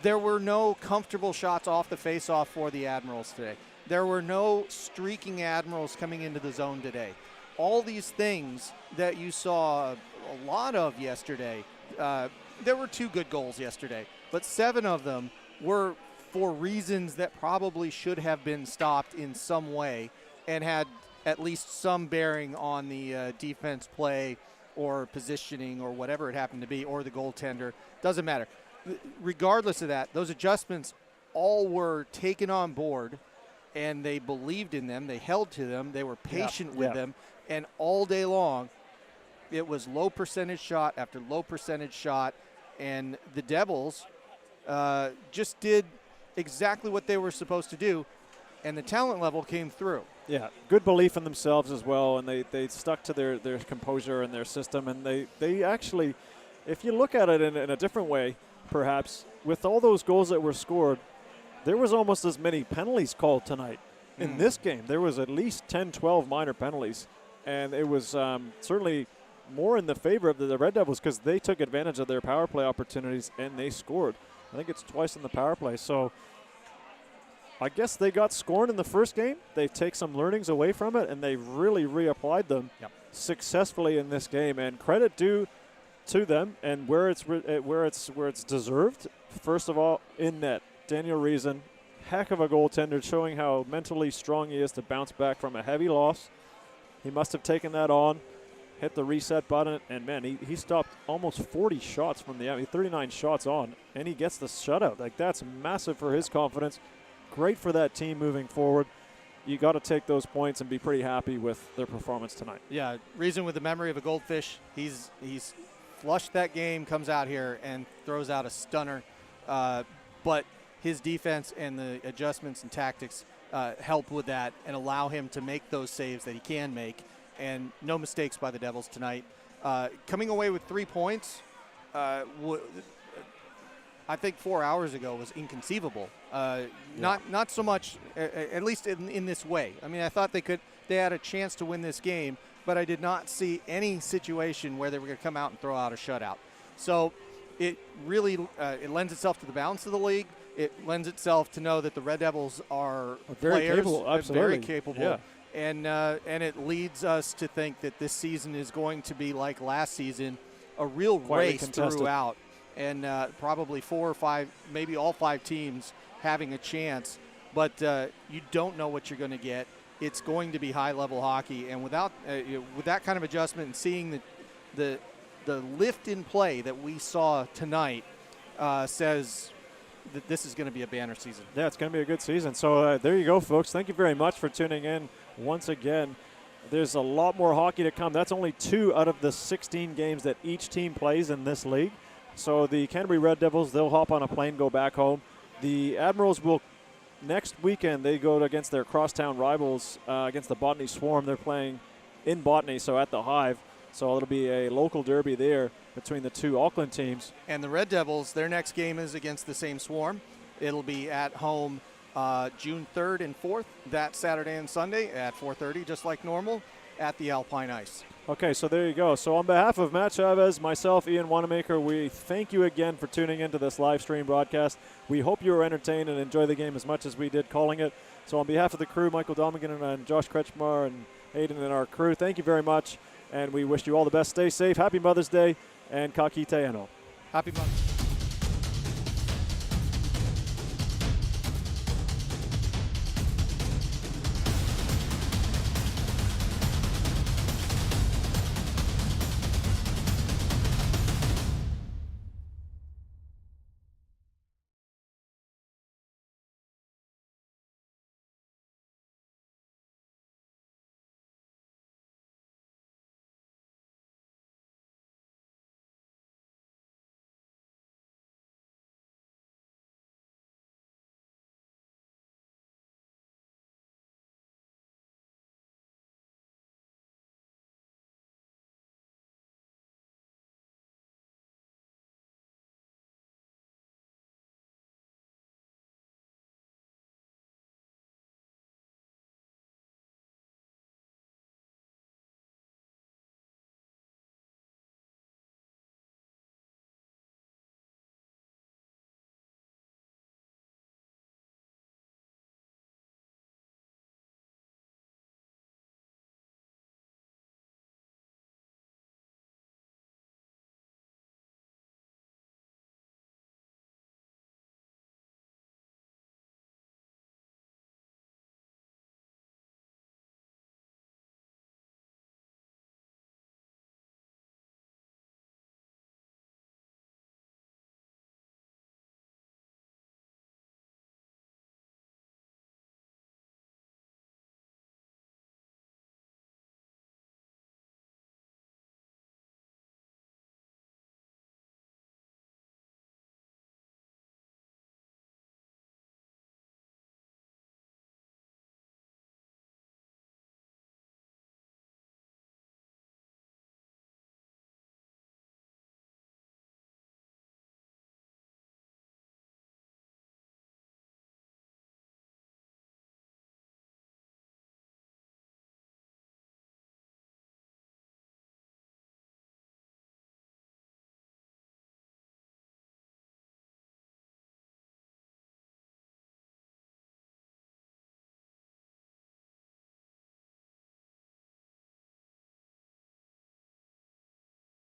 there were no comfortable shots off the face-off for the Admirals today. There were no streaking Admirals coming into the zone today. All these things that you saw a lot of yesterday, there were 2 good goals yesterday, but 7 of them were for reasons that probably should have been stopped in some way and had at least some bearing on the defense play or positioning or whatever it happened to be, or the goaltender. Doesn't matter. Regardless of that, those adjustments all were taken on board, and they believed in them. They held to them. They were patient with them. And all day long, it was low percentage shot after low percentage shot. And the Devils just did exactly what they were supposed to do. And the talent level came through. Yeah, good belief in themselves as well. And they stuck to their composure and their system. And they actually, if you look at it in a different way, perhaps, with all those goals that were scored, there was almost as many penalties called tonight. In this game, there was at least 10, 12 minor penalties. And it was certainly more in the favor of the Red Devils because they took advantage of their power play opportunities and they scored. I think it's twice in the power play. So I guess they got scorned in the first game. They take some learnings away from it, and they really reapplied them successfully in this game. And credit due to them, and where it's deserved. First of all, in net, Daniel Reason, heck of a goaltender, showing how mentally strong he is to bounce back from a heavy loss. He must have taken that on, hit the reset button, and man, he stopped almost 40 shots from the 39 shots on, and he gets the shutout. Like, that's massive for his confidence. Great for that team moving forward. You got to take those points and be pretty happy with their performance tonight. Yeah, Reason with the memory of a goldfish. He's flushed that game, comes out here and throws out a stunner. But his defense and the adjustments and tactics help with that and allow him to make those saves that he can make. And no mistakes by the Devils tonight. Coming away with 3 points, I think 4 hours ago was inconceivable. Not so much, at least in this way. I mean, I thought they had a chance to win this game, but I did not see any situation where they were going to come out and throw out a shutout. So it really it lends itself to the balance of the league. It lends itself to know that the Red Devils are very capable, absolutely. Very capable. Yeah. And it leads us to think that this season is going to be like last season, a real race throughout, and probably 4 or 5, maybe all 5 teams having a chance. But you don't know what you're going to get. it's going to be high-level hockey. And without with that kind of adjustment and seeing the lift in play that we saw tonight says that this is going to be a banner season. Yeah, it's going to be a good season. So there you go, folks. Thank you very much for tuning in once again. There's a lot more hockey to come. That's only 2 out of the 16 games that each team plays in this league. So the Canterbury Red Devils, they'll hop on a plane, go back home. The Admirals will, next weekend, they go against their crosstown rivals, against the Botany Swarm. They're playing in Botany, so at the Hive. So it'll be a local derby there between the 2 Auckland teams. And the Red Devils, their next game is against the same Swarm. It'll be at home June 3rd and 4th, that Saturday and Sunday at 4:30, just like normal, at the Alpine Ice. Okay, so there you go. So on behalf of Matt Chavez, myself, Ian Wanamaker, we thank you again for tuning into this live stream broadcast. We hope you were entertained and enjoy the game as much as we did calling it. So on behalf of the crew, Michael Domigan and Josh Kretschmar and Hayden and our crew, thank you very much. And we wish you all the best. Stay safe. Happy Mother's Day. And ka kite ano. Happy Mother's Day.